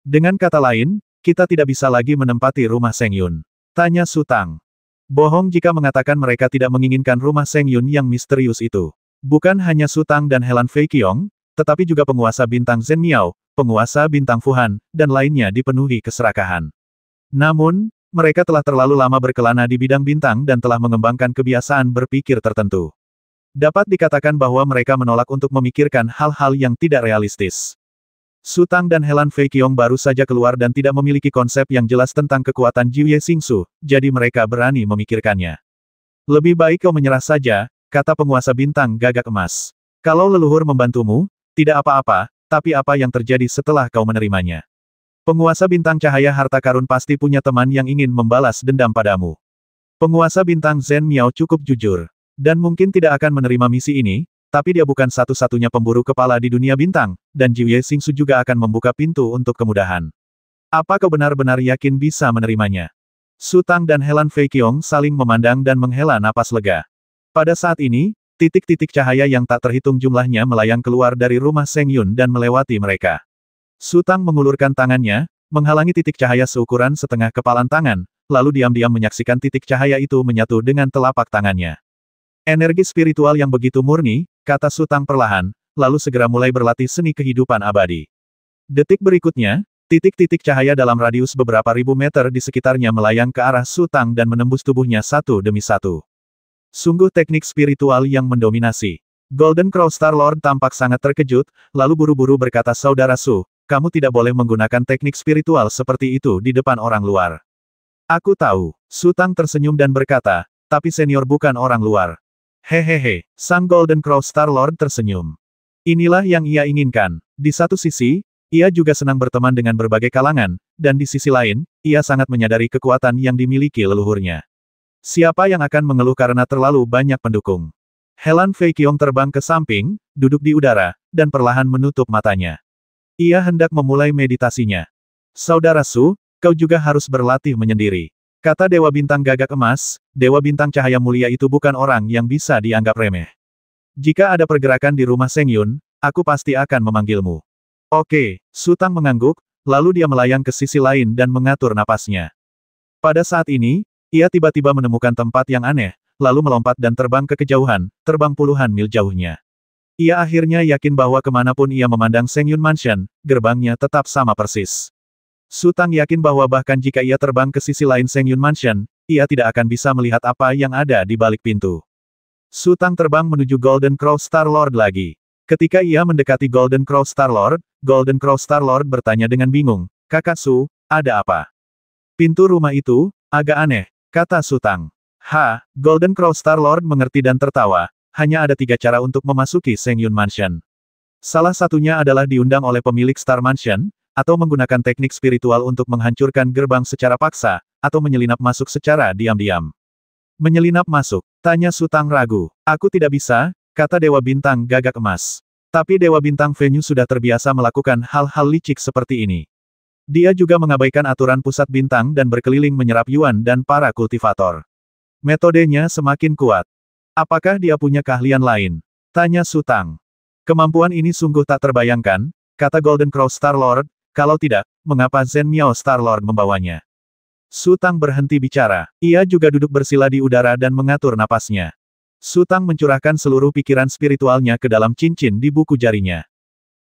Dengan kata lain, kita tidak bisa lagi menempati rumah Seng Yun. Tanya Su Tang. Bohong jika mengatakan mereka tidak menginginkan rumah Seng Yun yang misterius itu. Bukan hanya Su Tang dan Helan Fei Qiong, tetapi juga penguasa bintang Zhen Miao, penguasa bintang Fuhan, dan lainnya dipenuhi keserakahan. Namun, mereka telah terlalu lama berkelana di bidang bintang dan telah mengembangkan kebiasaan berpikir tertentu. Dapat dikatakan bahwa mereka menolak untuk memikirkan hal-hal yang tidak realistis. Su Tang dan Helan Fei Qiong baru saja keluar dan tidak memiliki konsep yang jelas tentang kekuatan Jiuye Xingsu, jadi mereka berani memikirkannya. Lebih baik kau menyerah saja, kata penguasa bintang gagak emas. Kalau leluhur membantumu, tidak apa-apa, tapi apa yang terjadi setelah kau menerimanya? Penguasa bintang cahaya harta karun pasti punya teman yang ingin membalas dendam padamu. Penguasa bintang Zhen Miao cukup jujur, dan mungkin tidak akan menerima misi ini, tapi dia bukan satu-satunya pemburu kepala di dunia bintang, dan Jiuye Xingsu juga akan membuka pintu untuk kemudahan. Apa kau benar-benar yakin bisa menerimanya? Su Tang dan Helan Fei Qiong saling memandang dan menghela napas lega. Pada saat ini, titik-titik cahaya yang tak terhitung jumlahnya melayang keluar dari rumah Seng Yun dan melewati mereka. Su Tang mengulurkan tangannya, menghalangi titik cahaya seukuran setengah kepalan tangan, lalu diam-diam menyaksikan titik cahaya itu menyatu dengan telapak tangannya. Energi spiritual yang begitu murni, kata Su Tang perlahan, lalu segera mulai berlatih seni kehidupan abadi. Detik berikutnya, titik-titik cahaya dalam radius beberapa ribu meter di sekitarnya melayang ke arah Su Tang dan menembus tubuhnya satu demi satu. Sungguh teknik spiritual yang mendominasi. Golden Crow Star Lord tampak sangat terkejut, lalu buru-buru berkata, Saudara Su, kamu tidak boleh menggunakan teknik spiritual seperti itu di depan orang luar. Aku tahu. Su Tang tersenyum dan berkata, tapi senior bukan orang luar. Hehehe, sang Golden Crow Star Lord tersenyum. Inilah yang ia inginkan. Di satu sisi, ia juga senang berteman dengan berbagai kalangan, dan di sisi lain, ia sangat menyadari kekuatan yang dimiliki leluhurnya. Siapa yang akan mengeluh karena terlalu banyak pendukung? Helan Fei Qiong terbang ke samping, duduk di udara, dan perlahan menutup matanya. Ia hendak memulai meditasinya. Saudara Su, kau juga harus berlatih menyendiri. Kata Dewa Bintang Gagak Emas, Dewa Bintang Cahaya Mulia itu bukan orang yang bisa dianggap remeh. Jika ada pergerakan di rumah Seng Yun, aku pasti akan memanggilmu. Oke, Su Tang mengangguk, lalu dia melayang ke sisi lain dan mengatur napasnya. Pada saat ini, ia tiba-tiba menemukan tempat yang aneh, lalu melompat dan terbang ke kejauhan, terbang puluhan mil jauhnya. Ia akhirnya yakin bahwa kemanapun ia memandang Seng Yun Mansion, gerbangnya tetap sama persis. Su Tang yakin bahwa bahkan jika ia terbang ke sisi lain Seng Yun Mansion, ia tidak akan bisa melihat apa yang ada di balik pintu. Su Tang terbang menuju Golden Crow Star Lord lagi. Ketika ia mendekati Golden Crow Star Lord bertanya dengan bingung, Kakak Su, ada apa? Pintu rumah itu, agak aneh, kata Su Tang. Golden Crow Star Lord mengerti dan tertawa, hanya ada 3 cara untuk memasuki Seng Yun Mansion. Salah satunya adalah diundang oleh pemilik Star Mansion, atau menggunakan teknik spiritual untuk menghancurkan gerbang secara paksa, atau menyelinap masuk secara diam-diam. Menyelinap masuk, tanya Su Tang ragu. Aku tidak bisa, kata Dewa Bintang Gagak Emas. Tapi Dewa Bintang Venue sudah terbiasa melakukan hal-hal licik seperti ini. Dia juga mengabaikan aturan pusat bintang dan berkeliling menyerap Yuan dan para kultivator. Metodenya semakin kuat. Apakah dia punya keahlian lain? Tanya Su Tang. Kemampuan ini sungguh tak terbayangkan, kata Golden Crow Star Lord. Kalau tidak, mengapa Zhen Miao Star Lord membawanya? Su Tang berhenti bicara. Ia juga duduk bersila di udara dan mengatur napasnya. Su Tang mencurahkan seluruh pikiran spiritualnya ke dalam cincin di buku jarinya.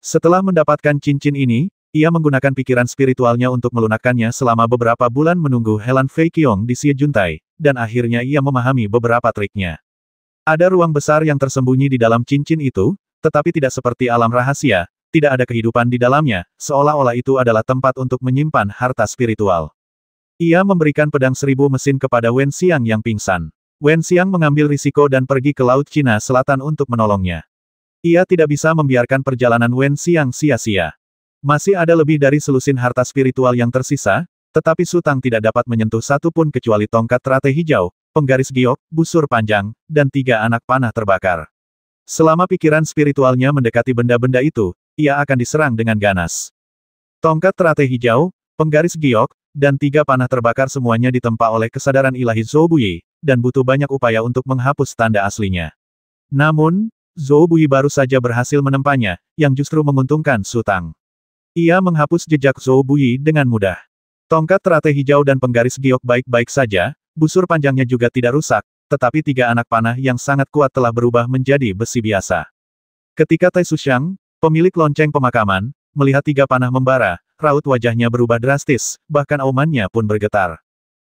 Setelah mendapatkan cincin ini, ia menggunakan pikiran spiritualnya untuk melunakkannya selama beberapa bulan menunggu Helan Fei Qiong di Xie Juntai, dan akhirnya ia memahami beberapa triknya. Ada ruang besar yang tersembunyi di dalam cincin itu, tetapi tidak seperti alam rahasia. Tidak ada kehidupan di dalamnya, seolah-olah itu adalah tempat untuk menyimpan harta spiritual. Ia memberikan pedang 1000 mesin kepada Wen Xiang yang pingsan. Wen Xiang mengambil risiko dan pergi ke Laut Cina Selatan untuk menolongnya. Ia tidak bisa membiarkan perjalanan Wen Xiang sia-sia. Masih ada lebih dari selusin harta spiritual yang tersisa, tetapi Su Tang tidak dapat menyentuh satu pun kecuali tongkat teratai hijau, penggaris giok, busur panjang, dan 3 anak panah terbakar. Selama pikiran spiritualnya mendekati benda-benda itu, ia akan diserang dengan ganas. Tongkat teratai hijau, penggaris giok, dan 3 panah terbakar semuanya ditempa oleh kesadaran ilahi Zhou Buyi, dan butuh banyak upaya untuk menghapus tanda aslinya. Namun, Zhou Buyi baru saja berhasil menempanya, yang justru menguntungkan Su Tang. Ia menghapus jejak Zhou Buyi dengan mudah. Tongkat teratai hijau dan penggaris giok baik-baik saja, busur panjangnya juga tidak rusak, tetapi tiga anak panah yang sangat kuat telah berubah menjadi besi biasa. Ketika Tai Sushang, pemilik lonceng pemakaman, melihat tiga panah membara, raut wajahnya berubah drastis, bahkan aumannya pun bergetar.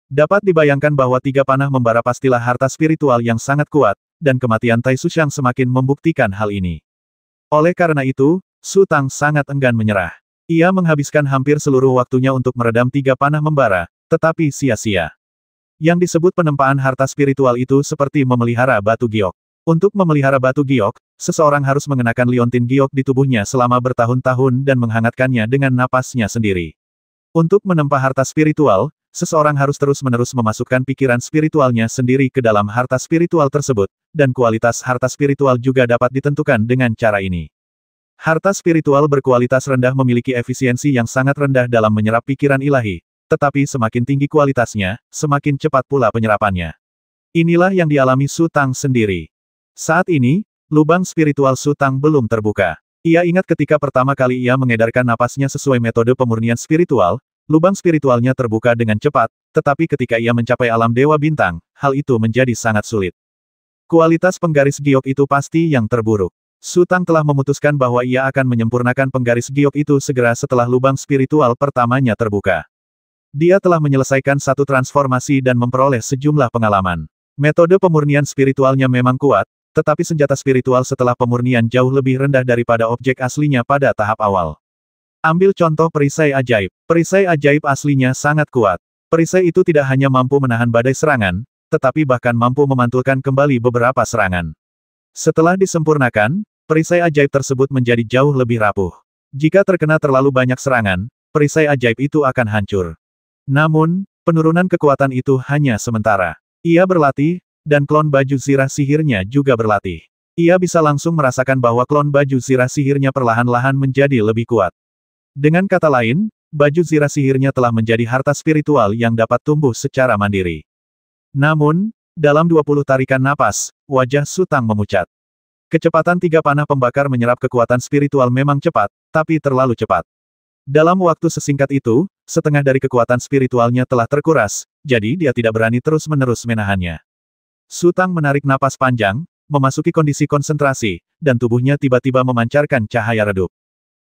Dapat dibayangkan bahwa tiga panah membara pastilah harta spiritual yang sangat kuat, dan kematian Tai Sushang semakin membuktikan hal ini. Oleh karena itu, Su Tang sangat enggan menyerah. Ia menghabiskan hampir seluruh waktunya untuk meredam tiga panah membara, tetapi sia-sia. Yang disebut penempaan harta spiritual itu seperti memelihara batu giok. Untuk memelihara batu giok, seseorang harus mengenakan liontin giok di tubuhnya selama bertahun-tahun dan menghangatkannya dengan napasnya sendiri. Untuk menempa harta spiritual, seseorang harus terus-menerus memasukkan pikiran spiritualnya sendiri ke dalam harta spiritual tersebut, dan kualitas harta spiritual juga dapat ditentukan dengan cara ini. Harta spiritual berkualitas rendah memiliki efisiensi yang sangat rendah dalam menyerap pikiran ilahi, tetapi semakin tinggi kualitasnya, semakin cepat pula penyerapannya. Inilah yang dialami Su Tang sendiri. Saat ini, lubang spiritual Su Tang belum terbuka. Ia ingat ketika pertama kali ia mengedarkan napasnya sesuai metode pemurnian spiritual, lubang spiritualnya terbuka dengan cepat, tetapi ketika ia mencapai alam Dewa Bintang, hal itu menjadi sangat sulit. Kualitas penggaris giok itu pasti yang terburuk. Su Tang telah memutuskan bahwa ia akan menyempurnakan penggaris giok itu segera setelah lubang spiritual pertamanya terbuka. Dia telah menyelesaikan satu transformasi dan memperoleh sejumlah pengalaman. Metode pemurnian spiritualnya memang kuat, tetapi senjata spiritual setelah pemurnian jauh lebih rendah daripada objek aslinya pada tahap awal. Ambil contoh perisai ajaib. Perisai ajaib aslinya sangat kuat. Perisai itu tidak hanya mampu menahan badai serangan, tetapi bahkan mampu memantulkan kembali beberapa serangan. Setelah disempurnakan, perisai ajaib tersebut menjadi jauh lebih rapuh. Jika terkena terlalu banyak serangan, perisai ajaib itu akan hancur. Namun, penurunan kekuatan itu hanya sementara. Ia berlatih, dan klon baju zirah sihirnya juga berlatih. Ia bisa langsung merasakan bahwa klon baju zirah sihirnya perlahan-lahan menjadi lebih kuat. Dengan kata lain, baju zirah sihirnya telah menjadi harta spiritual yang dapat tumbuh secara mandiri. Namun, dalam 20 tarikan napas, wajah Su Tang memucat. Kecepatan tiga panah pembakar menyerap kekuatan spiritual memang cepat, tapi terlalu cepat. Dalam waktu sesingkat itu, setengah dari kekuatan spiritualnya telah terkuras, jadi dia tidak berani terus-menerus menahannya. Su Tang menarik napas panjang, memasuki kondisi konsentrasi, dan tubuhnya tiba-tiba memancarkan cahaya redup.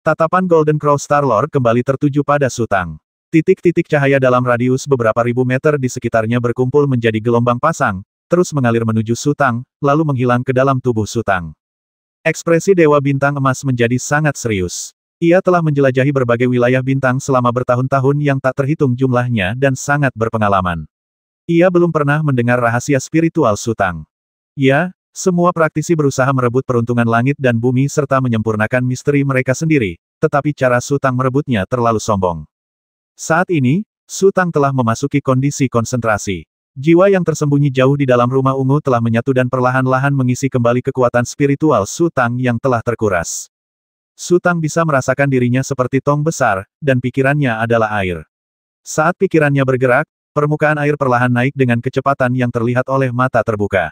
Tatapan Golden Crow Star-Lord kembali tertuju pada Su Tang. Titik-titik cahaya dalam radius beberapa ribu meter di sekitarnya berkumpul menjadi gelombang pasang, terus mengalir menuju Su Tang, lalu menghilang ke dalam tubuh Su Tang. Ekspresi Dewa Bintang Emas menjadi sangat serius. Ia telah menjelajahi berbagai wilayah bintang selama bertahun-tahun yang tak terhitung jumlahnya dan sangat berpengalaman. Ia belum pernah mendengar rahasia spiritual Su Tang. Ya, semua praktisi berusaha merebut peruntungan langit dan bumi serta menyempurnakan misteri mereka sendiri, tetapi cara Su Tang merebutnya terlalu sombong. Saat ini, Su Tang telah memasuki kondisi konsentrasi. Jiwa yang tersembunyi jauh di dalam rumah ungu telah menyatu dan perlahan-lahan mengisi kembali kekuatan spiritual Su Tang yang telah terkuras. Su Tang bisa merasakan dirinya seperti tong besar, dan pikirannya adalah air. Saat pikirannya bergerak, permukaan air perlahan naik dengan kecepatan yang terlihat oleh mata terbuka.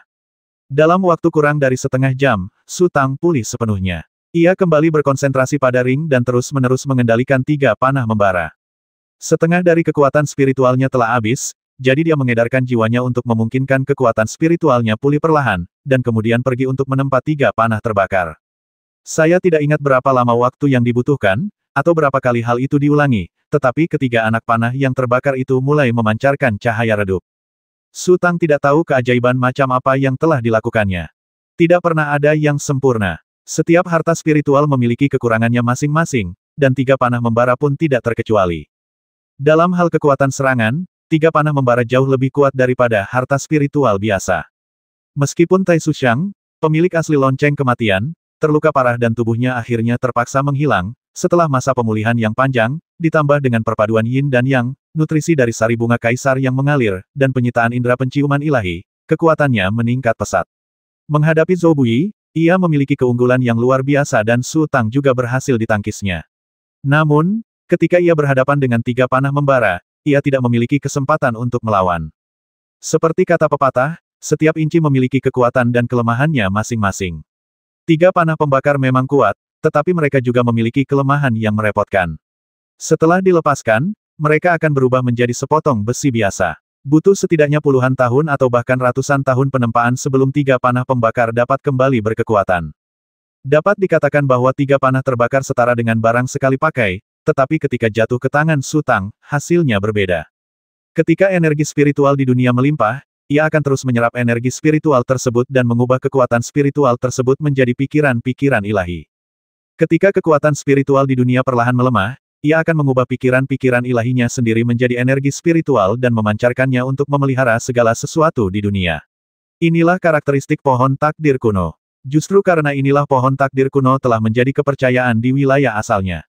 Dalam waktu kurang dari setengah jam, Su Tang pulih sepenuhnya. Ia kembali berkonsentrasi pada ring dan terus-menerus mengendalikan tiga panah membara. Setengah dari kekuatan spiritualnya telah habis, jadi dia mengedarkan jiwanya untuk memungkinkan kekuatan spiritualnya pulih perlahan, dan kemudian pergi untuk menempa tiga panah terbakar. Saya tidak ingat berapa lama waktu yang dibutuhkan, atau berapa kali hal itu diulangi, tetapi ketiga anak panah yang terbakar itu mulai memancarkan cahaya redup. Su Tang tidak tahu keajaiban macam apa yang telah dilakukannya. Tidak pernah ada yang sempurna. Setiap harta spiritual memiliki kekurangannya masing-masing, dan tiga panah membara pun tidak terkecuali. Dalam hal kekuatan serangan, tiga panah membara jauh lebih kuat daripada harta spiritual biasa. Meskipun Tai Sushang, pemilik asli lonceng kematian, terluka parah dan tubuhnya akhirnya terpaksa menghilang, setelah masa pemulihan yang panjang, ditambah dengan perpaduan yin dan yang, nutrisi dari sari bunga kaisar yang mengalir, dan penyitaan indera penciuman ilahi, kekuatannya meningkat pesat. Menghadapi Zhou Buyi, ia memiliki keunggulan yang luar biasa dan Su Tang juga berhasil ditangkisnya. Namun, ketika ia berhadapan dengan tiga panah membara, ia tidak memiliki kesempatan untuk melawan. Seperti kata pepatah, setiap inci memiliki kekuatan dan kelemahannya masing-masing. Tiga panah pembakar memang kuat, tetapi mereka juga memiliki kelemahan yang merepotkan. Setelah dilepaskan, mereka akan berubah menjadi sepotong besi biasa. Butuh setidaknya puluhan tahun atau bahkan ratusan tahun penempaan sebelum 3 panah pembakar dapat kembali berkekuatan. Dapat dikatakan bahwa 3 panah terbakar setara dengan barang sekali pakai, tetapi ketika jatuh ke tangan Su Tang, hasilnya berbeda. Ketika energi spiritual di dunia melimpah, ia akan terus menyerap energi spiritual tersebut dan mengubah kekuatan spiritual tersebut menjadi pikiran-pikiran ilahi. Ketika kekuatan spiritual di dunia perlahan melemah, ia akan mengubah pikiran-pikiran ilahinya sendiri menjadi energi spiritual dan memancarkannya untuk memelihara segala sesuatu di dunia. Inilah karakteristik pohon takdir kuno. Justru karena inilah pohon takdir kuno telah menjadi kepercayaan di wilayah asalnya.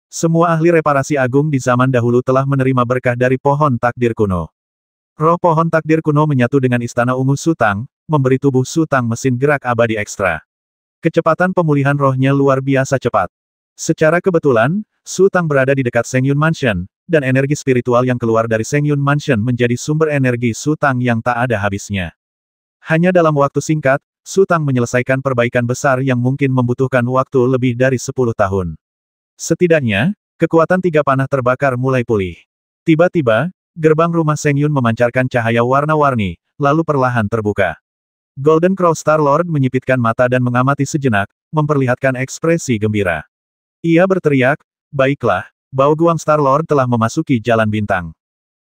Semua ahli reparasi agung di zaman dahulu telah menerima berkah dari pohon takdir kuno. Roh pohon takdir kuno menyatu dengan istana ungu Su Tang, memberi tubuh Su Tang mesin gerak abadi ekstra. Kecepatan pemulihan rohnya luar biasa cepat. Secara kebetulan, Su Tang berada di dekat Sengyun Mansion, dan energi spiritual yang keluar dari Sengyun Mansion menjadi sumber energi Su Tang yang tak ada habisnya. Hanya dalam waktu singkat, Su Tang menyelesaikan perbaikan besar yang mungkin membutuhkan waktu lebih dari 10 tahun. Setidaknya, kekuatan 3 panah terbakar mulai pulih. Tiba-tiba, gerbang rumah Sengyun memancarkan cahaya warna-warni, lalu perlahan terbuka. Golden Crow Star Lord menyipitkan mata dan mengamati sejenak, memperlihatkan ekspresi gembira. Ia berteriak, "Baiklah, Bao Guang Star Lord telah memasuki Jalan Bintang."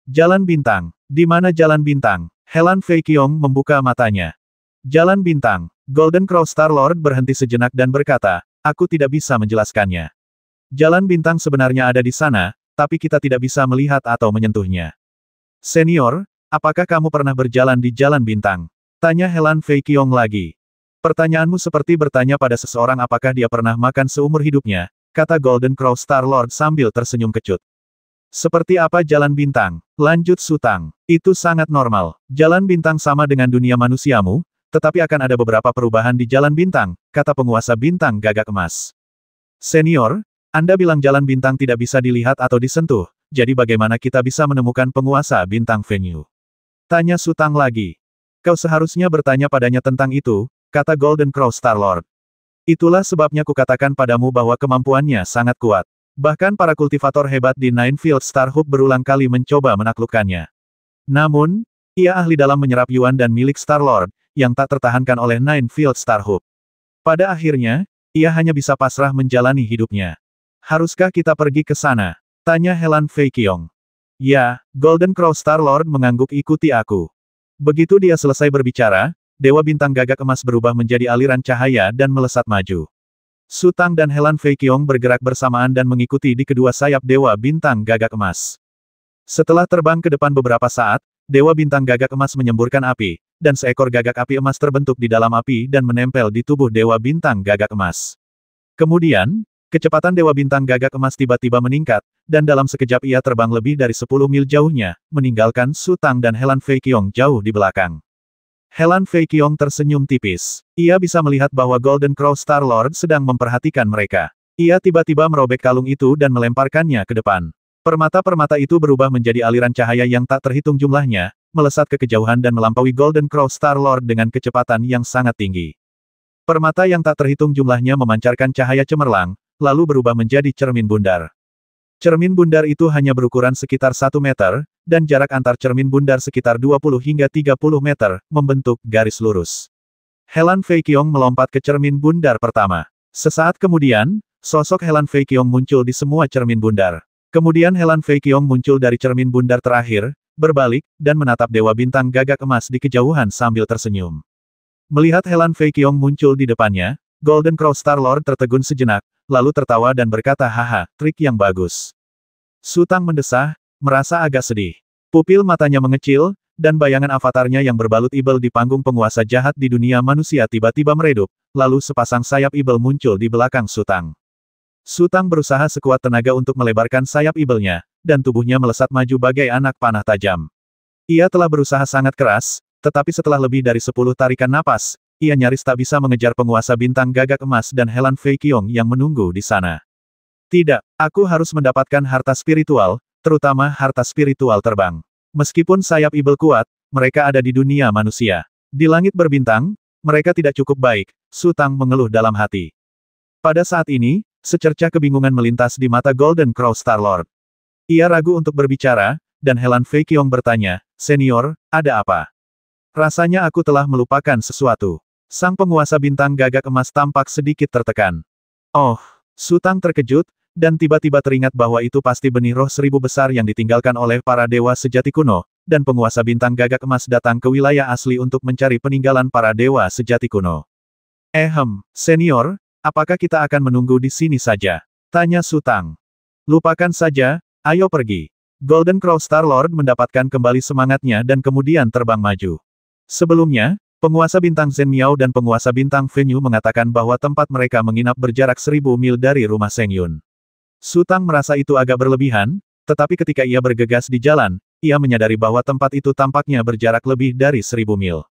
Jalan Bintang. Di mana Jalan Bintang? Helan Fei Qiong membuka matanya. Jalan Bintang. Golden Crow Star Lord berhenti sejenak dan berkata, "Aku tidak bisa menjelaskannya. Jalan Bintang sebenarnya ada di sana, tapi kita tidak bisa melihat atau menyentuhnya." "Senior, apakah kamu pernah berjalan di Jalan Bintang?" tanya Helan Fei Qiong lagi. "Pertanyaanmu seperti bertanya pada seseorang apakah dia pernah makan seumur hidupnya," kata Golden Crow Star Lord sambil tersenyum kecut. "Seperti apa Jalan Bintang?" lanjut Su Tang. "Itu sangat normal. Jalan Bintang sama dengan dunia manusiamu, tetapi akan ada beberapa perubahan di Jalan Bintang," kata penguasa Bintang Gagak Emas. "Senior, Anda bilang Jalan Bintang tidak bisa dilihat atau disentuh, jadi bagaimana kita bisa menemukan penguasa Bintang Venue?" tanya Su Tang lagi. "Kau seharusnya bertanya padanya tentang itu," kata Golden Crow Star Lord. "Itulah sebabnya kukatakan padamu bahwa kemampuannya sangat kuat. Bahkan para kultivator hebat di Ninefield Star Hub berulang kali mencoba menaklukkannya. Namun, ia ahli dalam menyerap yuan dan milik Star Lord, yang tak tertahankan oleh Ninefield Star Hub. Pada akhirnya, ia hanya bisa pasrah menjalani hidupnya. Haruskah kita pergi ke sana?" tanya Helan Fei Qiong. "Ya," Golden Crow Star Lord mengangguk, "ikuti aku." Begitu dia selesai berbicara, Dewa Bintang Gagak Emas berubah menjadi aliran cahaya dan melesat maju. Su Tang dan Helan Fei Qiong bergerak bersamaan dan mengikuti di kedua sayap Dewa Bintang Gagak Emas. Setelah terbang ke depan beberapa saat, Dewa Bintang Gagak Emas menyemburkan api, dan seekor gagak api emas terbentuk di dalam api dan menempel di tubuh Dewa Bintang Gagak Emas. Kemudian, kecepatan Dewa Bintang Gagak Emas tiba-tiba meningkat, dan dalam sekejap ia terbang lebih dari 10 mil jauhnya, meninggalkan Su Tang dan Helan Fei Qiong jauh di belakang. Helan Fei Qiong tersenyum tipis. Ia bisa melihat bahwa Golden Crow Star Lord sedang memperhatikan mereka. Ia tiba-tiba merobek kalung itu dan melemparkannya ke depan. Permata-permata itu berubah menjadi aliran cahaya yang tak terhitung jumlahnya, melesat ke kejauhan dan melampaui Golden Crow Star Lord dengan kecepatan yang sangat tinggi. Permata yang tak terhitung jumlahnya memancarkan cahaya cemerlang, lalu berubah menjadi cermin bundar. Cermin bundar itu hanya berukuran sekitar 1 meter, dan jarak antar cermin bundar sekitar 20 hingga 30 meter, membentuk garis lurus. Helan Fei Qiong melompat ke cermin bundar pertama. Sesaat kemudian, sosok Helan Fei Qiong muncul di semua cermin bundar. Kemudian Helan Fei Qiong muncul dari cermin bundar terakhir, berbalik, dan menatap Dewa Bintang Gagak Emas di kejauhan sambil tersenyum. Melihat Helan Fei Qiong muncul di depannya, Golden Crow Star Lord tertegun sejenak, lalu tertawa dan berkata, "Haha, trik yang bagus." Su Tang mendesah, merasa agak sedih. Pupil matanya mengecil, dan bayangan avatarnya yang berbalut ibel di panggung penguasa jahat di dunia manusia tiba-tiba meredup, lalu sepasang sayap ibel muncul di belakang Su Tang. Su Tang berusaha sekuat tenaga untuk melebarkan sayap ibelnya, dan tubuhnya melesat maju bagai anak panah tajam. Ia telah berusaha sangat keras, tetapi setelah lebih dari 10 tarikan napas, ia nyaris tak bisa mengejar penguasa Bintang Gagak Emas dan Helan Fei Qiong yang menunggu di sana. "Tidak, aku harus mendapatkan harta spiritual, terutama harta spiritual terbang. Meskipun sayap ibel kuat, mereka ada di dunia manusia. Di langit berbintang, mereka tidak cukup baik," Su Tang mengeluh dalam hati. Pada saat ini, Secercah kebingungan melintas di mata Golden Crow Star-Lord. Ia ragu untuk berbicara, dan Helan Fei Qiong bertanya, "Senior, ada apa?" "Rasanya aku telah melupakan sesuatu." Sang penguasa bintang gagak emas tampak sedikit tertekan. "Oh." Su Tang terkejut, dan tiba-tiba teringat bahwa itu pasti benih roh 1000 besar yang ditinggalkan oleh para dewa sejati kuno, dan penguasa bintang gagak emas datang ke wilayah asli untuk mencari peninggalan para dewa sejati kuno. Senior, apakah kita akan menunggu di sini saja?" tanya Su Tang. "Lupakan saja, ayo pergi." Golden Crow Star-Lord mendapatkan kembali semangatnya dan kemudian terbang maju. Sebelumnya, penguasa bintang Zhen Miao dan penguasa bintang Feng Yu mengatakan bahwa tempat mereka menginap berjarak 1000 mil dari rumah Seng Yun. Su Tang merasa itu agak berlebihan, tetapi ketika ia bergegas di jalan, ia menyadari bahwa tempat itu tampaknya berjarak lebih dari 1000 mil.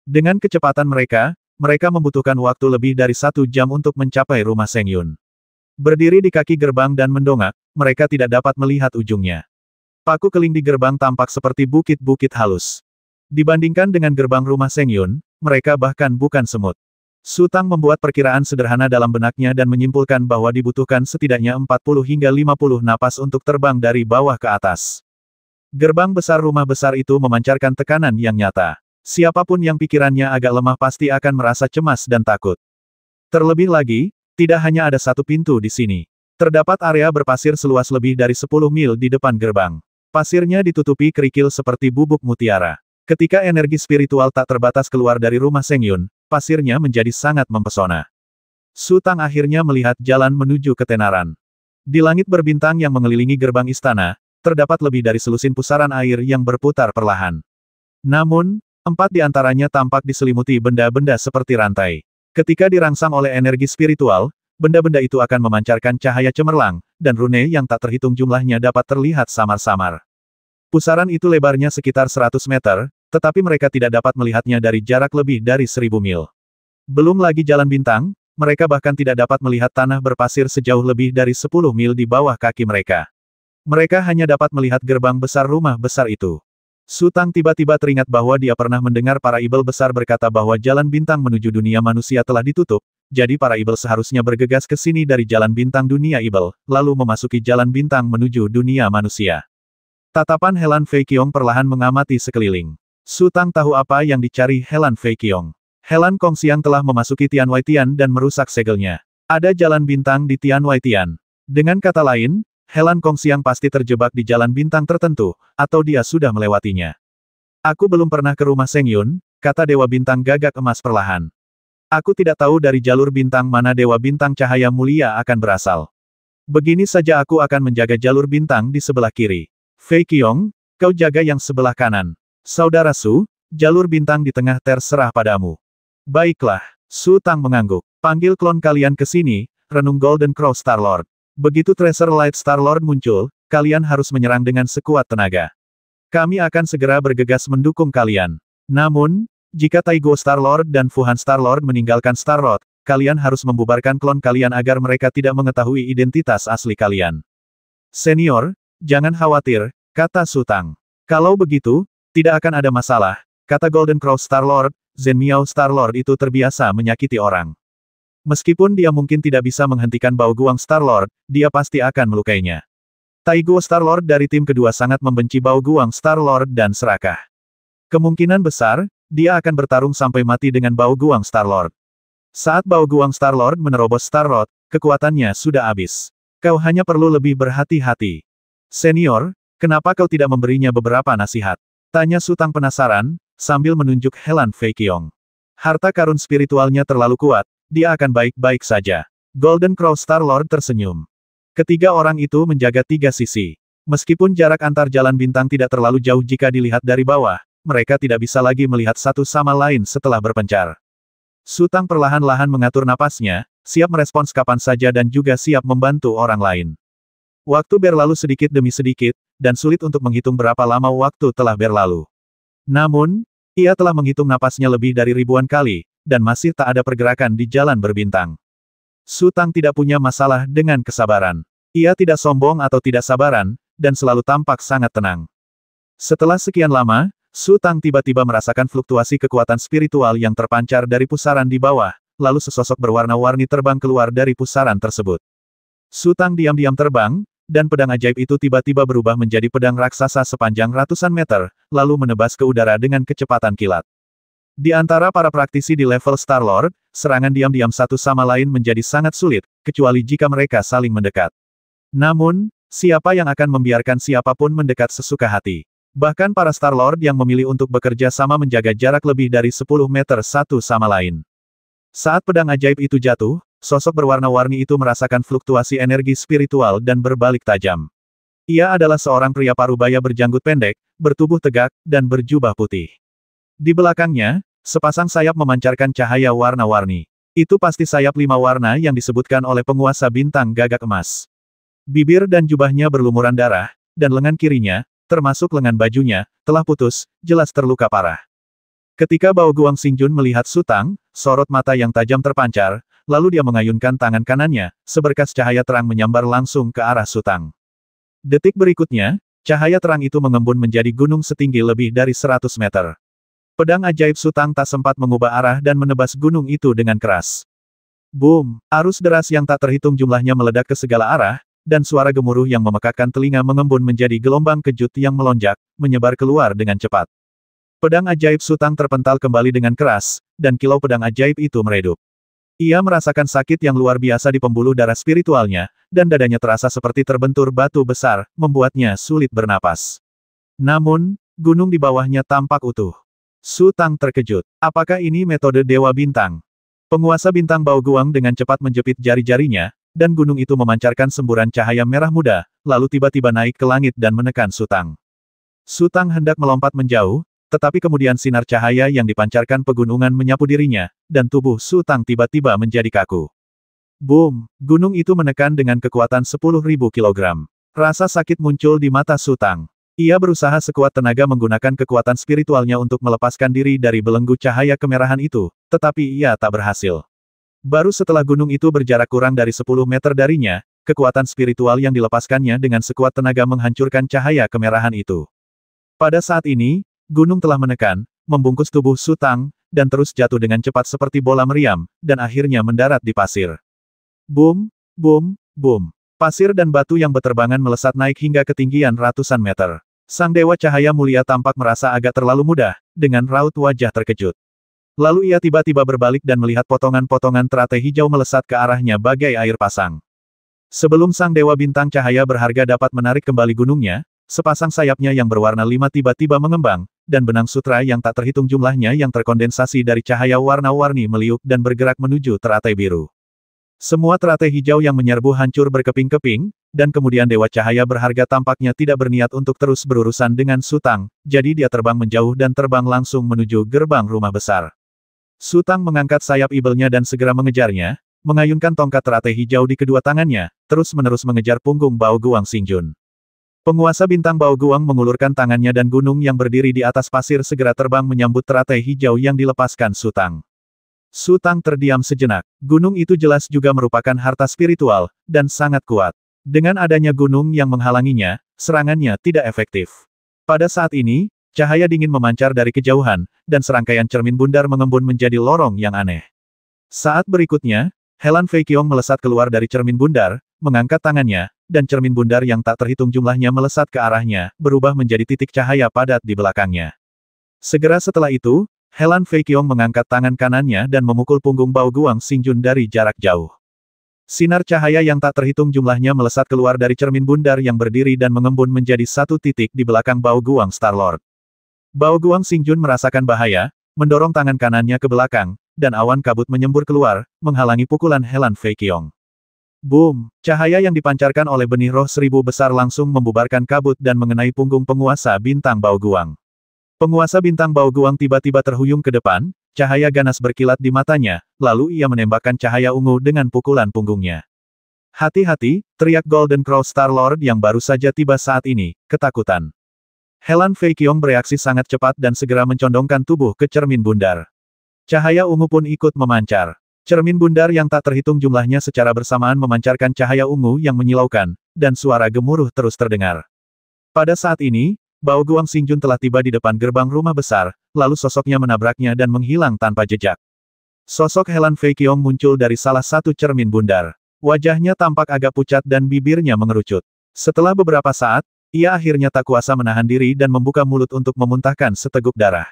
Dengan kecepatan mereka membutuhkan waktu lebih dari 1 jam untuk mencapai rumah Seng Yun. Berdiri di kaki gerbang dan mendongak, mereka tidak dapat melihat ujungnya. Paku keling di gerbang tampak seperti bukit-bukit halus. Dibandingkan dengan gerbang rumah Seng Yun, mereka bahkan bukan semut. Su Tang membuat perkiraan sederhana dalam benaknya dan menyimpulkan bahwa dibutuhkan setidaknya 40 hingga 50 napas untuk terbang dari bawah ke atas. Gerbang besar rumah besar itu memancarkan tekanan yang nyata. Siapapun yang pikirannya agak lemah pasti akan merasa cemas dan takut. Terlebih lagi, tidak hanya ada satu pintu di sini. Terdapat area berpasir seluas lebih dari 10 mil di depan gerbang. Pasirnya ditutupi kerikil seperti bubuk mutiara. Ketika energi spiritual tak terbatas keluar dari rumah Seng Yun, pasirnya menjadi sangat mempesona. Su Tang akhirnya melihat jalan menuju ketenaran. Di langit berbintang yang mengelilingi gerbang istana, terdapat lebih dari selusin pusaran air yang berputar perlahan. Namun, 4 di antaranya tampak diselimuti benda-benda seperti rantai. Ketika dirangsang oleh energi spiritual, benda-benda itu akan memancarkan cahaya cemerlang, dan rune yang tak terhitung jumlahnya dapat terlihat samar-samar. Pusaran itu lebarnya sekitar 100 meter, tetapi mereka tidak dapat melihatnya dari jarak lebih dari 1000 mil. Belum lagi jalan bintang, mereka bahkan tidak dapat melihat tanah berpasir sejauh lebih dari 10 mil di bawah kaki mereka. Mereka hanya dapat melihat gerbang besar rumah besar itu. Su Tang tiba-tiba teringat bahwa dia pernah mendengar para ibel besar berkata bahwa jalan bintang menuju dunia manusia telah ditutup, jadi para ibel seharusnya bergegas ke sini dari jalan bintang dunia ibel, lalu memasuki jalan bintang menuju dunia manusia. Tatapan Helan Fei Qiong perlahan mengamati sekeliling. Su Tang tahu apa yang dicari Helan Fei Qiong. Helan Kongxiang telah memasuki Tianwei Tian dan merusak segelnya. Ada jalan bintang di Tianwei Tian. Dengan kata lain, Helan Kongxiang pasti terjebak di jalan bintang tertentu, atau dia sudah melewatinya. "Aku belum pernah ke rumah Seng Yun," kata Dewa Bintang Gagak Emas perlahan. "Aku tidak tahu dari jalur bintang mana Dewa Bintang Cahaya Mulia akan berasal. Begini saja aku akan menjaga jalur bintang di sebelah kiri. Fei Qiong, kau jaga yang sebelah kanan. Saudara Su, jalur bintang di tengah terserah padamu." "Baiklah." Su Tang mengangguk. "Panggil klon kalian ke sini," renung Golden Crow Star-Lord. "Begitu Tracer Light Star-Lord muncul, kalian harus menyerang dengan sekuat tenaga. Kami akan segera bergegas mendukung kalian. Namun, jika Taigo Star-Lord dan Fuhan Star-Lord meninggalkan Star-Lord, kalian harus membubarkan klon kalian agar mereka tidak mengetahui identitas asli kalian." "Senior, jangan khawatir," kata Su Tang. "Kalau begitu, tidak akan ada masalah," kata Golden Crow Star-Lord. Zhen Miao Star-Lord itu terbiasa menyakiti orang. Meskipun dia mungkin tidak bisa menghentikan Bao Guang Star-Lord, dia pasti akan melukainya. Taigo Star-Lord dari tim kedua sangat membenci Bao Guang Star-Lord dan serakah. Kemungkinan besar, dia akan bertarung sampai mati dengan Bao Guang Star-Lord. Saat Bao Guang Star-Lord menerobos Star-Lord, kekuatannya sudah habis. Kau hanya perlu lebih berhati-hati. "Senior, kenapa kau tidak memberinya beberapa nasihat?" tanya Su Tang penasaran, sambil menunjuk Helan Fei Qiong. Harta karun spiritualnya terlalu kuat, dia akan baik-baik saja. Golden Crow Star-Lord tersenyum. Ketiga orang itu menjaga 3 sisi. Meskipun jarak antar jalan bintang tidak terlalu jauh jika dilihat dari bawah, mereka tidak bisa lagi melihat satu sama lain setelah berpencar. Su Tang perlahan-lahan mengatur napasnya, siap merespons kapan saja dan juga siap membantu orang lain. Waktu berlalu sedikit demi sedikit, dan sulit untuk menghitung berapa lama waktu telah berlalu. Namun, ia telah menghitung napasnya lebih dari ribuan kali, dan masih tak ada pergerakan di jalan berbintang. Su Tang tidak punya masalah dengan kesabaran. Ia tidak sombong atau tidak sabaran, dan selalu tampak sangat tenang. Setelah sekian lama, Su Tang tiba-tiba merasakan fluktuasi kekuatan spiritual yang terpancar dari pusaran di bawah, lalu sesosok berwarna-warni terbang keluar dari pusaran tersebut. Su Tang diam-diam terbang, dan pedang ajaib itu tiba-tiba berubah menjadi pedang raksasa sepanjang ratusan meter, lalu menebas ke udara dengan kecepatan kilat. Di antara para praktisi di level Star-Lord, serangan diam-diam satu sama lain menjadi sangat sulit, kecuali jika mereka saling mendekat. Namun, siapa yang akan membiarkan siapapun mendekat sesuka hati? Bahkan para Star-Lord yang memilih untuk bekerja sama menjaga jarak lebih dari 10 meter satu sama lain. Saat pedang ajaib itu jatuh, sosok berwarna-warni itu merasakan fluktuasi energi spiritual dan berbalik tajam. Ia adalah seorang pria parubaya berjanggut pendek, bertubuh tegak, dan berjubah putih. Di belakangnya, sepasang sayap memancarkan cahaya warna-warni. Itu pasti sayap 5 warna yang disebutkan oleh penguasa bintang gagak emas. Bibir dan jubahnya berlumuran darah, dan lengan kirinya, termasuk lengan bajunya, telah putus, jelas terluka parah. Ketika Bao Guang Xingjun melihat Su Tang, sorot mata yang tajam terpancar, lalu dia mengayunkan tangan kanannya, seberkas cahaya terang menyambar langsung ke arah Su Tang. Detik berikutnya, cahaya terang itu mengembun menjadi gunung setinggi lebih dari 100 meter. Pedang ajaib Su Tang tak sempat mengubah arah dan menebas gunung itu dengan keras. Boom! Arus deras yang tak terhitung jumlahnya meledak ke segala arah, dan suara gemuruh yang memekakkan telinga mengembun menjadi gelombang kejut yang melonjak, menyebar keluar dengan cepat. Pedang ajaib Su Tang terpental kembali dengan keras, dan kilau pedang ajaib itu meredup. Ia merasakan sakit yang luar biasa di pembuluh darah spiritualnya, dan dadanya terasa seperti terbentur batu besar, membuatnya sulit bernapas. Namun, gunung di bawahnya tampak utuh. Su Tang terkejut. Apakah ini metode Dewa Bintang? Penguasa bintang Bao Guang dengan cepat menjepit jari-jarinya, dan gunung itu memancarkan semburan cahaya merah muda, lalu tiba-tiba naik ke langit dan menekan Su Tang. Su Tang hendak melompat menjauh, tetapi kemudian sinar cahaya yang dipancarkan pegunungan menyapu dirinya, dan tubuh Su Tang tiba-tiba menjadi kaku. Boom! Gunung itu menekan dengan kekuatan 10.000 kilogram. Rasa sakit muncul di mata Su Tang. Ia berusaha sekuat tenaga menggunakan kekuatan spiritualnya untuk melepaskan diri dari belenggu cahaya kemerahan itu, tetapi ia tak berhasil. Baru setelah gunung itu berjarak kurang dari 10 meter darinya, kekuatan spiritual yang dilepaskannya dengan sekuat tenaga menghancurkan cahaya kemerahan itu. Pada saat ini, gunung telah menekan, membungkus tubuh Su Tang, dan terus jatuh dengan cepat seperti bola meriam, dan akhirnya mendarat di pasir. Boom, boom, boom. Pasir dan batu yang beterbangan melesat naik hingga ketinggian ratusan meter. Sang Dewa Cahaya Mulia tampak merasa agak terlalu mudah, dengan raut wajah terkejut. Lalu ia tiba-tiba berbalik dan melihat potongan-potongan teratai hijau melesat ke arahnya bagai air pasang. Sebelum Sang Dewa Bintang Cahaya berharga dapat menarik kembali gunungnya, sepasang sayapnya yang berwarna 5 tiba-tiba mengembang, dan benang sutra yang tak terhitung jumlahnya yang terkondensasi dari cahaya warna-warni meliuk dan bergerak menuju teratai biru. Semua teratai hijau yang menyerbu hancur berkeping-keping, dan kemudian Dewa Cahaya berharga tampaknya tidak berniat untuk terus berurusan dengan Su Tang, jadi dia terbang menjauh dan terbang langsung menuju gerbang rumah besar. Su Tang mengangkat sayap ibelnya dan segera mengejarnya, mengayunkan tongkat teratai hijau di kedua tangannya, terus-menerus mengejar punggung Bao Guang Xingjun. Penguasa bintang Bao Guang mengulurkan tangannya dan gunung yang berdiri di atas pasir segera terbang menyambut teratai hijau yang dilepaskan Su Tang. Su Tang terdiam sejenak. Gunung itu jelas juga merupakan harta spiritual, dan sangat kuat. Dengan adanya gunung yang menghalanginya, serangannya tidak efektif. Pada saat ini, cahaya dingin memancar dari kejauhan, dan serangkaian cermin bundar mengembun menjadi lorong yang aneh. Saat berikutnya, Helan Fei Qiong melesat keluar dari cermin bundar, mengangkat tangannya, dan cermin bundar yang tak terhitung jumlahnya melesat ke arahnya, berubah menjadi titik cahaya padat di belakangnya. Segera setelah itu, Helan Fei Qiong mengangkat tangan kanannya dan memukul punggung Bao Guang Xingjun dari jarak jauh. Sinar cahaya yang tak terhitung jumlahnya melesat keluar dari cermin bundar yang berdiri dan mengembun menjadi satu titik di belakang Bao Guang Star-Lord. Bao Guang Xingjun merasakan bahaya, mendorong tangan kanannya ke belakang, dan awan kabut menyembur keluar, menghalangi pukulan Helan Fei Qiong. Boom! Cahaya yang dipancarkan oleh benih roh 1000 besar langsung membubarkan kabut dan mengenai punggung penguasa bintang Bao Guang. Penguasa bintang Bao Guang tiba-tiba terhuyung ke depan, cahaya ganas berkilat di matanya, lalu ia menembakkan cahaya ungu dengan pukulan punggungnya. Hati-hati, teriak Golden Crow Star-Lord yang baru saja tiba saat ini, ketakutan. Helan Fei Qiong bereaksi sangat cepat dan segera mencondongkan tubuh ke cermin bundar. Cahaya ungu pun ikut memancar. Cermin bundar yang tak terhitung jumlahnya secara bersamaan memancarkan cahaya ungu yang menyilaukan, dan suara gemuruh terus terdengar. Pada saat ini, Bao Guang Xingjun telah tiba di depan gerbang rumah besar, lalu sosoknya menabraknya dan menghilang tanpa jejak. Sosok Helan Fei Qiong muncul dari salah satu cermin bundar. Wajahnya tampak agak pucat dan bibirnya mengerucut. Setelah beberapa saat, ia akhirnya tak kuasa menahan diri dan membuka mulut untuk memuntahkan seteguk darah.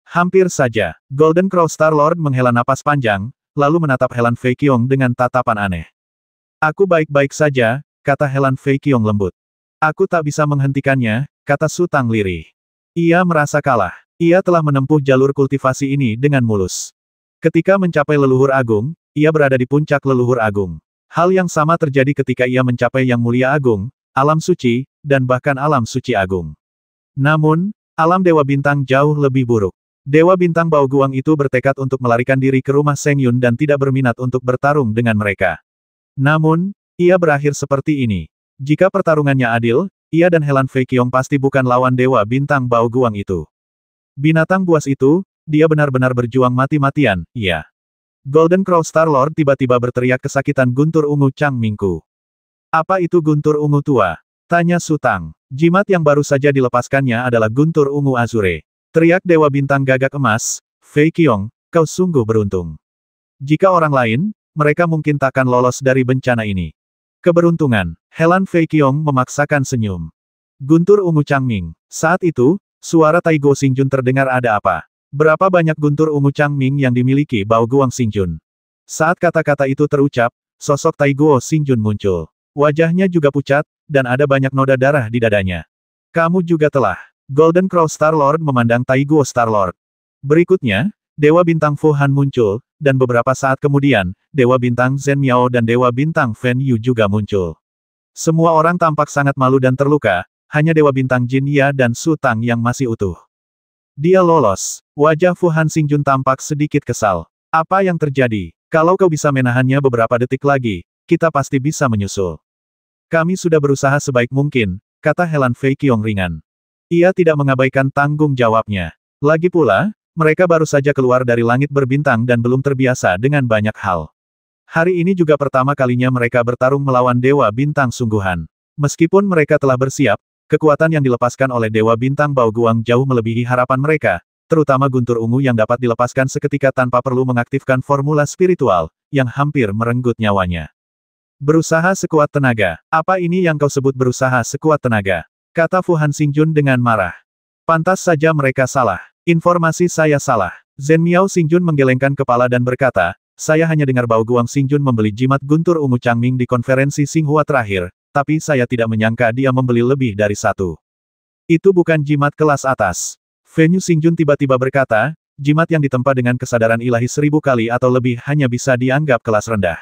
Hampir saja, Golden Crow Star Lord menghela napas panjang, lalu menatap Helan Fei Qiong dengan tatapan aneh. Aku baik-baik saja, kata Helan Fei Qiong lembut. Aku tak bisa menghentikannya, kata Su Tang lirih. Ia merasa kalah. Ia telah menempuh jalur kultivasi ini dengan mulus. Ketika mencapai leluhur agung, ia berada di puncak leluhur agung. Hal yang sama terjadi ketika ia mencapai yang mulia agung, alam suci, dan bahkan alam suci agung. Namun, alam Dewa Bintang jauh lebih buruk. Dewa Bintang Bao Guang itu bertekad untuk melarikan diri ke rumah Seng Yun dan tidak berminat untuk bertarung dengan mereka. Namun, ia berakhir seperti ini. Jika pertarungannya adil, ia dan Helan Fei Qiong pasti bukan lawan Dewa Bintang Bao Guang itu. Binatang buas itu, dia benar-benar berjuang mati-matian, iya. Golden Crow Star Lord tiba-tiba berteriak kesakitan guntur ungu Chang Mingku. Apa itu guntur ungu tua? Tanya Su Tang. Jimat yang baru saja dilepaskannya adalah guntur ungu Azure. Teriak Dewa Bintang Gagak Emas, Fei Qiong, kau sungguh beruntung. Jika orang lain, mereka mungkin takkan lolos dari bencana ini. Keberuntungan, Helan Fei Qiong memaksakan senyum. Guntur ungu Changming. Saat itu, suara Taigo Xingjun terdengar. Ada apa? Berapa banyak guntur ungu Changming yang dimiliki Bao Guang Xingjun? Saat kata-kata itu terucap, sosok Taigo Xingjun muncul. Wajahnya juga pucat, dan ada banyak noda darah di dadanya. Kamu juga telah. Golden Crow Star Lord memandang Taigo Star Lord. Berikutnya, Dewa Bintang Fu Han muncul, dan beberapa saat kemudian, Dewa Bintang Zhen Miao dan Dewa Bintang Fen Yu juga muncul. Semua orang tampak sangat malu dan terluka, hanya Dewa Bintang Jin Ya dan Su Tang yang masih utuh. Dia lolos. Wajah Fu Han Xingjun tampak sedikit kesal. Apa yang terjadi? Kalau kau bisa menahannya beberapa detik lagi, kita pasti bisa menyusul. Kami sudah berusaha sebaik mungkin, kata Helan Fei Qiong ringan. Ia tidak mengabaikan tanggung jawabnya. Lagi pula, mereka baru saja keluar dari langit berbintang dan belum terbiasa dengan banyak hal. Hari ini juga pertama kalinya mereka bertarung melawan Dewa Bintang sungguhan. Meskipun mereka telah bersiap, kekuatan yang dilepaskan oleh Dewa Bintang Bao Guang jauh melebihi harapan mereka, terutama guntur ungu yang dapat dilepaskan seketika tanpa perlu mengaktifkan formula spiritual, yang hampir merenggut nyawanya. Berusaha sekuat tenaga. Apa ini yang kau sebut berusaha sekuat tenaga? Kata Fu Han Xingjun dengan marah. Pantas saja mereka salah. Informasi saya salah. Zhen Miao Xingjun menggelengkan kepala dan berkata, saya hanya dengar Bao Guang Xingjun membeli jimat guntur ungu Changming di konferensi Xinghua terakhir, tapi saya tidak menyangka dia membeli lebih dari satu. Itu bukan jimat kelas atas. Fen Yu Xingjun tiba-tiba berkata, jimat yang ditempa dengan kesadaran ilahi 1000 kali atau lebih hanya bisa dianggap kelas rendah.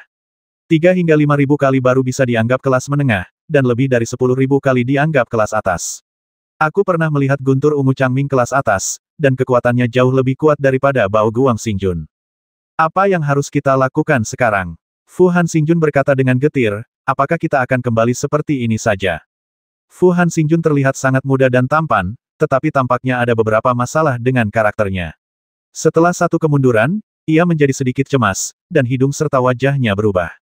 3 hingga 5.000 kali baru bisa dianggap kelas menengah, dan lebih dari 10.000 kali dianggap kelas atas. Aku pernah melihat guntur ungu Changming kelas atas, dan kekuatannya jauh lebih kuat daripada Bao Guang Xingjun. Apa yang harus kita lakukan sekarang? Fu Han Xingjun berkata dengan getir, apakah kita akan kembali seperti ini saja? Fu Han Xingjun terlihat sangat muda dan tampan, tetapi tampaknya ada beberapa masalah dengan karakternya. Setelah satu kemunduran, ia menjadi sedikit cemas, dan hidung serta wajahnya berubah.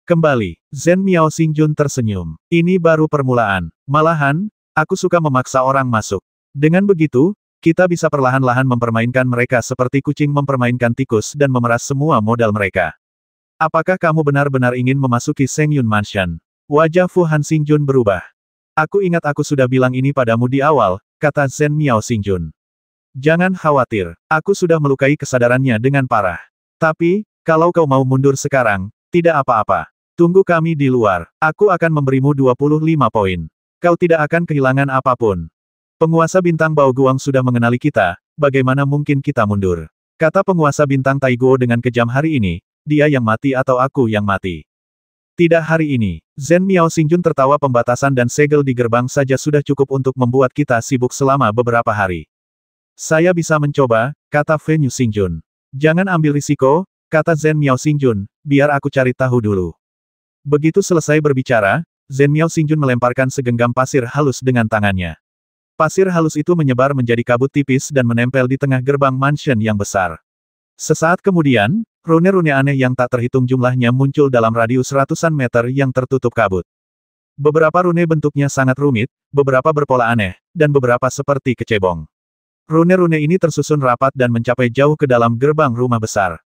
Kembali, Zhen Miao Xingjun tersenyum. Ini baru permulaan. Malahan, aku suka memaksa orang masuk. Dengan begitu, kita bisa perlahan-lahan mempermainkan mereka seperti kucing mempermainkan tikus dan memeras semua modal mereka. Apakah kamu benar-benar ingin memasuki Seng Yun Mansion? Wajah Fu Han Xingjun berubah. Aku ingat aku sudah bilang ini padamu di awal, kata Zhen Miao Xingjun. Jangan khawatir, aku sudah melukai kesadarannya dengan parah. Tapi, kalau kau mau mundur sekarang, tidak apa-apa. Tunggu kami di luar. Aku akan memberimu 25 poin. Kau tidak akan kehilangan apapun. Penguasa bintang Bao Guang sudah mengenali kita, bagaimana mungkin kita mundur? Kata penguasa bintang Taigo dengan kejam hari ini, dia yang mati atau aku yang mati. Tidak hari ini. Zhen Miao Xingjun tertawa pembatasan dan segel di gerbang saja sudah cukup untuk membuat kita sibuk selama beberapa hari. Saya bisa mencoba, kata Fen Yu Xingjun. Jangan ambil risiko, kata Zhen Miao Xingjun, biar aku cari tahu dulu. Begitu selesai berbicara, Zhen Miao Xingjun melemparkan segenggam pasir halus dengan tangannya. Pasir halus itu menyebar menjadi kabut tipis dan menempel di tengah gerbang mansion yang besar. Sesaat kemudian, rune-rune aneh yang tak terhitung jumlahnya muncul dalam radius ratusan meter yang tertutup kabut. Beberapa rune bentuknya sangat rumit, beberapa berpola aneh, dan beberapa seperti kecebong. Rune-rune ini tersusun rapat dan mencapai jauh ke dalam gerbang rumah besar.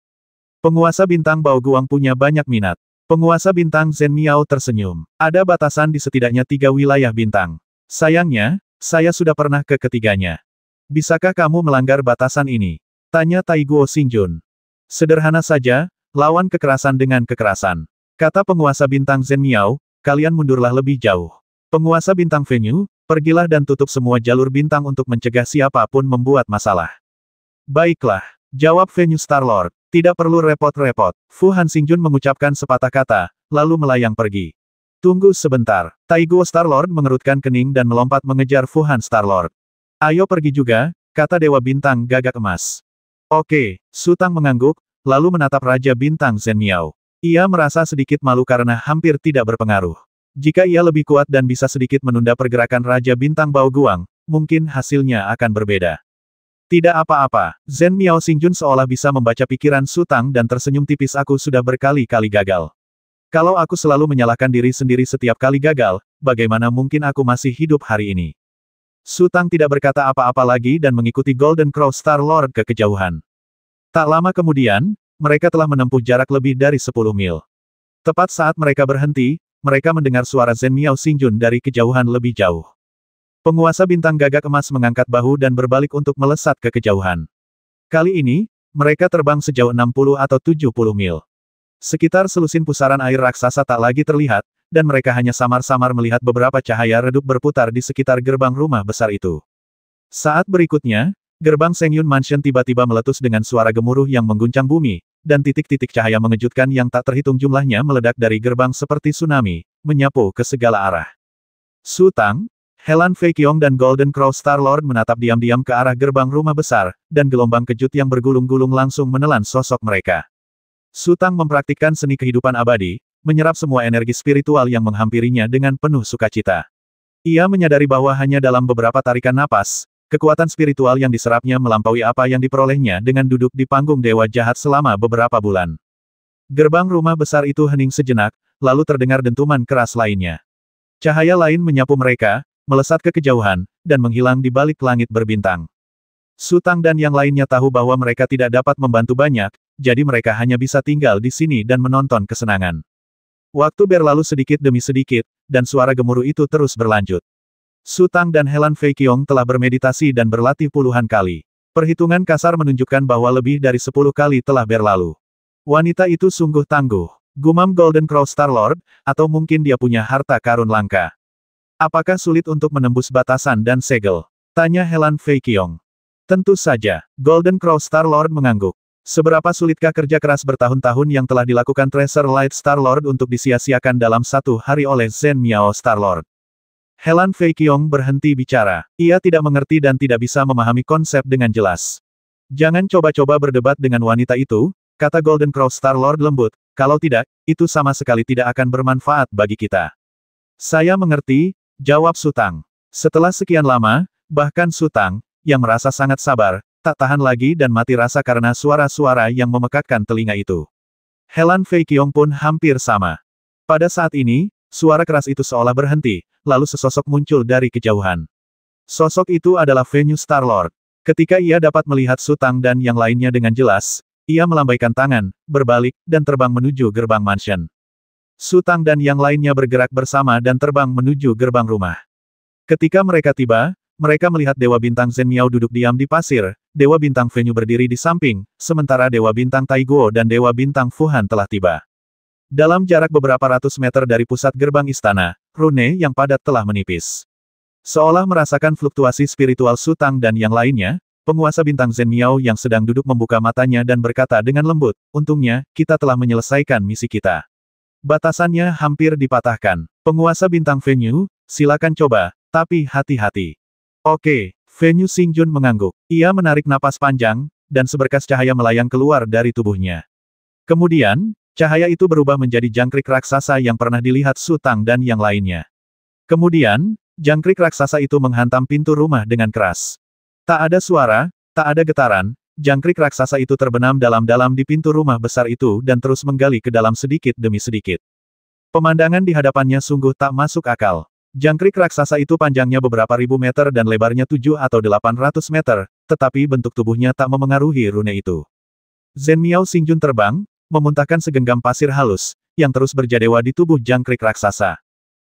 Penguasa bintang Bao Guang punya banyak minat. Penguasa bintang Zhen Miao tersenyum. Ada batasan di setidaknya 3 wilayah bintang. Sayangnya, saya sudah pernah ke ketiganya. Bisakah kamu melanggar batasan ini? Tanya Taiguo Xingjun. Sederhana saja, lawan kekerasan dengan kekerasan. Kata penguasa bintang Zhen Miao, kalian mundurlah lebih jauh. Penguasa bintang Venue, pergilah dan tutup semua jalur bintang untuk mencegah siapapun membuat masalah. Baiklah, jawab Venue Starlord. Tidak perlu repot-repot. Fu Han Xingjun mengucapkan sepatah kata, lalu melayang pergi. Tunggu sebentar. Taiguo Starlord mengerutkan kening dan melompat mengejar Fu Han Starlord. Ayo pergi juga, kata Dewa Bintang Gagak Emas. Oke, Su Tang mengangguk, lalu menatap Raja Bintang Zhen Miao. Ia merasa sedikit malu karena hampir tidak berpengaruh. Jika ia lebih kuat dan bisa sedikit menunda pergerakan Raja Bintang Bao Guang, mungkin hasilnya akan berbeda. Tidak apa-apa, Zhen Miao Xingjun seolah bisa membaca pikiran Su Tang dan tersenyum tipis. Aku sudah berkali-kali gagal. Kalau aku selalu menyalahkan diri sendiri setiap kali gagal, bagaimana mungkin aku masih hidup hari ini? Su Tang tidak berkata apa-apa lagi dan mengikuti Golden Crow Star Lord ke kejauhan. Tak lama kemudian, mereka telah menempuh jarak lebih dari 10 mil. Tepat saat mereka berhenti, mereka mendengar suara Zhen Miao Xingjun dari kejauhan lebih jauh. Penguasa bintang Gagak Emas mengangkat bahu dan berbalik untuk melesat ke kejauhan. Kali ini, mereka terbang sejauh 60 atau 70 mil. Sekitar selusin pusaran air raksasa tak lagi terlihat, dan mereka hanya samar-samar melihat beberapa cahaya redup berputar di sekitar gerbang rumah besar itu. Saat berikutnya, gerbang Sengyun Mansion tiba-tiba meletus dengan suara gemuruh yang mengguncang bumi, dan titik-titik cahaya mengejutkan yang tak terhitung jumlahnya meledak dari gerbang seperti tsunami, menyapu ke segala arah. Su Tang, Helan Fei Qiong dan Golden Crow Star Lord menatap diam-diam ke arah gerbang rumah besar, dan gelombang kejut yang bergulung-gulung langsung menelan sosok mereka. Su Tang mempraktikkan seni kehidupan abadi, menyerap semua energi spiritual yang menghampirinya dengan penuh sukacita. Ia menyadari bahwa hanya dalam beberapa tarikan napas, kekuatan spiritual yang diserapnya melampaui apa yang diperolehnya dengan duduk di panggung dewa jahat selama beberapa bulan. Gerbang rumah besar itu hening sejenak, lalu terdengar dentuman keras lainnya. Cahaya lain menyapu mereka, melesat ke kejauhan, dan menghilang di balik langit berbintang. Su Tang dan yang lainnya tahu bahwa mereka tidak dapat membantu banyak, jadi mereka hanya bisa tinggal di sini dan menonton kesenangan. Waktu berlalu sedikit demi sedikit, dan suara gemuruh itu terus berlanjut. Su Tang dan Helan Fei Qiong telah bermeditasi dan berlatih puluhan kali. Perhitungan kasar menunjukkan bahwa lebih dari 10 kali telah berlalu. Wanita itu sungguh tangguh. Gumam Golden Crow Star Lord, atau mungkin dia punya harta karun langka. Apakah sulit untuk menembus batasan dan segel? Tanya Helan Fei Qiong. Tentu saja, Golden Crow Star Lord mengangguk. Seberapa sulitkah kerja keras bertahun-tahun yang telah dilakukan Treasure Light Star Lord untuk disia-siakan dalam satu hari oleh Zhen Miao Star Lord? Helan Fei Qiong berhenti bicara. Ia tidak mengerti dan tidak bisa memahami konsep dengan jelas. Jangan coba-coba berdebat dengan wanita itu, kata Golden Crow Star Lord lembut, kalau tidak, itu sama sekali tidak akan bermanfaat bagi kita. Saya mengerti, jawab Su Tang. Setelah sekian lama, bahkan Su Tang, yang merasa sangat sabar, tak tahan lagi dan mati rasa karena suara-suara yang memekakkan telinga itu. Helan Fei Qiong pun hampir sama. Pada saat ini, suara keras itu seolah berhenti, lalu sesosok muncul dari kejauhan. Sosok itu adalah Venue Star Lord. Ketika ia dapat melihat Su Tang dan yang lainnya dengan jelas, ia melambaikan tangan, berbalik, dan terbang menuju gerbang mansion. Su Tang dan yang lainnya bergerak bersama dan terbang menuju gerbang rumah. Ketika mereka tiba, mereka melihat Dewa Bintang Zhen Miao duduk diam di pasir, Dewa Bintang Venue berdiri di samping, sementara Dewa Bintang Taiguo dan Dewa Bintang Fu Han telah tiba. Dalam jarak beberapa ratus meter dari pusat gerbang istana, rune yang padat telah menipis. Seolah merasakan fluktuasi spiritual Su Tang dan yang lainnya, penguasa bintang Zhen Miao yang sedang duduk membuka matanya dan berkata dengan lembut, untungnya, kita telah menyelesaikan misi kita. Batasannya hampir dipatahkan. Penguasa bintang Venue, silakan coba, tapi hati-hati. Oke, Venue Xingjun mengangguk. Ia menarik napas panjang, dan seberkas cahaya melayang keluar dari tubuhnya. Kemudian, cahaya itu berubah menjadi jangkrik raksasa yang pernah dilihat Su Tang dan yang lainnya. Kemudian, jangkrik raksasa itu menghantam pintu rumah dengan keras. Tak ada suara, tak ada getaran, jangkrik raksasa itu terbenam dalam-dalam di pintu rumah besar itu dan terus menggali ke dalam sedikit demi sedikit. Pemandangan di hadapannya sungguh tak masuk akal. Jangkrik raksasa itu panjangnya beberapa ribu meter dan lebarnya 7 atau 800 meter, tetapi bentuk tubuhnya tak memengaruhi rune itu. Zhen Miao Xingjun terbang, memuntahkan segenggam pasir halus, yang terus berjadewa di tubuh jangkrik raksasa.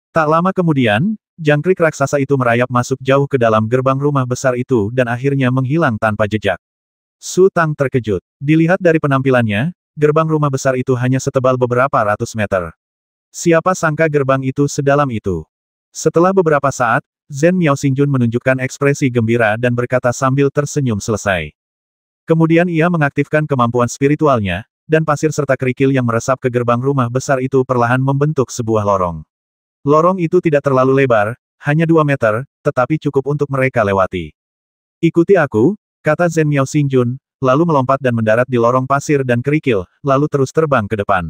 Tak lama kemudian, jangkrik raksasa itu merayap masuk jauh ke dalam gerbang rumah besar itu dan akhirnya menghilang tanpa jejak. Su Tang terkejut. Dilihat dari penampilannya, gerbang rumah besar itu hanya setebal beberapa ratus meter. Siapa sangka gerbang itu sedalam itu. Setelah beberapa saat, Zhen Miao Xingjun menunjukkan ekspresi gembira dan berkata sambil tersenyum selesai. Kemudian ia mengaktifkan kemampuan spiritualnya, dan pasir serta kerikil yang meresap ke gerbang rumah besar itu perlahan membentuk sebuah lorong. Lorong itu tidak terlalu lebar, hanya 2 meter, tetapi cukup untuk mereka lewati. Ikuti aku, kata Zhen Miao Xingjun, lalu melompat dan mendarat di lorong pasir dan kerikil, lalu terus terbang ke depan.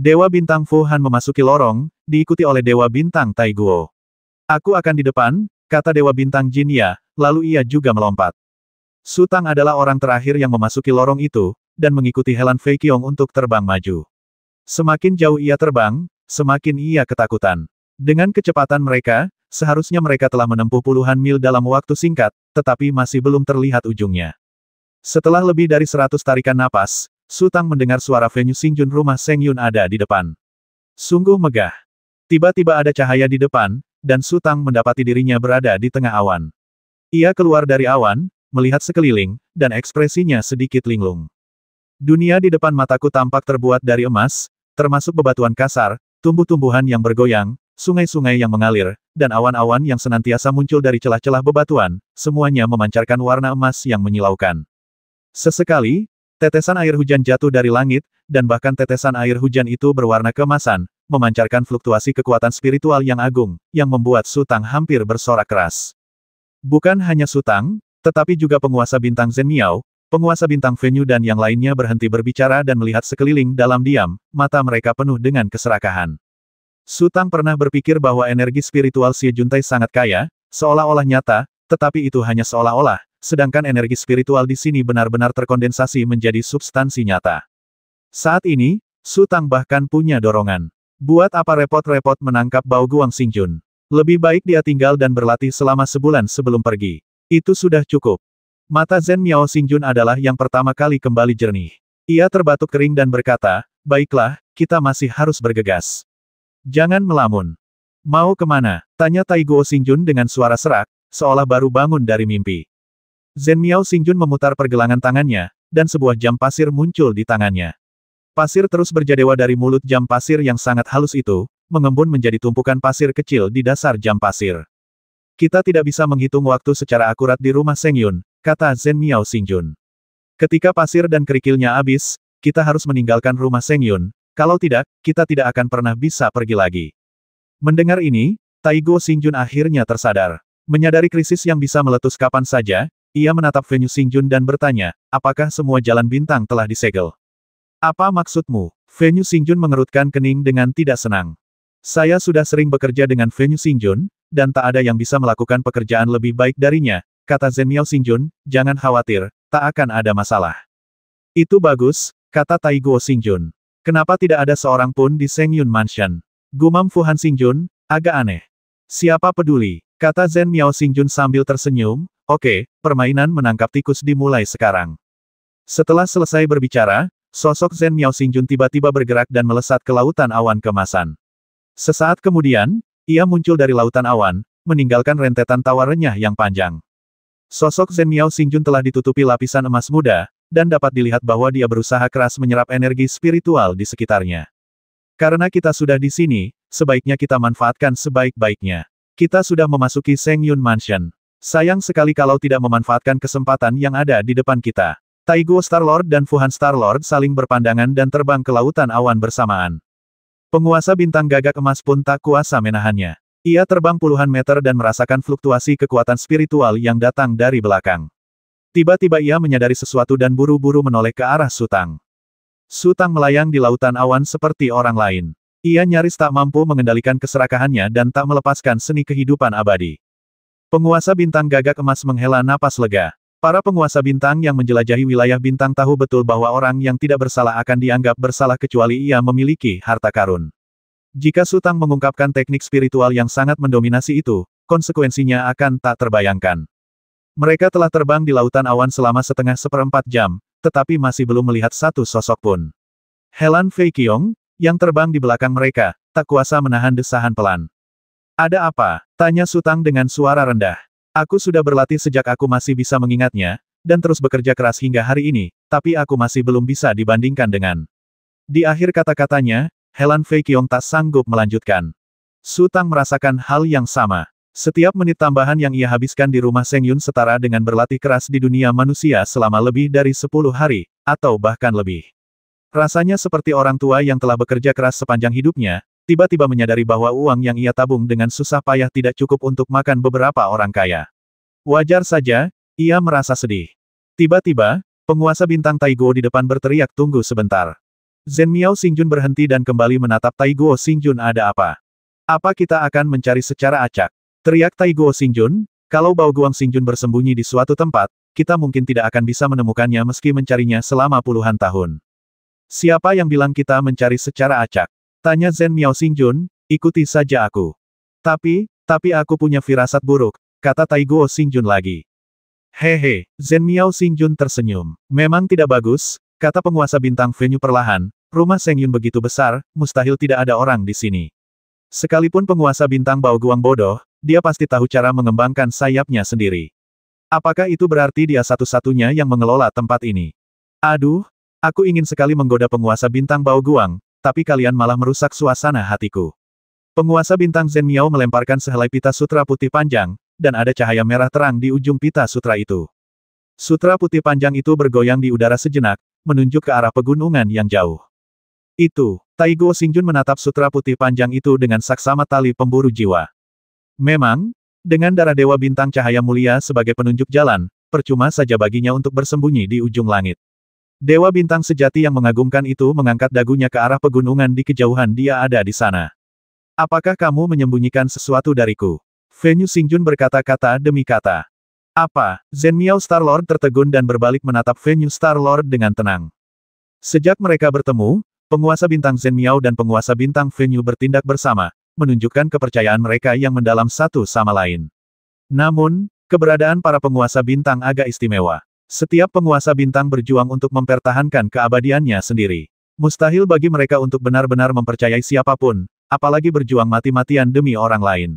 Dewa Bintang Fu Han memasuki lorong, diikuti oleh Dewa Bintang Tai Guo. Aku akan di depan, kata Dewa Bintang Jin Ya, lalu ia juga melompat. Su Tang adalah orang terakhir yang memasuki lorong itu, dan mengikuti Helan Fei Qiong untuk terbang maju. Semakin jauh ia terbang, semakin ia ketakutan. Dengan kecepatan mereka, seharusnya mereka telah menempuh puluhan mil dalam waktu singkat, tetapi masih belum terlihat ujungnya. Setelah lebih dari 100 tarikan napas, Su Tang mendengar suara Fenyu Xingjun rumah Seng Yun ada di depan. Sungguh megah. Tiba-tiba ada cahaya di depan, dan Su Tang mendapati dirinya berada di tengah awan. Ia keluar dari awan, melihat sekeliling, dan ekspresinya sedikit linglung. Dunia di depan mataku tampak terbuat dari emas, termasuk bebatuan kasar, tumbuh-tumbuhan yang bergoyang, sungai-sungai yang mengalir, dan awan-awan yang senantiasa muncul dari celah-celah bebatuan, semuanya memancarkan warna emas yang menyilaukan. Sesekali, tetesan air hujan jatuh dari langit, dan bahkan tetesan air hujan itu berwarna keemasan, memancarkan fluktuasi kekuatan spiritual yang agung, yang membuat Su Tang hampir bersorak keras. Bukan hanya Su Tang, tetapi juga penguasa bintang Zhen Miao, penguasa bintang Fenyu dan yang lainnya berhenti berbicara dan melihat sekeliling dalam diam, mata mereka penuh dengan keserakahan. Su Tang pernah berpikir bahwa energi spiritual Xie Juntai sangat kaya, seolah-olah nyata, tetapi itu hanya seolah-olah, sedangkan energi spiritual di sini benar-benar terkondensasi menjadi substansi nyata. Saat ini, Su Tang bahkan punya dorongan. Buat apa repot-repot menangkap Bao Guang Xingjun? Lebih baik dia tinggal dan berlatih selama sebulan sebelum pergi. Itu sudah cukup. Mata Zhen Miao Xingjun adalah yang pertama kali kembali jernih. Ia terbatuk kering dan berkata, baiklah, kita masih harus bergegas. Jangan melamun. Mau kemana? Tanya Tai Guo Xingjun dengan suara serak, seolah baru bangun dari mimpi. Zhen Miao Xingjun memutar pergelangan tangannya, dan sebuah jam pasir muncul di tangannya. Pasir terus berjadewa dari mulut jam pasir yang sangat halus itu, mengembun menjadi tumpukan pasir kecil di dasar jam pasir. Kita tidak bisa menghitung waktu secara akurat di rumah Seng Yun, kata Zhen Miao Xingjun. Ketika pasir dan kerikilnya habis, kita harus meninggalkan rumah Seng Yun, kalau tidak, kita tidak akan pernah bisa pergi lagi. Mendengar ini, Tai Guo Xingjun akhirnya tersadar. Menyadari krisis yang bisa meletus kapan saja, ia menatap Fenyu Xingjun dan bertanya, apakah semua jalan bintang telah disegel? Apa maksudmu? Fenyu Xingjun mengerutkan kening dengan tidak senang. Saya sudah sering bekerja dengan Fenyu Xingjun, dan tak ada yang bisa melakukan pekerjaan lebih baik darinya, kata Zhen Miao Xingjun, jangan khawatir, tak akan ada masalah. Itu bagus, kata Tai Guo Xingjun. Kenapa tidak ada seorang pun di Seng Yun Mansion? Gumam Fu Han Xingjun, agak aneh. Siapa peduli, kata Zhen Miao Xingjun sambil tersenyum, oke, permainan menangkap tikus dimulai sekarang. Setelah selesai berbicara, sosok Zhen Miao Xingjun tiba-tiba bergerak dan melesat ke lautan awan kemasan. Sesaat kemudian, ia muncul dari lautan awan, meninggalkan rentetan tawa renyah yang panjang. Sosok Zhen Miao Xingjun telah ditutupi lapisan emas muda, dan dapat dilihat bahwa dia berusaha keras menyerap energi spiritual di sekitarnya. Karena kita sudah di sini, sebaiknya kita manfaatkan sebaik-baiknya. Kita sudah memasuki Seng Yun Mansion. Sayang sekali kalau tidak memanfaatkan kesempatan yang ada di depan kita. Tai Guo Star-Lord dan Fu Han Star-Lord saling berpandangan dan terbang ke lautan awan bersamaan. Penguasa bintang gagak emas pun tak kuasa menahannya. Ia terbang puluhan meter dan merasakan fluktuasi kekuatan spiritual yang datang dari belakang. Tiba-tiba ia menyadari sesuatu dan buru-buru menoleh ke arah Su Tang. Su Tang melayang di lautan awan seperti orang lain. Ia nyaris tak mampu mengendalikan keserakahannya dan tak melepaskan seni kehidupan abadi. Penguasa bintang gagak emas menghela napas lega. Para penguasa bintang yang menjelajahi wilayah bintang tahu betul bahwa orang yang tidak bersalah akan dianggap bersalah kecuali ia memiliki harta karun. Jika Su Tang mengungkapkan teknik spiritual yang sangat mendominasi itu, konsekuensinya akan tak terbayangkan. Mereka telah terbang di lautan awan selama setengah seperempat jam, tetapi masih belum melihat satu sosok pun. Helan Fei Qiong, yang terbang di belakang mereka, tak kuasa menahan desahan pelan. Ada apa? Tanya Sutang dengan suara rendah. Aku sudah berlatih sejak aku masih bisa mengingatnya, dan terus bekerja keras hingga hari ini, tapi aku masih belum bisa dibandingkan dengan. Di akhir kata-katanya, Helan Fei Qiong tak sanggup melanjutkan. Sutang merasakan hal yang sama. Setiap menit tambahan yang ia habiskan di rumah Seng Yun setara dengan berlatih keras di dunia manusia selama lebih dari 10 hari, atau bahkan lebih. Rasanya seperti orang tua yang telah bekerja keras sepanjang hidupnya, tiba-tiba menyadari bahwa uang yang ia tabung dengan susah payah tidak cukup untuk makan beberapa orang kaya. Wajar saja, ia merasa sedih. Tiba-tiba, penguasa bintang Taiguo di depan berteriak tunggu sebentar. Zhen Miao Xingjun berhenti dan kembali menatap Taiguo Xingjun ada apa? Apa kita akan mencari secara acak? Teriak Taiguo Xingjun, kalau Bao Guang Xingjun bersembunyi di suatu tempat, kita mungkin tidak akan bisa menemukannya meski mencarinya selama puluhan tahun. Siapa yang bilang kita mencari secara acak? Tanya Zhen Miao Xingjun, ikuti saja aku. Tapi aku punya firasat buruk, kata Taiguo Xingjun lagi. Hehe, Zhen Miao Xingjun tersenyum. Memang tidak bagus, kata penguasa bintang venue perlahan, rumah Seng Yun begitu besar, mustahil tidak ada orang di sini. Sekalipun penguasa bintang Bao Guang bodoh, dia pasti tahu cara mengembangkan sayapnya sendiri. Apakah itu berarti dia satu-satunya yang mengelola tempat ini? Aduh, aku ingin sekali menggoda penguasa bintang Bao Guang, tapi kalian malah merusak suasana hatiku. Penguasa bintang Zhen Miao melemparkan sehelai pita sutra putih panjang, dan ada cahaya merah terang di ujung pita sutra itu. Sutra putih panjang itu bergoyang di udara sejenak, menunjuk ke arah pegunungan yang jauh. Itu, Taiguo Xingjun menatap sutra putih panjang itu dengan saksama tali pemburu jiwa. Memang, dengan darah Dewa Bintang Cahaya Mulia sebagai penunjuk jalan, percuma saja baginya untuk bersembunyi di ujung langit. Dewa Bintang sejati yang mengagumkan itu mengangkat dagunya ke arah pegunungan di kejauhan dia ada di sana. Apakah kamu menyembunyikan sesuatu dariku? Venue Xingjun berkata-kata demi kata. Apa? Zhen Miao Star-Lord tertegun dan berbalik menatap Venue Star-Lord dengan tenang. Sejak mereka bertemu, penguasa bintang Zhen Miao dan penguasa bintang Venue bertindak bersama, menunjukkan kepercayaan mereka yang mendalam satu sama lain. Namun, keberadaan para penguasa bintang agak istimewa. Setiap penguasa bintang berjuang untuk mempertahankan keabadiannya sendiri. Mustahil bagi mereka untuk benar-benar mempercayai siapapun, apalagi berjuang mati-matian demi orang lain.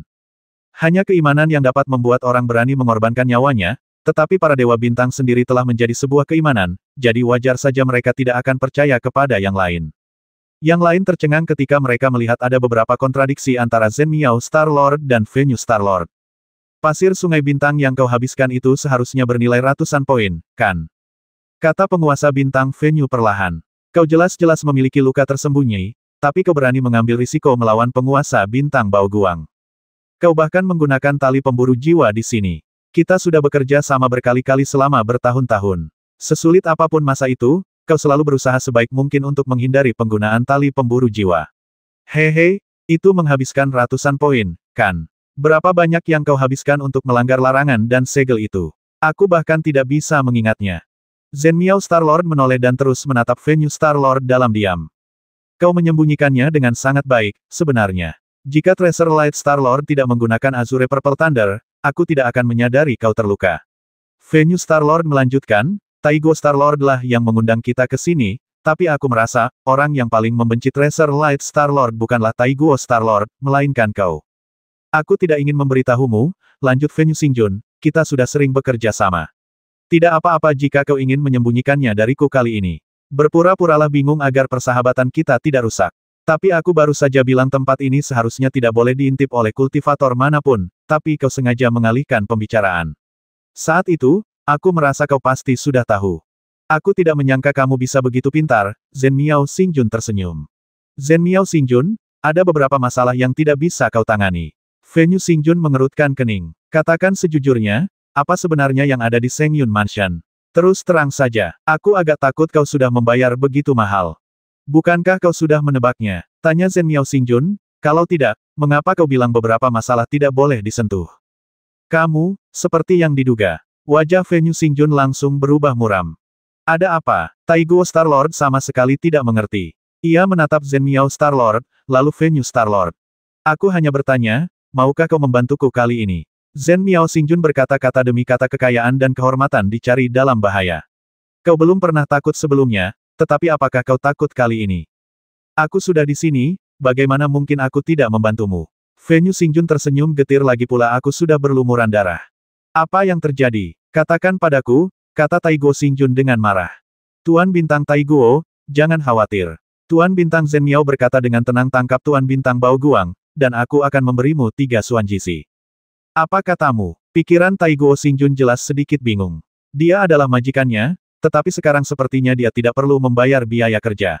Hanya keimanan yang dapat membuat orang berani mengorbankan nyawanya, tetapi para dewa bintang sendiri telah menjadi sebuah keimanan, jadi wajar saja mereka tidak akan percaya kepada yang lain. Yang lain tercengang ketika mereka melihat ada beberapa kontradiksi antara Zhen Miao Star-Lord dan Venue Star-Lord. Pasir sungai bintang yang kau habiskan itu seharusnya bernilai ratusan poin, kan? Kata penguasa bintang Venue perlahan. Kau jelas-jelas memiliki luka tersembunyi, tapi kau berani mengambil risiko melawan penguasa bintang Bao Guang. Kau bahkan menggunakan tali pemburu jiwa di sini. Kita sudah bekerja sama berkali-kali selama bertahun-tahun. Sesulit apapun masa itu, kau selalu berusaha sebaik mungkin untuk menghindari penggunaan tali pemburu jiwa. Hehe, itu menghabiskan ratusan poin, kan? Berapa banyak yang kau habiskan untuk melanggar larangan dan segel itu? Aku bahkan tidak bisa mengingatnya. Zhen Miao Star-Lord menoleh dan terus menatap Venue Star-Lord dalam diam. Kau menyembunyikannya dengan sangat baik, sebenarnya. Jika Tracer Light Star-Lord tidak menggunakan Azure Purple Thunder, aku tidak akan menyadari kau terluka. Venue Star-Lord melanjutkan, Taiguo Star-Lord lah yang mengundang kita ke sini, tapi aku merasa, orang yang paling membenci Tracer Light Star-Lord bukanlah Taiguo Star-Lord, melainkan kau. Aku tidak ingin memberitahumu, lanjut Venue Xingjun, kita sudah sering bekerja sama. Tidak apa-apa jika kau ingin menyembunyikannya dariku kali ini. Berpura-puralah bingung agar persahabatan kita tidak rusak. Tapi aku baru saja bilang tempat ini seharusnya tidak boleh diintip oleh kultivator manapun, tapi kau sengaja mengalihkan pembicaraan. Saat itu, aku merasa kau pasti sudah tahu. Aku tidak menyangka kamu bisa begitu pintar, Zhen Miao Xingjun tersenyum. Zhen Miao Xingjun, ada beberapa masalah yang tidak bisa kau tangani. Venue Xingjun mengerutkan kening. Katakan sejujurnya, apa sebenarnya yang ada di Seng Yun Mansion? Terus terang saja, aku agak takut kau sudah membayar begitu mahal. Bukankah kau sudah menebaknya? Tanya Zhen Miao Xingjun, kalau tidak, mengapa kau bilang beberapa masalah tidak boleh disentuh? Kamu, seperti yang diduga. Wajah Venue Xingjun langsung berubah muram. Ada apa? Taiguo Star-Lord sama sekali tidak mengerti. Ia menatap Zhen Miao Star-Lord, lalu Venue Star-Lord. Aku hanya bertanya, maukah kau membantuku kali ini? Zhen Miao Xingjun berkata-kata demi kata kekayaan dan kehormatan dicari dalam bahaya. Kau belum pernah takut sebelumnya, tetapi apakah kau takut kali ini? Aku sudah di sini, bagaimana mungkin aku tidak membantumu? Venue Xingjun tersenyum getir lagi pula aku sudah berlumuran darah. Apa yang terjadi? Katakan padaku, kata Taigo Xingjun dengan marah. Tuan Bintang Taiguo, jangan khawatir. Tuan Bintang Zhen Miao berkata dengan tenang tangkap Tuan Bintang Bao Guang, dan aku akan memberimu 3 Xuanjisi. Apa katamu? Pikiran Taigo Xingjun jelas sedikit bingung. Dia adalah majikannya, tetapi sekarang sepertinya dia tidak perlu membayar biaya kerja.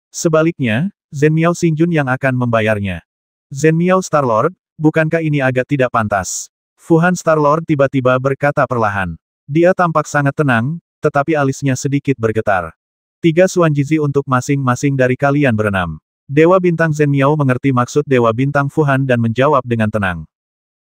Sebaliknya, Zhen Miao Xingjun yang akan membayarnya. Zhen Miao Starlord, bukankah ini agak tidak pantas? Fuhan Starlord tiba-tiba berkata perlahan. Dia tampak sangat tenang, tetapi alisnya sedikit bergetar. 3 Xuanjisi untuk masing-masing dari kalian berenam. Dewa Bintang Zhen Miao mengerti maksud Dewa Bintang Fuhan dan menjawab dengan tenang.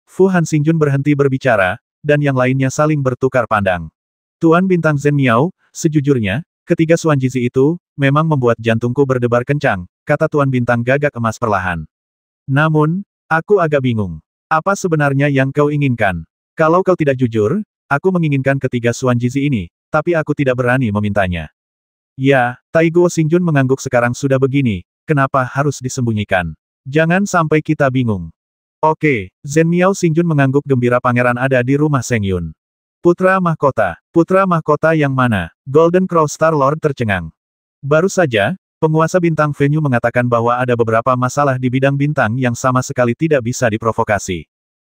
Fuhan Xingjun berhenti berbicara, dan yang lainnya saling bertukar pandang. Tuan Bintang Zhen Miao, sejujurnya, ketiga Xuanjisi itu, memang membuat jantungku berdebar kencang, kata Tuan Bintang Gagak Emas perlahan. Namun, aku agak bingung. Apa sebenarnya yang kau inginkan? Kalau kau tidak jujur, aku menginginkan ketiga Xuanjisi ini, tapi aku tidak berani memintanya. Ya, Taigo Xingjun mengangguk sekarang sudah begini, kenapa harus disembunyikan? Jangan sampai kita bingung. Oke, Zhen Miao Xingjun mengangguk gembira pangeran ada di rumah Sengyun. Putra mahkota yang mana? Golden Crow Star Lord tercengang. Baru saja, penguasa bintang venue mengatakan bahwa ada beberapa masalah di bidang bintang yang sama sekali tidak bisa diprovokasi.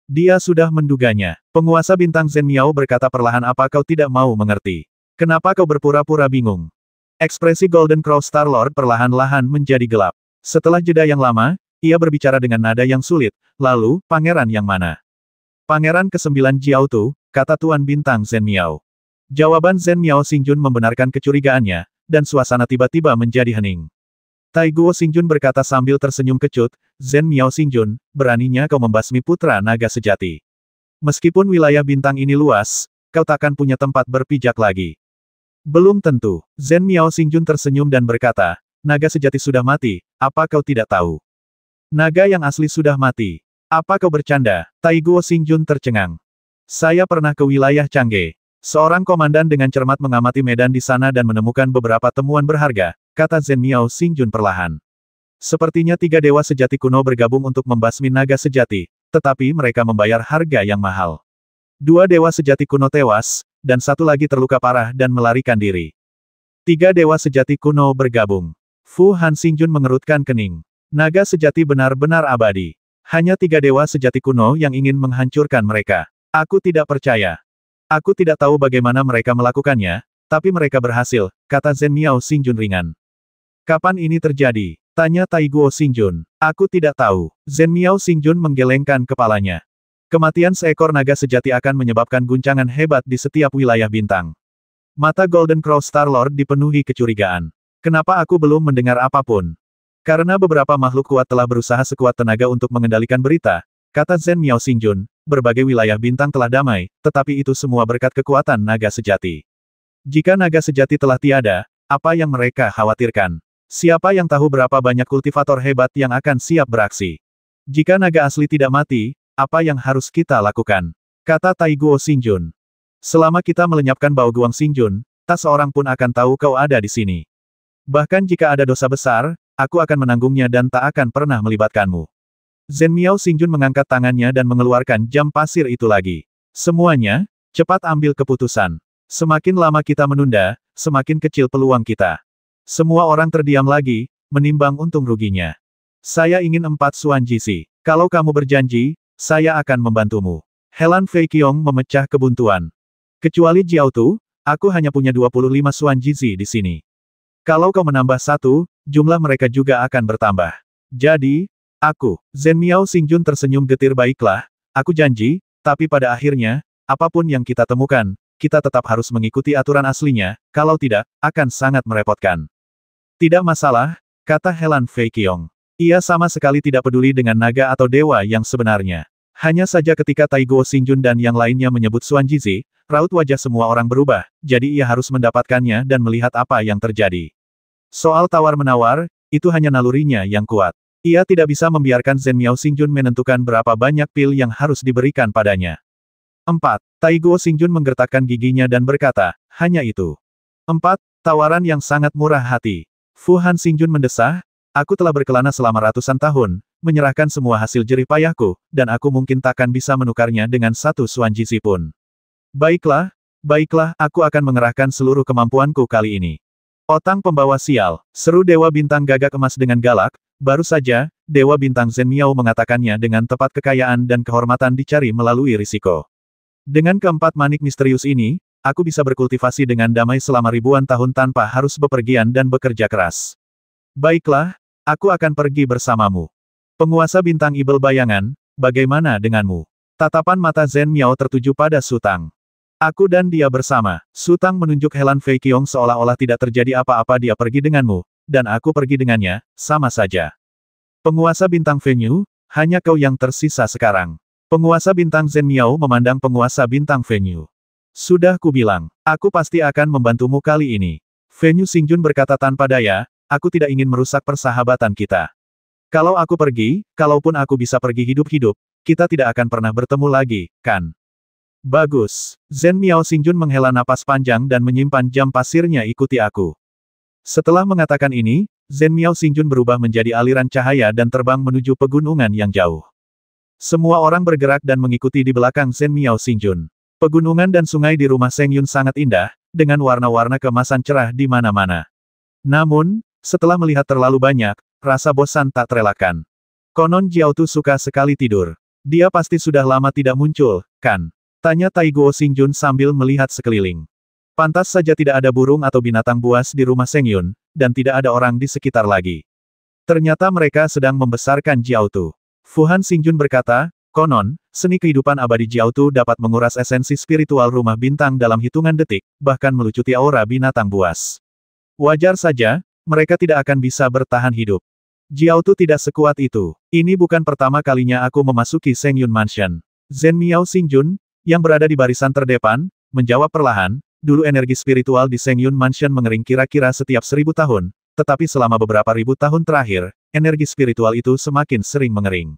Dia sudah menduganya. Penguasa bintang Zhen Miao berkata perlahan apa kau tidak mau mengerti? Kenapa kau berpura-pura bingung? Ekspresi Golden Crow Star Lord perlahan-lahan menjadi gelap. Setelah jeda yang lama, ia berbicara dengan nada yang sulit, lalu, pangeran yang mana? Pangeran ke-9 Jiao Tu, kata Tuan Bintang Zhen Miao. Jawaban Zhen Miao Xingjun membenarkan kecurigaannya, dan suasana tiba-tiba menjadi hening. Taiguo Xingjun berkata sambil tersenyum kecut, Zhen Miao Xingjun, beraninya kau membasmi putra naga sejati. Meskipun wilayah bintang ini luas, kau takkan punya tempat berpijak lagi. Belum tentu. Zhen Miao Xingjun tersenyum dan berkata, naga sejati sudah mati, apa kau tidak tahu? Naga yang asli sudah mati. Apa kau bercanda? Taiguo Xingjun tercengang. Saya pernah ke wilayah Changge. Seorang komandan dengan cermat mengamati medan di sana dan menemukan beberapa temuan berharga, kata Zhen Miao Xingjun perlahan. Sepertinya 3 dewa sejati kuno bergabung untuk membasmi naga sejati, tetapi mereka membayar harga yang mahal. 2 dewa sejati kuno tewas, dan 1 lagi terluka parah dan melarikan diri. 3 dewa sejati kuno bergabung. Fu Han Xingjun mengerutkan kening. Naga sejati benar-benar abadi. Hanya 3 dewa sejati kuno yang ingin menghancurkan mereka. Aku tidak percaya. Aku tidak tahu bagaimana mereka melakukannya, tapi mereka berhasil, kata Zhen Miao Xingjun ringan. Kapan ini terjadi? Tanya Taiguo Xingjun. Aku tidak tahu. Zhen Miao Xingjun menggelengkan kepalanya. Kematian seekor naga sejati akan menyebabkan guncangan hebat di setiap wilayah bintang. Mata Golden Crow Star Lord dipenuhi kecurigaan. Kenapa aku belum mendengar apapun? Karena beberapa makhluk kuat telah berusaha sekuat tenaga untuk mengendalikan berita, kata Zhen Miao Xingjun, berbagai wilayah bintang telah damai, tetapi itu semua berkat kekuatan naga sejati. Jika naga sejati telah tiada, apa yang mereka khawatirkan? Siapa yang tahu berapa banyak kultivator hebat yang akan siap beraksi? Jika naga asli tidak mati, apa yang harus kita lakukan? Kata Taiguo Xingjun. Selama kita melenyapkan Bao Guang Xingjun, tak seorang pun akan tahu kau ada di sini. Bahkan jika ada dosa besar, aku akan menanggungnya dan tak akan pernah melibatkanmu. Zhen Miao Xingjun mengangkat tangannya dan mengeluarkan jam pasir itu lagi. Semuanya, cepat ambil keputusan. Semakin lama kita menunda, semakin kecil peluang kita. Semua orang terdiam lagi, menimbang untung ruginya. Saya ingin 4 Xuanjisi. Kalau kamu berjanji, saya akan membantumu. Helan Fei Qiong memecah kebuntuan. Kecuali Jiao Tu, aku hanya punya 25 Xuanjisi di sini. Kalau kau menambah 1, jumlah mereka juga akan bertambah. Jadi, aku, Zhen Miao Xingjun tersenyum getir baiklah, aku janji, tapi pada akhirnya, apapun yang kita temukan, kita tetap harus mengikuti aturan aslinya, kalau tidak, akan sangat merepotkan. Tidak masalah, kata Helan Fei Qiong. Ia sama sekali tidak peduli dengan naga atau dewa yang sebenarnya. Hanya saja ketika Taiguo Xingjun dan yang lainnya menyebut Xuanjisi, raut wajah semua orang berubah, jadi ia harus mendapatkannya dan melihat apa yang terjadi. Soal tawar-menawar, itu hanya nalurinya yang kuat. Ia tidak bisa membiarkan Zhen Miao Xingjun menentukan berapa banyak pil yang harus diberikan padanya. 4. Taiguo Xingjun menggertakkan giginya dan berkata, hanya itu. 4. Tawaran yang sangat murah hati. Fu Han Xingjun mendesah, Aku telah berkelana selama ratusan tahun, menyerahkan semua hasil jerih payahku, dan aku mungkin takkan bisa menukarnya dengan satu Xuanjizi pun. Baiklah, baiklah, aku akan mengerahkan seluruh kemampuanku kali ini. Otang pembawa sial, seru Dewa Bintang Gagak Emas dengan galak, baru saja, Dewa Bintang Zhen Miao mengatakannya dengan tepat. Kekayaan dan kehormatan dicari melalui risiko. Dengan keempat manik misterius ini, aku bisa berkultivasi dengan damai selama ribuan tahun tanpa harus bepergian dan bekerja keras. Baiklah, aku akan pergi bersamamu. Penguasa bintang Ibel Bayangan, bagaimana denganmu? Tatapan mata Zhen Miao tertuju pada Su Tang. Aku dan dia bersama. Su Tang menunjuk Helan Fei Qiong seolah-olah tidak terjadi apa-apa. Dia pergi denganmu, dan aku pergi dengannya, sama saja. Penguasa bintang Fenyu, hanya kau yang tersisa sekarang. Penguasa bintang Zhen Miao memandang penguasa bintang Fenyu. Sudah kubilang, aku pasti akan membantumu kali ini. Fenyu Xingjun berkata tanpa daya, aku tidak ingin merusak persahabatan kita. Kalau aku pergi, kalaupun aku bisa pergi hidup-hidup, kita tidak akan pernah bertemu lagi, kan? Bagus. Zhen Miao Xingjun menghela napas panjang dan menyimpan jam pasirnya. Ikuti aku. Setelah mengatakan ini, Zhen Miao Xingjun berubah menjadi aliran cahaya dan terbang menuju pegunungan yang jauh. Semua orang bergerak dan mengikuti di belakang Zhen Miao Xingjun. Pegunungan dan sungai di rumah Seng Yun sangat indah, dengan warna-warna keemasan cerah di mana-mana. Namun, setelah melihat terlalu banyak, rasa bosan tak terelakkan. Konon Jiao Tu suka sekali tidur. Dia pasti sudah lama tidak muncul, kan? Tanya Tai Guo Xingjun sambil melihat sekeliling. Pantas saja tidak ada burung atau binatang buas di rumah Seng Yun, dan tidak ada orang di sekitar lagi. Ternyata mereka sedang membesarkan Jiao Tu. Fuhan Xingjun berkata, konon, seni kehidupan abadi Jiao Tu dapat menguras esensi spiritual rumah bintang dalam hitungan detik, bahkan melucuti aura binatang buas. Wajar saja, mereka tidak akan bisa bertahan hidup. Jiao Tu tidak sekuat itu. Ini bukan pertama kalinya aku memasuki Seng Yun Mansion. Zhen Miao Xingjun, yang berada di barisan terdepan, menjawab perlahan, dulu energi spiritual di Seng Yun Mansion mengering kira-kira setiap 1000 tahun, tetapi selama beberapa ribu tahun terakhir, energi spiritual itu semakin sering mengering.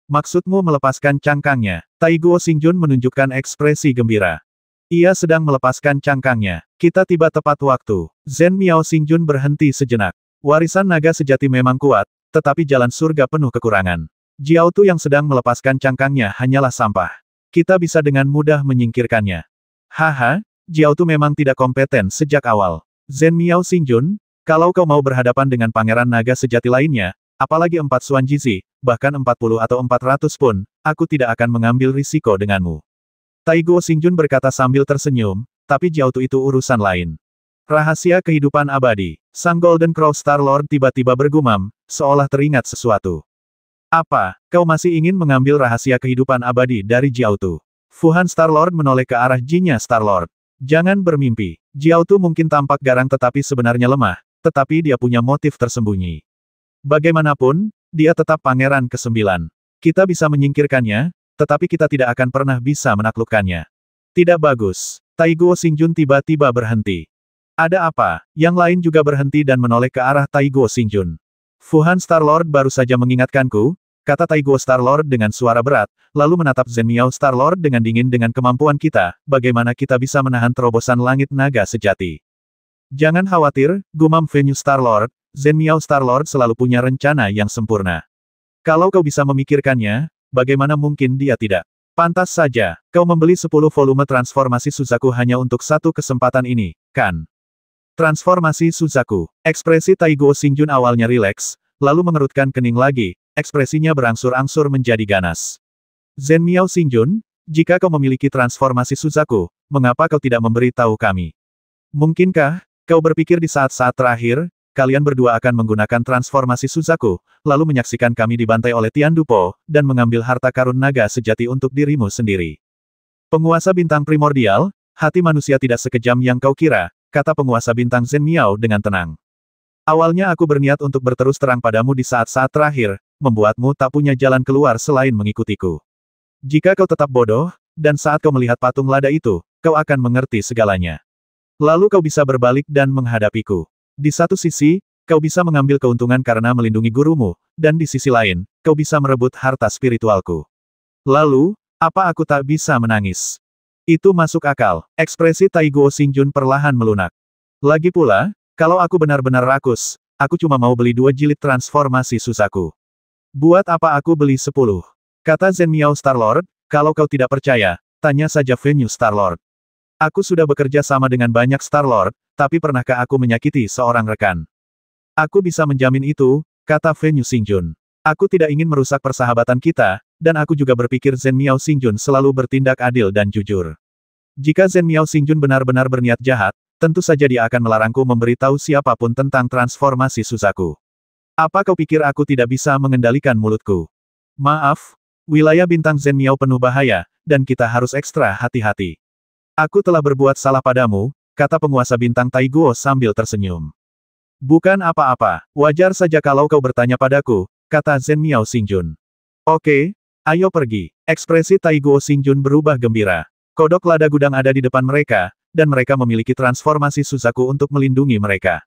Maksudmu melepaskan cangkangnya? Tai Guo Xingjun menunjukkan ekspresi gembira. Ia sedang melepaskan cangkangnya. Kita tiba tepat waktu. Zhen Miao Xingjun berhenti sejenak. Warisan naga sejati memang kuat, tetapi jalan surga penuh kekurangan. Jiao Tu yang sedang melepaskan cangkangnya hanyalah sampah. Kita bisa dengan mudah menyingkirkannya. Haha, Jiao Tu memang tidak kompeten sejak awal. Zhen Miao Xingjun, kalau kau mau berhadapan dengan pangeran naga sejati lainnya, apalagi 4 Xuanjizi, bahkan 40 atau 400 pun, aku tidak akan mengambil risiko denganmu. Tai Guo Xingjun berkata sambil tersenyum, tapi Jiao Tu itu urusan lain. Rahasia kehidupan abadi. Sang Golden Crow Star Lord tiba-tiba bergumam, seolah teringat sesuatu. Apa, kau masih ingin mengambil rahasia kehidupan abadi dari Jiao Tu? Fuhan Star Lord menoleh ke arah Jinya Star Lord. Jangan bermimpi. Jiao Tu mungkin tampak garang tetapi sebenarnya lemah, tetapi dia punya motif tersembunyi. Bagaimanapun, dia tetap pangeran ke-9. Kita bisa menyingkirkannya, tetapi kita tidak akan pernah bisa menaklukkannya. Tidak bagus. Tai Guo Xingjun tiba-tiba berhenti. Ada apa? Yang lain juga berhenti dan menoleh ke arah Tai Guo Xingjun. Fuhan Star Lord baru saja mengingatkanku, kata Tai Guo Star Lord dengan suara berat, lalu menatap Zhen Miao Star Lord dengan dingin. Dengan kemampuan kita, bagaimana kita bisa menahan terobosan langit naga sejati? Jangan khawatir, gumam Fenyu Star Lord, Zhen Miao Star Lord selalu punya rencana yang sempurna. Kalau kau bisa memikirkannya, bagaimana mungkin dia tidak? Pantas saja, kau membeli 10 volume transformasi Suzaku hanya untuk satu kesempatan ini, kan? Transformasi Suzaku. Ekspresi Tai Guo Xingjun awalnya rileks, lalu mengerutkan kening lagi, ekspresinya berangsur-angsur menjadi ganas. Zhen Miao Xingjun, jika kau memiliki transformasi Suzaku, mengapa kau tidak memberi tahu kami? Mungkinkah, kau berpikir di saat-saat terakhir, kalian berdua akan menggunakan transformasi Suzaku, lalu menyaksikan kami dibantai oleh Tian Dupo, dan mengambil harta karun naga sejati untuk dirimu sendiri? Penguasa bintang primordial, hati manusia tidak sekejam yang kau kira, kata penguasa bintang Zhen Miao dengan tenang. Awalnya aku berniat untuk berterus terang padamu di saat-saat terakhir, membuatmu tak punya jalan keluar selain mengikutiku. Jika kau tetap bodoh, dan saat kau melihat patung lada itu, kau akan mengerti segalanya. Lalu kau bisa berbalik dan menghadapiku. Di satu sisi, kau bisa mengambil keuntungan karena melindungi gurumu, dan di sisi lain, kau bisa merebut harta spiritualku. Lalu, apa aku tak bisa menangis? Itu masuk akal. Ekspresi Tai Guo Xingjun perlahan melunak. Lagi pula, kalau aku benar-benar rakus, aku cuma mau beli 2 jilid transformasi Suzaku. Buat apa aku beli 10? Kata Zhen Miao Star-Lord, kalau kau tidak percaya, tanya saja Venue Star-Lord. Aku sudah bekerja sama dengan banyak Star-Lord, tapi pernahkah aku menyakiti seorang rekan? Aku bisa menjamin itu, kata Venue Xingjun. Aku tidak ingin merusak persahabatan kita, dan aku juga berpikir Zhen Miao Xingjun selalu bertindak adil dan jujur. Jika Zhen Miao Xingjun benar-benar berniat jahat, tentu saja dia akan melarangku memberitahu siapapun tentang transformasi Suzaku. Apa kau pikir aku tidak bisa mengendalikan mulutku? Maaf, wilayah bintang Zhen Miao penuh bahaya, dan kita harus ekstra hati-hati. Aku telah berbuat salah padamu, kata penguasa bintang Taiguo sambil tersenyum. Bukan apa-apa, wajar saja kalau kau bertanya padaku, kata Zhen Miao Xingjun. Oke, ayo pergi. Ekspresi Taiguo Xingjun berubah gembira. Kodok lada gudang ada di depan mereka, dan mereka memiliki transformasi Suzaku untuk melindungi mereka.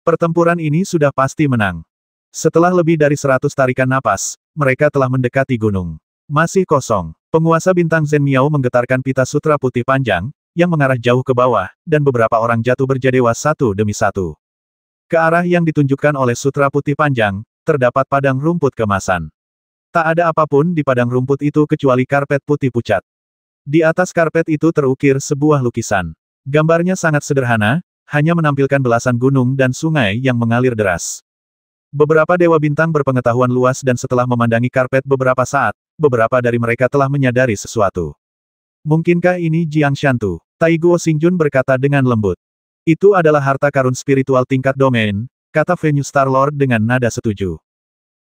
Pertempuran ini sudah pasti menang. Setelah lebih dari 100 tarikan napas, mereka telah mendekati gunung. Masih kosong. Penguasa bintang Zhen Miao menggetarkan pita sutra putih panjang, yang mengarah jauh ke bawah, dan beberapa orang jatuh berjadewa satu demi satu. Ke arah yang ditunjukkan oleh sutra putih panjang, terdapat padang rumput kemasan. Tak ada apapun di padang rumput itu kecuali karpet putih pucat. Di atas karpet itu terukir sebuah lukisan. Gambarnya sangat sederhana, hanya menampilkan belasan gunung dan sungai yang mengalir deras. Beberapa dewa bintang berpengetahuan luas dan setelah memandangi karpet beberapa saat, beberapa dari mereka telah menyadari sesuatu. Mungkinkah ini Jiang Shantu? Taiguo Xingjun berkata dengan lembut. Itu adalah harta karun spiritual tingkat domain, kata Venue Star-Lord dengan nada setuju.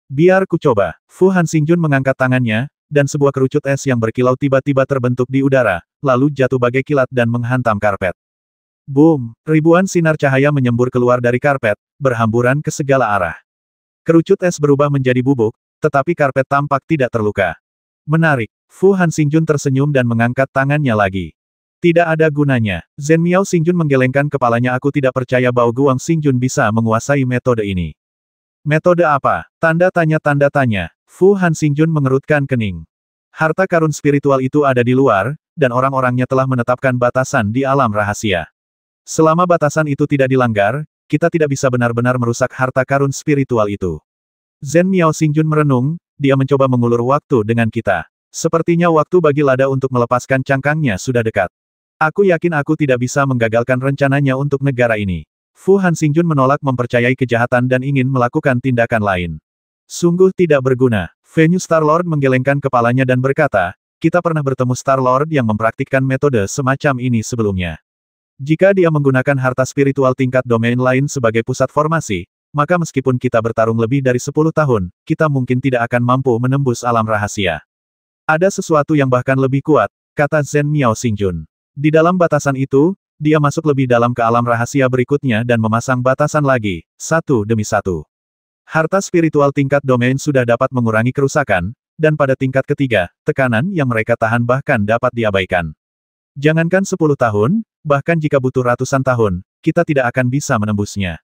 Biar ku coba. Fu Han Xingjun mengangkat tangannya, dan sebuah kerucut es yang berkilau tiba-tiba terbentuk di udara, lalu jatuh bagai kilat dan menghantam karpet. Boom! Ribuan sinar cahaya menyembur keluar dari karpet, berhamburan ke segala arah. Kerucut es berubah menjadi bubuk, tetapi karpet tampak tidak terluka. Menarik. Fu Han Xingjun tersenyum dan mengangkat tangannya lagi. Tidak ada gunanya. Zhen Miao Xingjun menggelengkan kepalanya. Aku tidak percaya Bao Guang Xingjun bisa menguasai metode ini. Metode apa? Tanda tanya. Fu Han Xingjun mengerutkan kening. Harta karun spiritual itu ada di luar, dan orang-orangnya telah menetapkan batasan di alam rahasia. Selama batasan itu tidak dilanggar, kita tidak bisa benar-benar merusak harta karun spiritual itu. Zhen Miao Xingjun merenung, dia mencoba mengulur waktu dengan kita. Sepertinya waktu bagi lada untuk melepaskan cangkangnya sudah dekat. Aku yakin aku tidak bisa menggagalkan rencananya untuk negara ini. Fu Han Xingjun menolak mempercayai kejahatan dan ingin melakukan tindakan lain. Sungguh tidak berguna. Venue Star-Lord menggelengkan kepalanya dan berkata, kita pernah bertemu Star-Lord yang mempraktikkan metode semacam ini sebelumnya. Jika dia menggunakan harta spiritual tingkat domain lain sebagai pusat formasi, maka meskipun kita bertarung lebih dari 10 tahun, kita mungkin tidak akan mampu menembus alam rahasia. Ada sesuatu yang bahkan lebih kuat, kata Zhen Miao Xingjun. Di dalam batasan itu, dia masuk lebih dalam ke alam rahasia berikutnya dan memasang batasan lagi, satu demi satu. Harta spiritual tingkat domain sudah dapat mengurangi kerusakan, dan pada tingkat ketiga, tekanan yang mereka tahan bahkan dapat diabaikan. Jangankan 10 tahun, bahkan jika butuh ratusan tahun, kita tidak akan bisa menembusnya.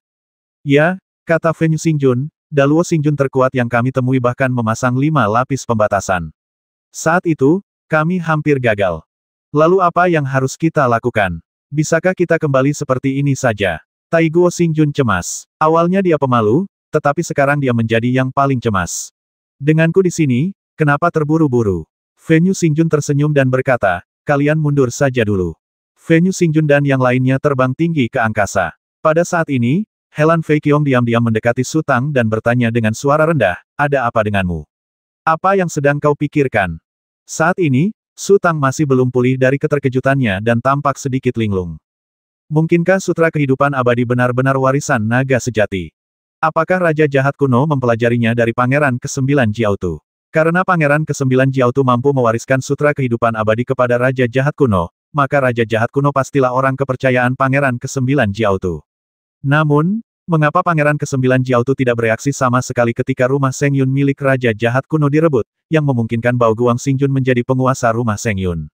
Ya, kata Venue Xingjun, Daluo Xingjun terkuat yang kami temui bahkan memasang 5 lapis pembatasan. Saat itu, kami hampir gagal. Lalu apa yang harus kita lakukan? Bisakah kita kembali seperti ini saja? Taiguo Xingjun cemas. Awalnya dia pemalu, tetapi sekarang dia menjadi yang paling cemas. Denganku di sini, kenapa terburu-buru? Venue Xingjun tersenyum dan berkata, kalian mundur saja dulu. Venue Xingjun dan yang lainnya terbang tinggi ke angkasa. Pada saat ini, Helan Fei Qiong diam-diam mendekati Su Tang dan bertanya dengan suara rendah, ada apa denganmu? Apa yang sedang kau pikirkan? Saat ini, Su Tang masih belum pulih dari keterkejutannya dan tampak sedikit linglung. Mungkinkah sutra kehidupan abadi benar-benar warisan naga sejati? Apakah Raja Jahat Kuno mempelajarinya dari Pangeran ke-9 Jiaotu? Karena Pangeran ke-9 Jiaotu mampu mewariskan sutra kehidupan abadi kepada Raja Jahat Kuno, maka Raja Jahat Kuno pastilah orang kepercayaan Pangeran ke-9 Jiaotu. Namun, mengapa Pangeran ke-9 Jiaotu tidak bereaksi sama sekali ketika rumah Sengyun milik Raja Jahat Kuno direbut, yang memungkinkan Bao Guang Xingjun menjadi penguasa rumah Sengyun?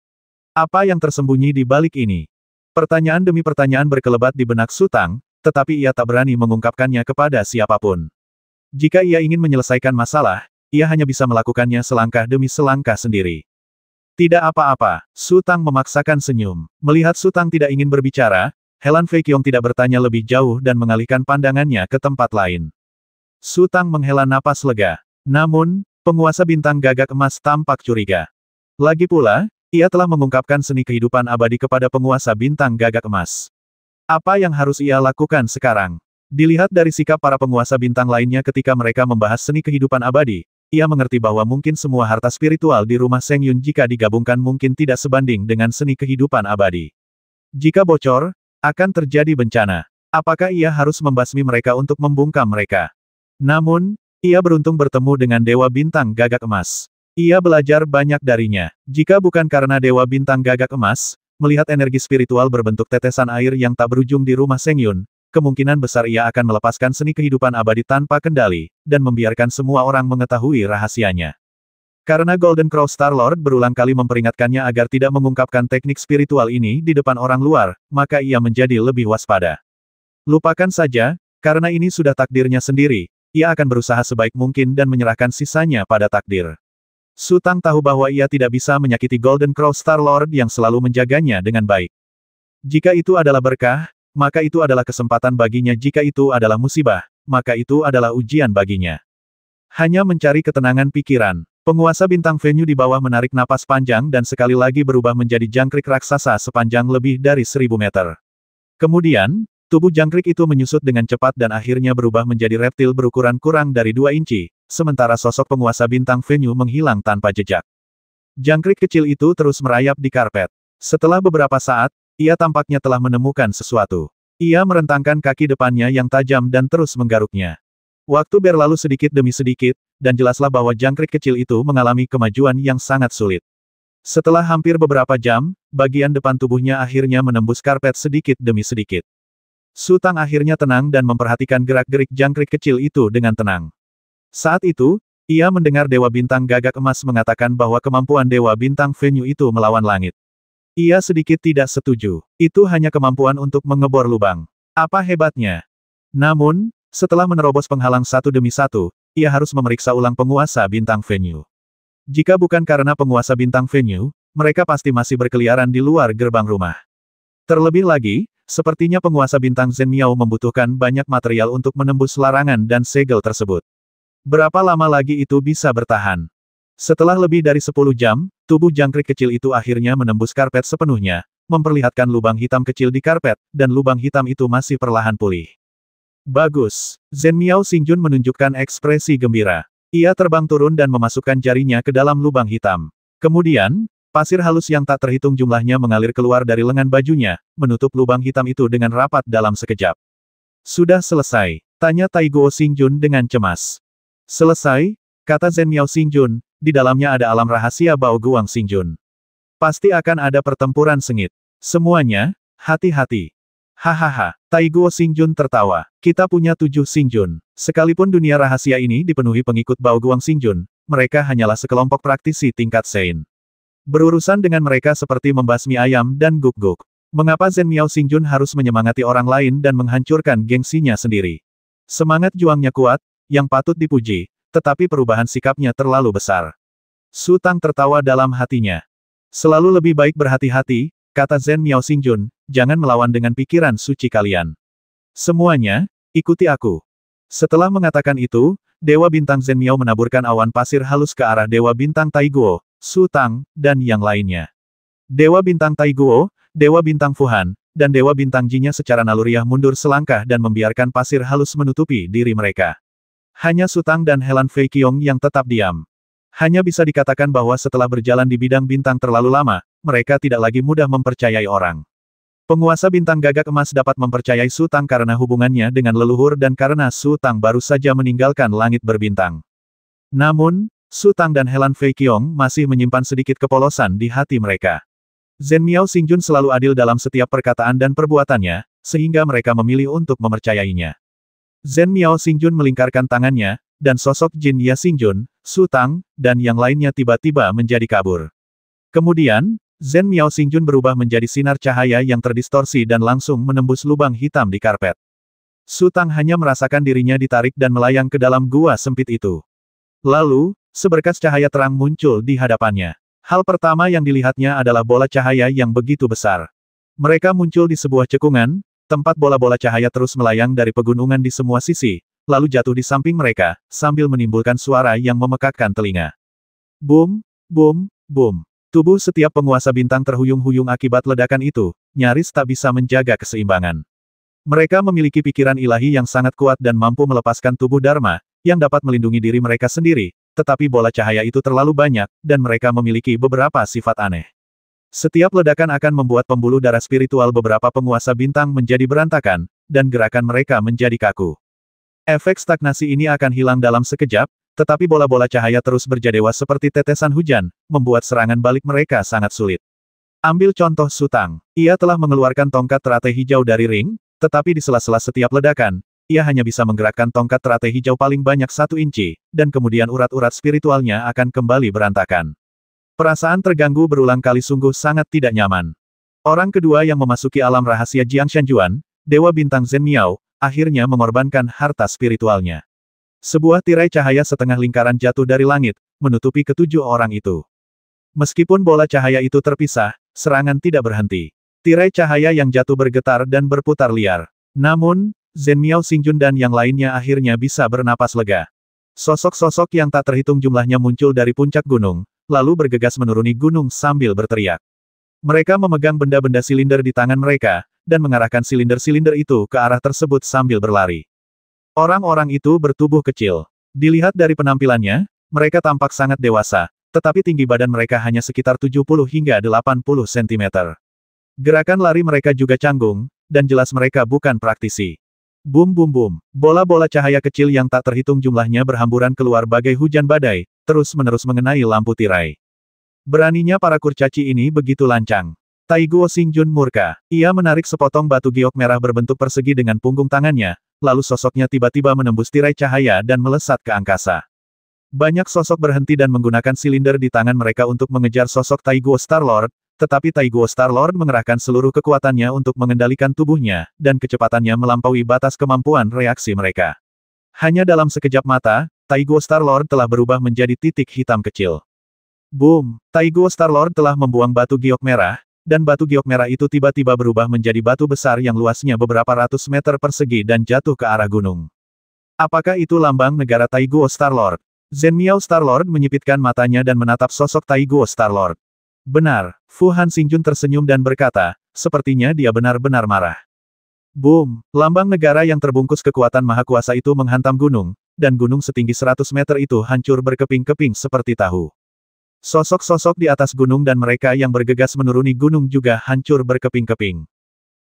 Apa yang tersembunyi di balik ini? Pertanyaan demi pertanyaan berkelebat di benak Su Tang, tetapi ia tak berani mengungkapkannya kepada siapapun. Jika ia ingin menyelesaikan masalah, ia hanya bisa melakukannya selangkah demi selangkah sendiri. Tidak apa-apa, Su Tang memaksakan senyum. Melihat Su Tang tidak ingin berbicara, Helan Feiqiong tidak bertanya lebih jauh dan mengalihkan pandangannya ke tempat lain. Su Tang menghela napas lega. Namun, penguasa bintang gagak emas tampak curiga. Lagi pula, ia telah mengungkapkan seni kehidupan abadi kepada penguasa bintang gagak emas. Apa yang harus ia lakukan sekarang? Dilihat dari sikap para penguasa bintang lainnya ketika mereka membahas seni kehidupan abadi, ia mengerti bahwa mungkin semua harta spiritual di rumah Seng Yun jika digabungkan mungkin tidak sebanding dengan seni kehidupan abadi. Jika bocor, akan terjadi bencana. Apakah ia harus membasmi mereka untuk membungkam mereka? Namun, ia beruntung bertemu dengan Dewa Bintang Gagak Emas. Ia belajar banyak darinya. Jika bukan karena Dewa Bintang Gagak Emas, melihat energi spiritual berbentuk tetesan air yang tak berujung di rumah Seng Yun, kemungkinan besar ia akan melepaskan seni kehidupan abadi tanpa kendali, dan membiarkan semua orang mengetahui rahasianya. Karena Golden Crow Star Lord berulang kali memperingatkannya agar tidak mengungkapkan teknik spiritual ini di depan orang luar, maka ia menjadi lebih waspada. Lupakan saja, karena ini sudah takdirnya sendiri, ia akan berusaha sebaik mungkin dan menyerahkan sisanya pada takdir. Su Tang tahu bahwa ia tidak bisa menyakiti Golden Crow Star Lord yang selalu menjaganya dengan baik. Jika itu adalah berkah, maka itu adalah kesempatan baginya. Jika itu adalah musibah, maka itu adalah ujian baginya. Hanya mencari ketenangan pikiran. Penguasa bintang venue di bawah menarik napas panjang dan sekali lagi berubah menjadi jangkrik raksasa sepanjang lebih dari 1000 meter. Kemudian, tubuh jangkrik itu menyusut dengan cepat dan akhirnya berubah menjadi reptil berukuran kurang dari 2 inci, sementara sosok penguasa bintang venue menghilang tanpa jejak. Jangkrik kecil itu terus merayap di karpet. Setelah beberapa saat, ia tampaknya telah menemukan sesuatu. Ia merentangkan kaki depannya yang tajam dan terus menggaruknya. Waktu berlalu sedikit demi sedikit, dan jelaslah bahwa jangkrik kecil itu mengalami kemajuan yang sangat sulit. Setelah hampir beberapa jam, bagian depan tubuhnya akhirnya menembus karpet sedikit demi sedikit. Su Tang akhirnya tenang dan memperhatikan gerak-gerik jangkrik kecil itu dengan tenang. Saat itu, ia mendengar Dewa Bintang Gagak Emas mengatakan bahwa kemampuan Dewa Bintang Venue itu melawan langit. Ia sedikit tidak setuju. Itu hanya kemampuan untuk mengebor lubang. Apa hebatnya? Namun, setelah menerobos penghalang satu demi satu, ia harus memeriksa ulang penguasa bintang venue. Jika bukan karena penguasa bintang venue, mereka pasti masih berkeliaran di luar gerbang rumah. Terlebih lagi, sepertinya penguasa bintang Zhen Miao membutuhkan banyak material untuk menembus larangan dan segel tersebut. Berapa lama lagi itu bisa bertahan? Setelah lebih dari 10 jam, tubuh jangkrik kecil itu akhirnya menembus karpet sepenuhnya, memperlihatkan lubang hitam kecil di karpet, dan lubang hitam itu masih perlahan pulih. Bagus. Zhen Miao Xingjun menunjukkan ekspresi gembira. Ia terbang turun dan memasukkan jarinya ke dalam lubang hitam. Kemudian, pasir halus yang tak terhitung jumlahnya mengalir keluar dari lengan bajunya, menutup lubang hitam itu dengan rapat dalam sekejap. Sudah selesai, tanya Taiguo Xingjun dengan cemas. Selesai, kata Zhen Miao Xingjun, di dalamnya ada alam rahasia Bao Guang Xingjun. Pasti akan ada pertempuran sengit. Semuanya, hati-hati. Hahaha, Taiguo Xingjun tertawa. Kita punya 7 Xingjun. Sekalipun dunia rahasia ini dipenuhi pengikut Bao Guang Xingjun, mereka hanyalah sekelompok praktisi tingkat Sein. Berurusan dengan mereka seperti membasmi ayam dan guk-guk. Mengapa Zhen Miao Xingjun harus menyemangati orang lain dan menghancurkan gengsinya sendiri? Semangat juangnya kuat, yang patut dipuji, tetapi perubahan sikapnya terlalu besar. Su Tang tertawa dalam hatinya. Selalu lebih baik berhati-hati, kata Zhen Miao Xingjun, jangan melawan dengan pikiran suci kalian. Semuanya, ikuti aku. Setelah mengatakan itu, Dewa Bintang Zhen Miao menaburkan awan pasir halus ke arah Dewa Bintang Taiguo, Su Tang, dan yang lainnya. Dewa Bintang Taiguo, Dewa Bintang Fuhan, dan Dewa Bintang Jinya secara naluriah mundur selangkah dan membiarkan pasir halus menutupi diri mereka. Hanya Su Tang dan Helan Feiqiong yang tetap diam. Hanya bisa dikatakan bahwa setelah berjalan di bidang bintang terlalu lama, mereka tidak lagi mudah mempercayai orang. Penguasa bintang gagak emas dapat mempercayai Su Tang karena hubungannya dengan leluhur dan karena Su Tang baru saja meninggalkan langit berbintang. Namun, Su Tang dan Helan Feiqiong masih menyimpan sedikit kepolosan di hati mereka. Zhen Miao Xingjun selalu adil dalam setiap perkataan dan perbuatannya, sehingga mereka memilih untuk mempercayainya. Zhen Miao Xingjun melingkarkan tangannya, dan sosok Jin Ya Xingjun, Su Tang, dan yang lainnya tiba-tiba menjadi kabur. Kemudian, Zhen Miao Xingjun berubah menjadi sinar cahaya yang terdistorsi dan langsung menembus lubang hitam di karpet. Su Tang hanya merasakan dirinya ditarik dan melayang ke dalam gua sempit itu. Lalu, seberkas cahaya terang muncul di hadapannya. Hal pertama yang dilihatnya adalah bola cahaya yang begitu besar. Mereka muncul di sebuah cekungan, Tempat bola-bola cahaya terus melayang dari pegunungan di semua sisi, lalu jatuh di samping mereka, sambil menimbulkan suara yang memekakkan telinga. Boom, boom, boom. Tubuh setiap penguasa bintang terhuyung-huyung akibat ledakan itu, nyaris tak bisa menjaga keseimbangan. Mereka memiliki pikiran ilahi yang sangat kuat dan mampu melepaskan tubuh Dharma, yang dapat melindungi diri mereka sendiri, tetapi bola cahaya itu terlalu banyak, dan mereka memiliki beberapa sifat aneh. Setiap ledakan akan membuat pembuluh darah spiritual beberapa penguasa bintang menjadi berantakan, dan gerakan mereka menjadi kaku. Efek stagnasi ini akan hilang dalam sekejap, tetapi bola-bola cahaya terus berjadewa seperti tetesan hujan, membuat serangan balik mereka sangat sulit. Ambil contoh Sutang. Ia telah mengeluarkan tongkat teratai hijau dari ring, tetapi di sela-sela setiap ledakan, ia hanya bisa menggerakkan tongkat teratai hijau paling banyak 1 inci, dan kemudian urat-urat spiritualnya akan kembali berantakan. Perasaan terganggu berulang kali sungguh sangat tidak nyaman. Orang kedua yang memasuki alam rahasia Jiang Shanjuan, Dewa Bintang Zhen Miao, akhirnya mengorbankan harta spiritualnya. Sebuah tirai cahaya setengah lingkaran jatuh dari langit, menutupi ketujuh orang itu. Meskipun bola cahaya itu terpisah, serangan tidak berhenti. Tirai cahaya yang jatuh bergetar dan berputar liar. Namun, Zhen Miao Xingjun dan yang lainnya akhirnya bisa bernapas lega. Sosok-sosok yang tak terhitung jumlahnya muncul dari puncak gunung, lalu bergegas menuruni gunung sambil berteriak. Mereka memegang benda-benda silinder di tangan mereka, dan mengarahkan silinder-silinder itu ke arah tersebut sambil berlari. Orang-orang itu bertubuh kecil. Dilihat dari penampilannya, mereka tampak sangat dewasa, tetapi tinggi badan mereka hanya sekitar 70 hingga 80 cm. Gerakan lari mereka juga canggung, dan jelas mereka bukan praktisi. Boom boom boom. Bola-bola cahaya kecil yang tak terhitung jumlahnya berhamburan keluar bagai hujan badai, terus-menerus mengenai lampu tirai. Beraninya para kurcaci ini begitu lancang. Taiguo Xingjun murka. Ia menarik sepotong batu giok merah berbentuk persegi dengan punggung tangannya, lalu sosoknya tiba-tiba menembus tirai cahaya dan melesat ke angkasa. Banyak sosok berhenti dan menggunakan silinder di tangan mereka untuk mengejar sosok Taiguo Starlord, tetapi Taiguo Starlord mengerahkan seluruh kekuatannya untuk mengendalikan tubuhnya, dan kecepatannya melampaui batas kemampuan reaksi mereka. Hanya dalam sekejap mata, Taiguo Starlord telah berubah menjadi titik hitam kecil. Boom! Taiguo Starlord telah membuang batu giok merah, dan batu giok merah itu tiba-tiba berubah menjadi batu besar yang luasnya beberapa ratus meter persegi dan jatuh ke arah gunung. Apakah itu lambang negara Taiguo Starlord? Zhen Miao Starlord menyipitkan matanya dan menatap sosok Taiguo Starlord. Benar, Fu Han Xingjun tersenyum dan berkata, sepertinya dia benar-benar marah. Boom! Lambang negara yang terbungkus kekuatan maha kuasa itu menghantam gunung, dan gunung setinggi 100 meter itu hancur berkeping-keping seperti tahu. Sosok-sosok di atas gunung dan mereka yang bergegas menuruni gunung juga hancur berkeping-keping.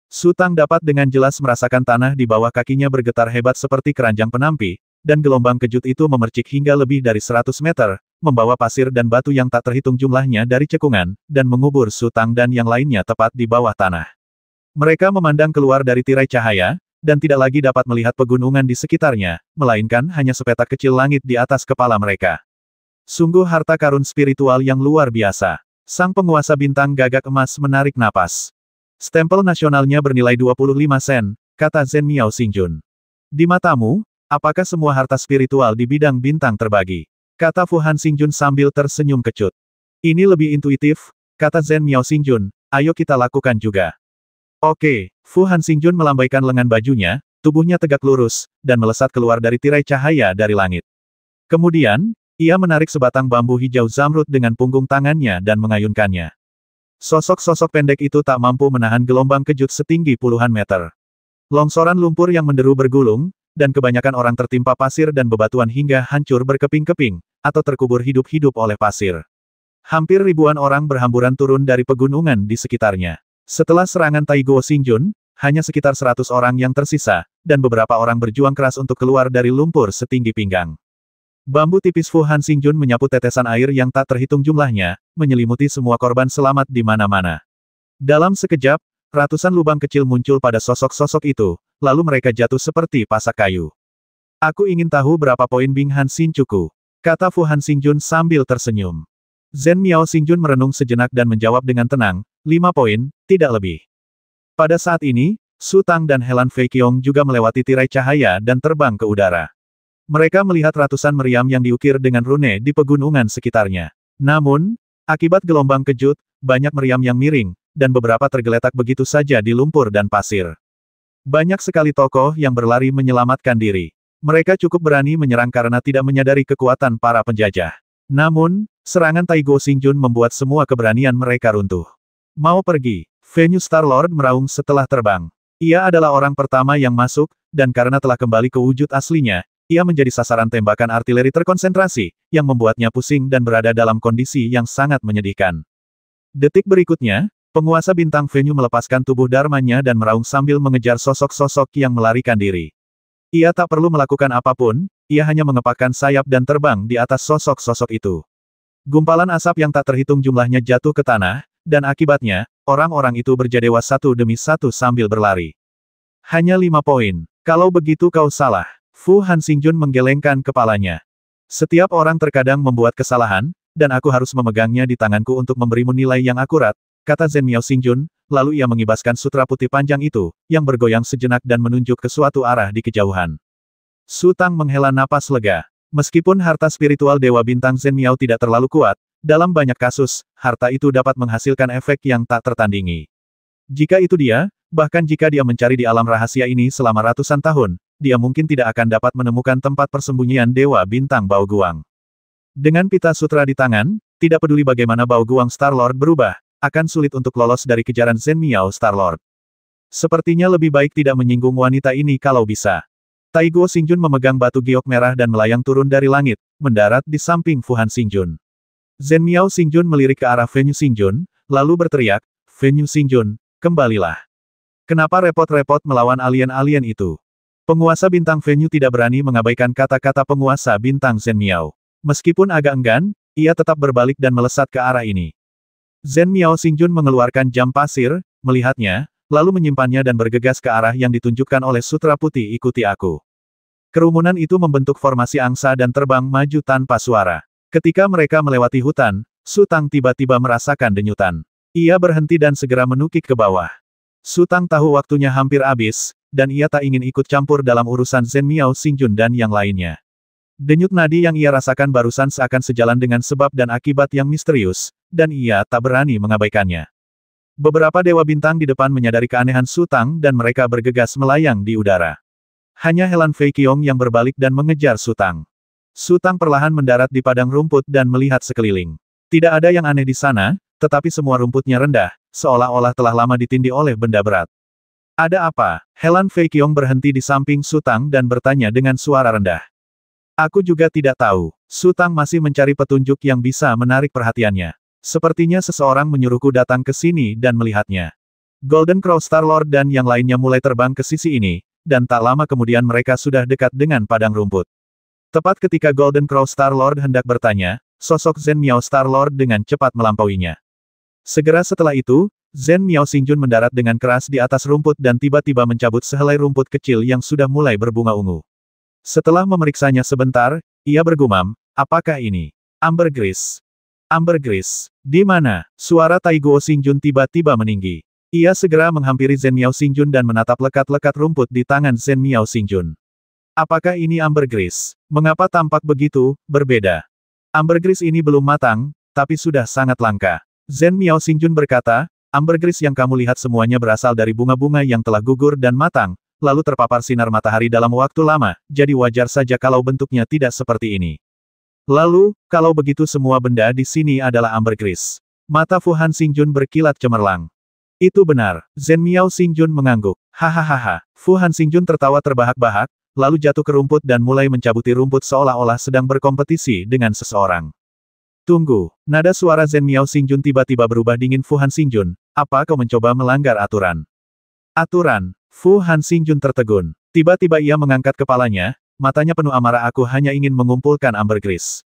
Sutang dapat dengan jelas merasakan tanah di bawah kakinya bergetar hebat seperti keranjang penampi, dan gelombang kejut itu memercik hingga lebih dari 100 meter, membawa pasir dan batu yang tak terhitung jumlahnya dari cekungan, dan mengubur Sutang dan yang lainnya tepat di bawah tanah. Mereka memandang keluar dari tirai cahaya, dan tidak lagi dapat melihat pegunungan di sekitarnya, melainkan hanya sepetak kecil langit di atas kepala mereka. Sungguh harta karun spiritual yang luar biasa. Sang penguasa bintang gagak emas menarik napas. Stempel nasionalnya bernilai 25 sen, kata Zhen Miao Xingjun. Di matamu, apakah semua harta spiritual di bidang bintang terbagi? Kata Fu Han Xingjun sambil tersenyum kecut. Ini lebih intuitif, kata Zhen Miao Xingjun, ayo kita lakukan juga. Oke, Fu Han Xingjun melambaikan lengan bajunya, tubuhnya tegak lurus, dan melesat keluar dari tirai cahaya dari langit. Kemudian, ia menarik sebatang bambu hijau zamrud dengan punggung tangannya dan mengayunkannya. Sosok-sosok pendek itu tak mampu menahan gelombang kejut setinggi puluhan meter. Longsoran lumpur yang menderu bergulung, dan kebanyakan orang tertimpa pasir dan bebatuan hingga hancur berkeping-keping, atau terkubur hidup-hidup oleh pasir. Hampir ribuan orang berhamburan turun dari pegunungan di sekitarnya. Setelah serangan Taiguo Xingjun, hanya sekitar 100 orang yang tersisa, dan beberapa orang berjuang keras untuk keluar dari lumpur setinggi pinggang. Bambu tipis Fu Han Xingjun menyapu tetesan air yang tak terhitung jumlahnya, menyelimuti semua korban selamat di mana-mana. Dalam sekejap, ratusan lubang kecil muncul pada sosok-sosok itu, lalu mereka jatuh seperti pasak kayu. Aku ingin tahu berapa poin Bing Han Xincuku, kata Fu Han Xingjun sambil tersenyum. Zhen Miao Xingjun merenung sejenak dan menjawab dengan tenang, 5 poin, tidak lebih. Pada saat ini, Su Tang dan Helan Fei Qiong juga melewati tirai cahaya dan terbang ke udara. Mereka melihat ratusan meriam yang diukir dengan rune di pegunungan sekitarnya. Namun, akibat gelombang kejut, banyak meriam yang miring, dan beberapa tergeletak begitu saja di lumpur dan pasir. Banyak sekali tokoh yang berlari menyelamatkan diri. Mereka cukup berani menyerang karena tidak menyadari kekuatan para penjajah. Namun, serangan Taigo Xingjun membuat semua keberanian mereka runtuh. Mau pergi, Venue Star-Lord meraung setelah terbang. Ia adalah orang pertama yang masuk, dan karena telah kembali ke wujud aslinya, ia menjadi sasaran tembakan artileri terkonsentrasi, yang membuatnya pusing dan berada dalam kondisi yang sangat menyedihkan. Detik berikutnya, penguasa bintang Venue melepaskan tubuh Dharmanya dan meraung sambil mengejar sosok-sosok yang melarikan diri. Ia tak perlu melakukan apapun, ia hanya mengepakkan sayap dan terbang di atas sosok-sosok itu. Gumpalan asap yang tak terhitung jumlahnya jatuh ke tanah, dan akibatnya, orang-orang itu berjadewa satu demi satu sambil berlari. Hanya 5 poin. Kalau begitu kau salah. Fu Han Xingjun menggelengkan kepalanya. Setiap orang terkadang membuat kesalahan, dan aku harus memegangnya di tanganku untuk memberimu nilai yang akurat, kata Zhen Miao Xingjun, lalu ia mengibaskan sutra putih panjang itu, yang bergoyang sejenak dan menunjuk ke suatu arah di kejauhan. Su Tang menghela napas lega. Meskipun harta spiritual Dewa Bintang Zhen Miao tidak terlalu kuat, dalam banyak kasus, harta itu dapat menghasilkan efek yang tak tertandingi. Jika itu dia, bahkan jika dia mencari di alam rahasia ini selama ratusan tahun, dia mungkin tidak akan dapat menemukan tempat persembunyian Dewa Bintang Bao Guang. Dengan pita sutra di tangan, tidak peduli bagaimana Bao Guang Star-Lord berubah, akan sulit untuk lolos dari kejaran Zhen Miao Star-Lord. Sepertinya lebih baik tidak menyinggung wanita ini kalau bisa. Taigo Xingjun memegang batu giok merah dan melayang turun dari langit, mendarat di samping Fu Han Xingjun. Zhen Miao Xingjun melirik ke arah Venue Xingjun, lalu berteriak, "Venue Xingjun, kembalilah. Kenapa repot-repot melawan alien-alien itu?" Penguasa bintang Venue tidak berani mengabaikan kata-kata penguasa bintang Zhen Miao. Meskipun agak enggan, ia tetap berbalik dan melesat ke arah ini. Zhen Miao Xingjun mengeluarkan jam pasir, melihatnya, lalu menyimpannya dan bergegas ke arah yang ditunjukkan oleh sutra putih ikuti aku. Kerumunan itu membentuk formasi angsa dan terbang maju tanpa suara. Ketika mereka melewati hutan, Su Tang tiba-tiba merasakan denyutan. Ia berhenti dan segera menukik ke bawah. Su Tang tahu waktunya hampir habis, dan ia tak ingin ikut campur dalam urusan Zhen Miao Xingjun dan yang lainnya. Denyut nadi yang ia rasakan barusan seakan sejalan dengan sebab dan akibat yang misterius, dan ia tak berani mengabaikannya. Beberapa dewa bintang di depan menyadari keanehan Su Tang dan mereka bergegas melayang di udara. Hanya Helan Fei Qiong yang berbalik dan mengejar Su Tang. Su Tang perlahan mendarat di padang rumput dan melihat sekeliling. Tidak ada yang aneh di sana, tetapi semua rumputnya rendah, seolah-olah telah lama ditindih oleh benda berat. Ada apa? Helan Fei Qiong berhenti di samping Su Tang dan bertanya dengan suara rendah. Aku juga tidak tahu. Su Tang masih mencari petunjuk yang bisa menarik perhatiannya. Sepertinya seseorang menyuruhku datang ke sini dan melihatnya. Golden Crow Star-Lord dan yang lainnya mulai terbang ke sisi ini, dan tak lama kemudian mereka sudah dekat dengan padang rumput. Tepat ketika Golden Crow Star-Lord hendak bertanya, sosok Zhen Miao Star-Lord dengan cepat melampauinya. Segera setelah itu, Zhen Miao Xingjun mendarat dengan keras di atas rumput dan tiba-tiba mencabut sehelai rumput kecil yang sudah mulai berbunga ungu. Setelah memeriksanya sebentar, ia bergumam, apakah ini? Ambergris. Ambergris. Di mana? Suara Taigo Xingjun tiba-tiba meninggi. Ia segera menghampiri Zhen Miao Xingjun dan menatap lekat-lekat rumput di tangan Zhen Miao Xingjun. Apakah ini ambergris? Mengapa tampak begitu, berbeda? Ambergris ini belum matang, tapi sudah sangat langka. Zhen Miao Xingjun berkata, ambergris yang kamu lihat semuanya berasal dari bunga-bunga yang telah gugur dan matang, lalu terpapar sinar matahari dalam waktu lama, jadi wajar saja kalau bentuknya tidak seperti ini. Lalu, kalau begitu semua benda di sini adalah ambergris. Mata Fu Han Xingjun berkilat cemerlang. Itu benar, Zhen Miao Xingjun mengangguk. Hahaha. Fu Han Xingjun tertawa terbahak-bahak, lalu jatuh ke rumput dan mulai mencabuti rumput seolah-olah sedang berkompetisi dengan seseorang. Tunggu, nada suara Zhen Miao Xingjun tiba-tiba berubah dingin. Fu Han Xingjun, apa kau mencoba melanggar aturan? Aturan? Fu Han Xingjun tertegun. Tiba-tiba ia mengangkat kepalanya, matanya penuh amarah. Aku hanya ingin mengumpulkan ambergris.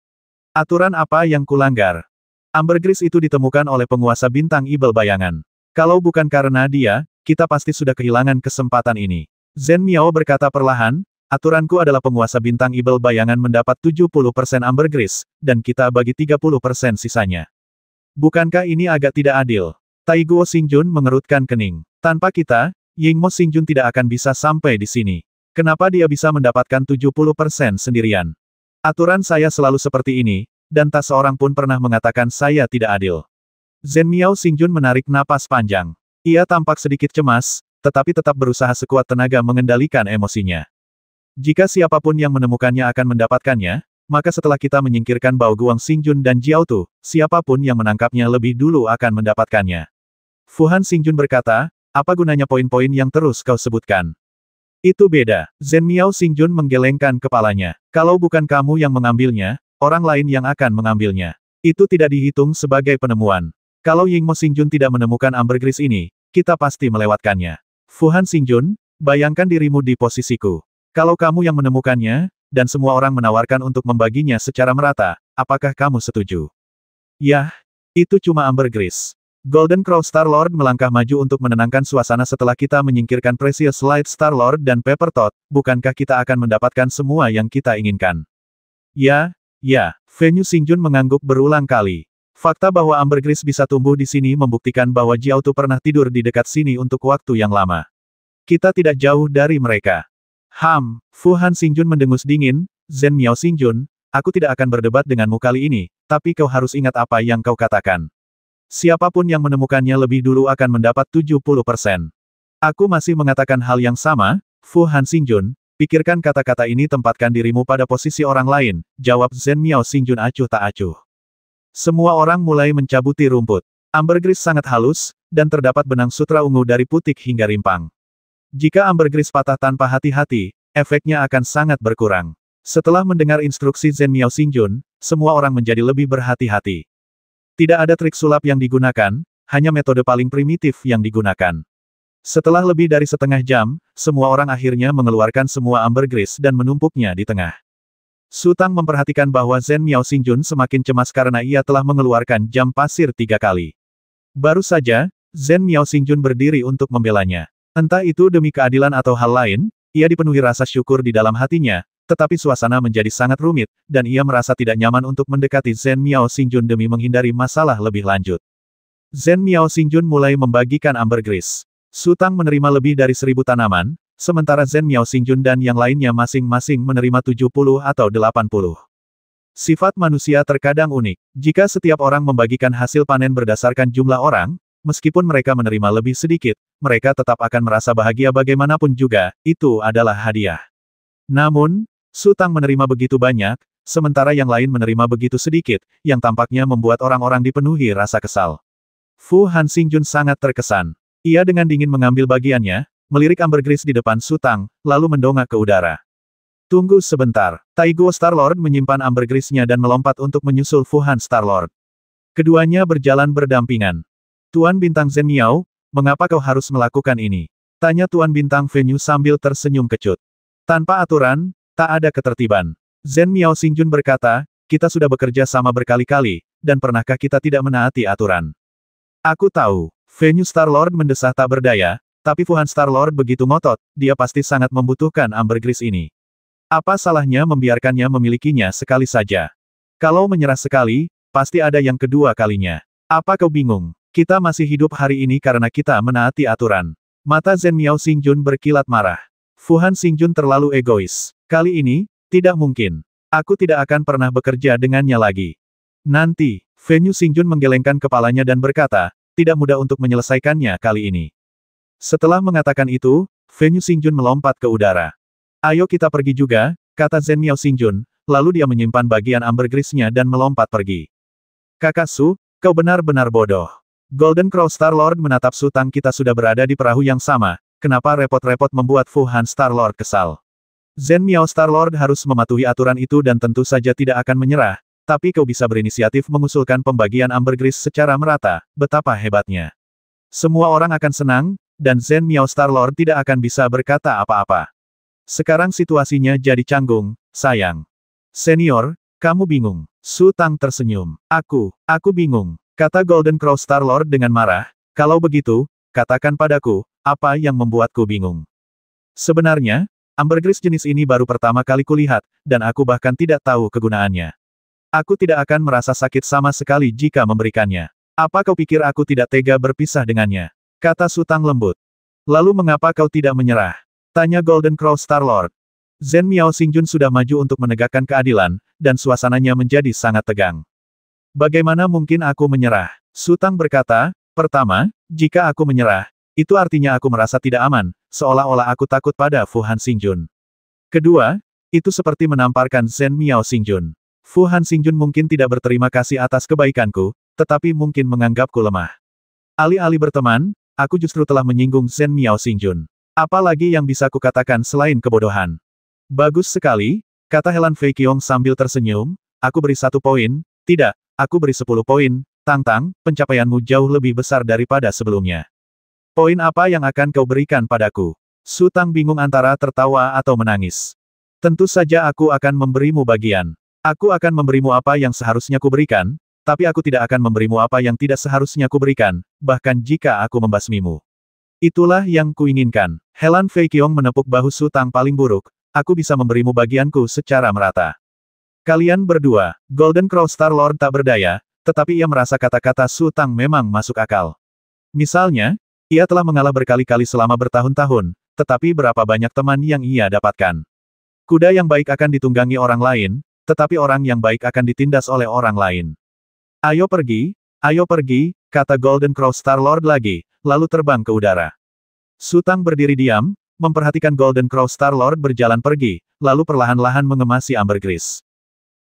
Aturan apa yang kulanggar? Ambergris itu ditemukan oleh penguasa bintang Ibel Bayangan. Kalau bukan karena dia, kita pasti sudah kehilangan kesempatan ini. Zhen Miao berkata perlahan, aturanku adalah penguasa bintang Ibel Bayangan mendapat 70% ambergris, dan kita bagi 30% sisanya. Bukankah ini agak tidak adil? Taigo Xingjun mengerutkan kening. Tanpa kita, Yingmo Xingjun tidak akan bisa sampai di sini. Kenapa dia bisa mendapatkan 70% sendirian? Aturan saya selalu seperti ini, dan tak seorang pun pernah mengatakan saya tidak adil. Zhen Miao Xingjun menarik napas panjang. Ia tampak sedikit cemas, tetapi tetap berusaha sekuat tenaga mengendalikan emosinya. Jika siapapun yang menemukannya akan mendapatkannya, maka setelah kita menyingkirkan Bao Guang Xingjun dan Jiao Tu, siapapun yang menangkapnya lebih dulu akan mendapatkannya. Fu Han Xingjun berkata, apa gunanya poin-poin yang terus kau sebutkan? Itu beda. Zhen Miao Xingjun menggelengkan kepalanya. Kalau bukan kamu yang mengambilnya, orang lain yang akan mengambilnya. Itu tidak dihitung sebagai penemuan. Kalau Yingmo Xingjun tidak menemukan ambergris ini, kita pasti melewatkannya. Fu Han Xingjun, bayangkan dirimu di posisiku. Kalau kamu yang menemukannya, dan semua orang menawarkan untuk membaginya secara merata, apakah kamu setuju? Yah, itu cuma ambergris. Golden Crow Star-Lord melangkah maju untuk menenangkan suasana setelah kita menyingkirkan Precious Light Star-Lord dan Pepper Tot, bukankah kita akan mendapatkan semua yang kita inginkan? Ya, Venue Xingjun mengangguk berulang kali. Fakta bahwa ambergris bisa tumbuh di sini membuktikan bahwa Jiao Tu pernah tidur di dekat sini untuk waktu yang lama. Kita tidak jauh dari mereka. Fu Han Xingjun mendengus dingin, Zhen Miao Xingjun, aku tidak akan berdebat denganmu kali ini, tapi kau harus ingat apa yang kau katakan. Siapapun yang menemukannya lebih dulu akan mendapat 70%. Aku masih mengatakan hal yang sama, Fu Han Xingjun, pikirkan kata-kata ini tempatkan dirimu pada posisi orang lain, jawab Zhen Miao Xingjun acuh tak acuh. Semua orang mulai mencabuti rumput. Ambergris sangat halus, dan terdapat benang sutra ungu dari putik hingga rimpang. Jika ambergris patah tanpa hati-hati, efeknya akan sangat berkurang. Setelah mendengar instruksi Zhen Miao Xingjun, semua orang menjadi lebih berhati-hati. Tidak ada trik sulap yang digunakan, hanya metode paling primitif yang digunakan. Setelah lebih dari setengah jam, semua orang akhirnya mengeluarkan semua ambergris dan menumpuknya di tengah. Su Tang memperhatikan bahwa Zhen Miao Xingjun semakin cemas karena ia telah mengeluarkan jam pasir 3 kali. Baru saja, Zhen Miao Xingjun berdiri untuk membelanya. Entah itu demi keadilan atau hal lain, ia dipenuhi rasa syukur di dalam hatinya, tetapi suasana menjadi sangat rumit, dan ia merasa tidak nyaman untuk mendekati Zhen Miao Xingjun demi menghindari masalah lebih lanjut. Zhen Miao Xingjun mulai membagikan ambergris. Su Tang menerima lebih dari 1000 tanaman, sementara Zhen Miao Xingjun dan yang lainnya masing-masing menerima 70 atau 80. Sifat manusia terkadang unik. Jika setiap orang membagikan hasil panen berdasarkan jumlah orang, meskipun mereka menerima lebih sedikit, mereka tetap akan merasa bahagia bagaimanapun juga, itu adalah hadiah. Namun, Su Tang menerima begitu banyak, sementara yang lain menerima begitu sedikit, yang tampaknya membuat orang-orang dipenuhi rasa kesal. Fu Han Xingjun sangat terkesan. Ia dengan dingin mengambil bagiannya, melirik ambergris di depan Su Tang, lalu mendongak ke udara. Tunggu sebentar. Taiguo Star-Lord menyimpan ambergrisnya dan melompat untuk menyusul Fu Han Star-Lord. Keduanya berjalan berdampingan. Tuan Bintang Zhen Miao, mengapa kau harus melakukan ini? Tanya Tuan Bintang Venue sambil tersenyum kecut. Tanpa aturan, tak ada ketertiban. Zhen Miao Xingjun berkata, kita sudah bekerja sama berkali-kali, dan pernahkah kita tidak menaati aturan? Aku tahu. Venue Star-Lord mendesah tak berdaya, tapi Fu Han Star-Lord begitu ngotot, dia pasti sangat membutuhkan ambergris ini. Apa salahnya membiarkannya memilikinya sekali saja? Kalau menyerah sekali, pasti ada yang kedua kalinya. Apa kau bingung? Kita masih hidup hari ini karena kita menaati aturan. Mata Zhen Miao Xingjun berkilat marah. Fu Han Xingjun terlalu egois. Kali ini, tidak mungkin. Aku tidak akan pernah bekerja dengannya lagi. Nanti, Venue Xingjun menggelengkan kepalanya dan berkata, tidak mudah untuk menyelesaikannya kali ini. Setelah mengatakan itu, Venue Xingjun melompat ke udara. Ayo kita pergi juga, kata Zhen Miao Xingjun, lalu dia menyimpan bagian ambergrisnya dan melompat pergi. Kakak Su, kau benar-benar bodoh. Golden Crow Star-Lord menatap Su Tang, kita sudah berada di perahu yang sama, kenapa repot-repot membuat Fu Han Star-Lord kesal? Zhen Miao Star-Lord harus mematuhi aturan itu dan tentu saja tidak akan menyerah, tapi kau bisa berinisiatif mengusulkan pembagian ambergris secara merata, betapa hebatnya. Semua orang akan senang, dan Zhen Miao Star-Lord tidak akan bisa berkata apa-apa. Sekarang situasinya jadi canggung, sayang. Senior, kamu bingung. Su Tang tersenyum. Aku bingung. Kata Golden Crow Star-Lord dengan marah, kalau begitu, katakan padaku, apa yang membuatku bingung? Sebenarnya, ambergris jenis ini baru pertama kali kulihat, dan aku bahkan tidak tahu kegunaannya. Aku tidak akan merasa sakit sama sekali jika memberikannya. Apa kau pikir aku tidak tega berpisah dengannya? Kata Su Tang lembut. Lalu mengapa kau tidak menyerah? Tanya Golden Crow Star-Lord. Zhen Miao Xingjun sudah maju untuk menegakkan keadilan, dan suasananya menjadi sangat tegang. Bagaimana mungkin aku menyerah? Su Tang berkata, pertama, jika aku menyerah, Itu artinya aku merasa tidak aman, seolah-olah aku takut pada Fu Han Xingjun. Kedua, itu seperti menamparkan Zhen Miao Xingjun. Fu Han Xingjun mungkin tidak berterima kasih atas kebaikanku, tetapi mungkin menganggapku lemah. Alih-alih berteman, aku justru telah menyinggung Zhen Miao Xingjun. Apalagi yang bisa kukatakan selain kebodohan? Bagus sekali, kata Helan Fei Qiong sambil tersenyum, aku beri 1 poin, tidak, aku beri 10 poin, Tang, pencapaianmu jauh lebih besar daripada sebelumnya. Poin apa yang akan kau berikan padaku? Su Tang bingung antara tertawa atau menangis. Tentu saja aku akan memberimu bagian. Aku akan memberimu apa yang seharusnya kuberikan, tapi aku tidak akan memberimu apa yang tidak seharusnya kuberikan, bahkan jika aku membasmimu. Itulah yang kuinginkan. Helan Fei Qiong menepuk bahu Su Tang paling buruk, aku bisa memberimu bagianku secara merata. Kalian berdua, Golden Crow Star Lord tak berdaya, tetapi ia merasa kata-kata Su Tang memang masuk akal. Misalnya, ia telah mengalah berkali-kali selama bertahun-tahun, tetapi berapa banyak teman yang ia dapatkan. Kuda yang baik akan ditunggangi orang lain, tetapi orang yang baik akan ditindas oleh orang lain. Ayo pergi, kata Golden Crow Star Lord lagi, lalu terbang ke udara. Su Tang berdiri diam, memperhatikan Golden Crow Star Lord berjalan pergi, lalu perlahan-lahan mengemasi ambergris.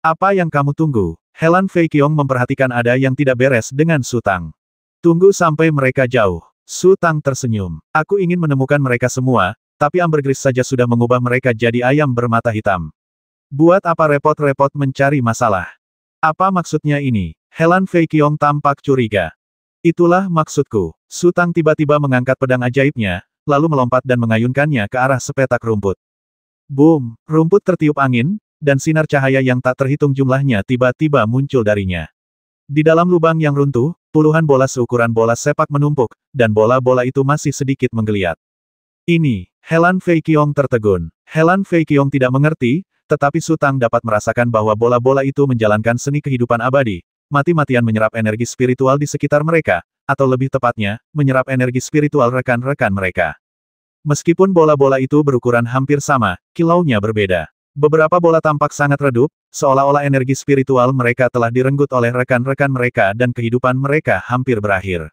Apa yang kamu tunggu? Helan Fei Qiong memperhatikan ada yang tidak beres dengan Su Tang. Tunggu sampai mereka jauh. Su Tang tersenyum. Aku ingin menemukan mereka semua, tapi ambergris saja sudah mengubah mereka jadi ayam bermata hitam. Buat apa repot-repot mencari masalah? Apa maksudnya ini? Helan Fei Qiong tampak curiga. Itulah maksudku. Su Tang tiba-tiba mengangkat pedang ajaibnya, lalu melompat dan mengayunkannya ke arah sepetak rumput. Boom! Rumput tertiup angin, dan sinar cahaya yang tak terhitung jumlahnya tiba-tiba muncul darinya. Di dalam lubang yang runtuh, puluhan bola seukuran bola sepak menumpuk, dan bola-bola itu masih sedikit menggeliat. Ini, Helan Fei Qiong tertegun. Helan Fei Qiong tidak mengerti, tetapi Su Tang dapat merasakan bahwa bola-bola itu menjalankan seni kehidupan abadi, mati-matian menyerap energi spiritual di sekitar mereka, atau lebih tepatnya, menyerap energi spiritual rekan-rekan mereka. Meskipun bola-bola itu berukuran hampir sama, kilaunya berbeda. Beberapa bola tampak sangat redup, seolah-olah energi spiritual mereka telah direnggut oleh rekan-rekan mereka dan kehidupan mereka hampir berakhir.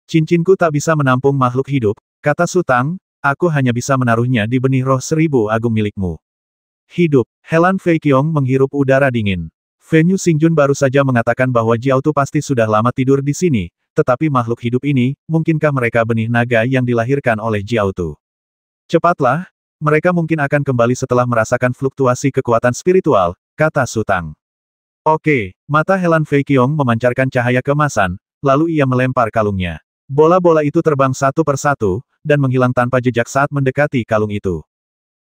Cincinku tak bisa menampung makhluk hidup, kata Su Tang, aku hanya bisa menaruhnya di benih roh 1000 agung milikmu. Hidup, Helan Fei Qiong menghirup udara dingin. Venue Xingjun baru saja mengatakan bahwa Jiao Tu pasti sudah lama tidur di sini, tetapi makhluk hidup ini, mungkinkah mereka benih naga yang dilahirkan oleh Jiao Tu? Cepatlah! Mereka mungkin akan kembali setelah merasakan fluktuasi kekuatan spiritual, kata Su Tang. Oke, mata Helan Fei Qiong memancarkan cahaya keemasan, lalu ia melempar kalungnya. Bola-bola itu terbang satu persatu, dan menghilang tanpa jejak saat mendekati kalung itu.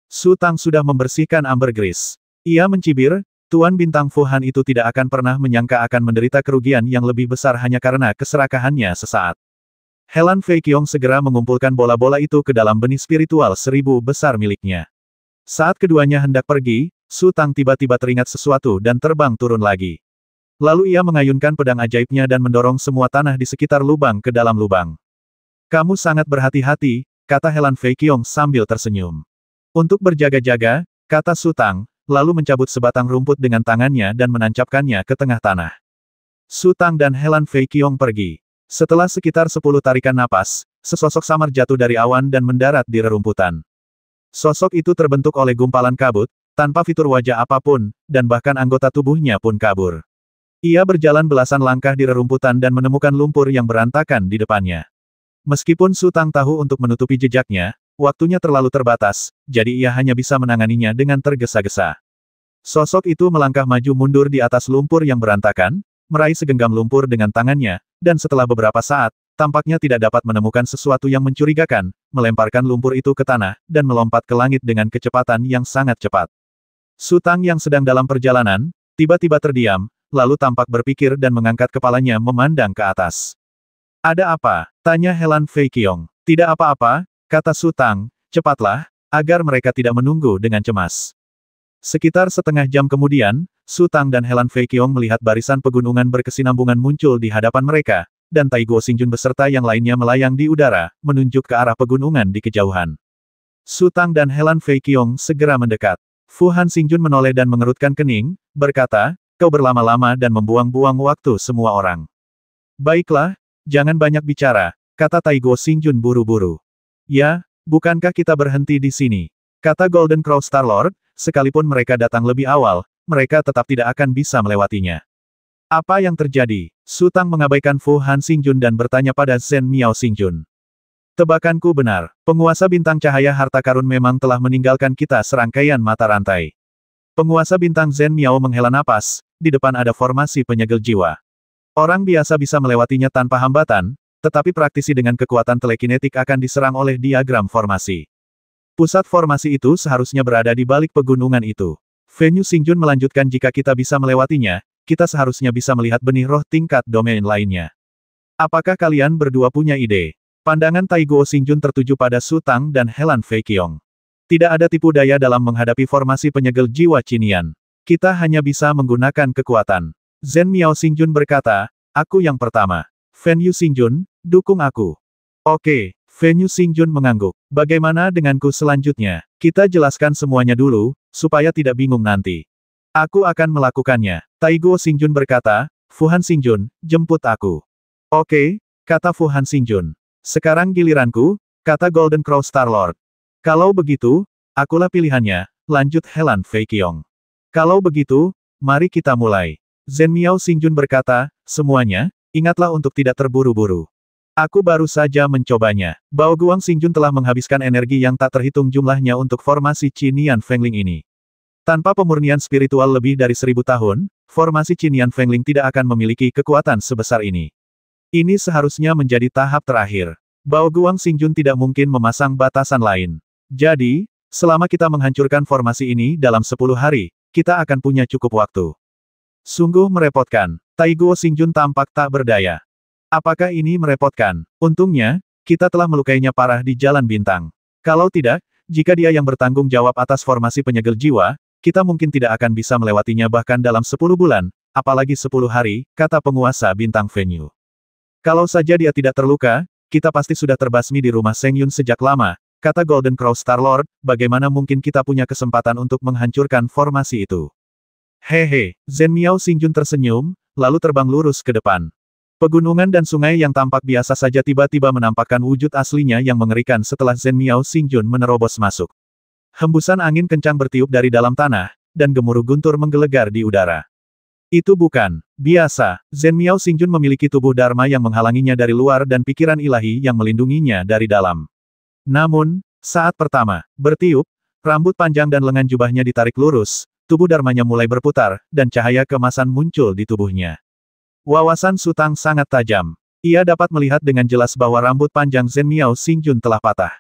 Su Tang sudah membersihkan ambergris. Ia mencibir, Tuan Bintang Fu Han itu tidak akan pernah menyangka akan menderita kerugian yang lebih besar hanya karena keserakahannya sesaat. Helan Fei Qiong segera mengumpulkan bola-bola itu ke dalam benih spiritual 1000 besar miliknya. Saat keduanya hendak pergi, Su Tang tiba-tiba teringat sesuatu dan terbang turun lagi. Lalu ia mengayunkan pedang ajaibnya dan mendorong semua tanah di sekitar lubang ke dalam lubang. Kamu sangat berhati-hati, kata Helan Fei Qiong sambil tersenyum. Untuk berjaga-jaga, kata Su Tang, lalu mencabut sebatang rumput dengan tangannya dan menancapkannya ke tengah tanah. Su Tang dan Helan Fei Qiong pergi. Setelah sekitar 10 tarikan napas, sesosok samar jatuh dari awan dan mendarat di rerumputan. Sosok itu terbentuk oleh gumpalan kabut, tanpa fitur wajah apapun, dan bahkan anggota tubuhnya pun kabur. Ia berjalan belasan langkah di rerumputan dan menemukan lumpur yang berantakan di depannya. Meskipun Su Tang tahu untuk menutupi jejaknya, waktunya terlalu terbatas, jadi ia hanya bisa menanganinya dengan tergesa-gesa. Sosok itu melangkah maju mundur di atas lumpur yang berantakan, meraih segenggam lumpur dengan tangannya, dan setelah beberapa saat, tampaknya tidak dapat menemukan sesuatu yang mencurigakan, melemparkan lumpur itu ke tanah, dan melompat ke langit dengan kecepatan yang sangat cepat. Su Tang yang sedang dalam perjalanan, tiba-tiba terdiam, lalu tampak berpikir dan mengangkat kepalanya memandang ke atas. Ada apa? Tanya Helan Fei Qiong. Tidak apa-apa, kata Su Tang, cepatlah, agar mereka tidak menunggu dengan cemas. Sekitar setengah jam kemudian, Su Tang dan Helan Fei Qiong melihat barisan pegunungan berkesinambungan muncul di hadapan mereka, dan Tai Guo Xingjun beserta yang lainnya melayang di udara, menunjuk ke arah pegunungan di kejauhan. Su Tang dan Helan Fei Qiong segera mendekat. Fu Han Xingjun menoleh dan mengerutkan kening, berkata, kau berlama-lama dan membuang-buang waktu semua orang. Baiklah, jangan banyak bicara, kata Taigo Xingjun buru-buru. Ya, bukankah kita berhenti di sini? Kata Golden Crow Star-Lord, sekalipun mereka datang lebih awal, mereka tetap tidak akan bisa melewatinya. Apa yang terjadi? Su Tang mengabaikan Fu Han Xingjun dan bertanya pada Zhen Miao Xingjun. Tebakanku benar, penguasa bintang cahaya harta karun memang telah meninggalkan kita serangkaian mata rantai. Penguasa bintang Zhen Miao menghela napas, di depan ada formasi penyegel jiwa. Orang biasa bisa melewatinya tanpa hambatan, tetapi praktisi dengan kekuatan telekinetik akan diserang oleh diagram formasi. Pusat formasi itu seharusnya berada di balik pegunungan itu. Fenyu Xingjun melanjutkan jika kita bisa melewatinya, kita seharusnya bisa melihat benih roh tingkat domain lainnya. Apakah kalian berdua punya ide? Pandangan Taigo Xingjun tertuju pada Su Tang dan Helan Fei Qiong. Tidak ada tipu daya dalam menghadapi formasi penyegel jiwa Qinian. Kita hanya bisa menggunakan kekuatan. Zhen Miao Xingjun berkata, aku yang pertama. Fenyu Xingjun, dukung aku. Oke, Fenyu Xingjun mengangguk. Bagaimana denganku selanjutnya? Kita jelaskan semuanya dulu, supaya tidak bingung nanti. Aku akan melakukannya. Taigo Xingjun berkata, Fu Han Xingjun, jemput aku. Oke, kata Fu Han Xingjun. Sekarang giliranku, kata Golden Crow Star-Lord. Kalau begitu, akulah pilihannya, lanjut Helan Fei Qiong. Kalau begitu, mari kita mulai. Zhen Miao Xingjun berkata, semuanya, ingatlah untuk tidak terburu-buru. Aku baru saja mencobanya. Bao Guang Xingjun telah menghabiskan energi yang tak terhitung jumlahnya untuk formasi Qinian Fengling ini. Tanpa pemurnian spiritual lebih dari 1000 tahun, formasi Qinian Fengling tidak akan memiliki kekuatan sebesar ini. Ini seharusnya menjadi tahap terakhir. Bao Guang Xingjun tidak mungkin memasang batasan lain. Jadi, selama kita menghancurkan formasi ini dalam 10 hari, kita akan punya cukup waktu. Sungguh merepotkan. Taigo Xingjun tampak tak berdaya. Apakah ini merepotkan? Untungnya, kita telah melukainya parah di Jalan Bintang. Kalau tidak, jika dia yang bertanggung jawab atas formasi penyegel jiwa, kita mungkin tidak akan bisa melewatinya bahkan dalam 10 bulan, apalagi 10 hari, kata penguasa bintang Fenyu. Kalau saja dia tidak terluka, kita pasti sudah terbasmi di rumah Seng Yun sejak lama, kata Golden Crow Star-Lord, bagaimana mungkin kita punya kesempatan untuk menghancurkan formasi itu? Hehe, Zhen Miao Xingjun tersenyum, lalu terbang lurus ke depan. Pegunungan dan sungai yang tampak biasa saja tiba-tiba menampakkan wujud aslinya yang mengerikan setelah Zhen Miao Xingjun menerobos masuk. Hembusan angin kencang bertiup dari dalam tanah, dan gemuruh guntur menggelegar di udara. Itu bukan biasa. Zhen Miao Xingjun memiliki tubuh Dharma yang menghalanginya dari luar dan pikiran ilahi yang melindunginya dari dalam. Namun, saat pertama bertiup, rambut panjang dan lengan jubahnya ditarik lurus, tubuh Dharmanya mulai berputar, dan cahaya keemasan muncul di tubuhnya. Wawasan Su Tang sangat tajam. Ia dapat melihat dengan jelas bahwa rambut panjang Zhen Miao Xingjun telah patah.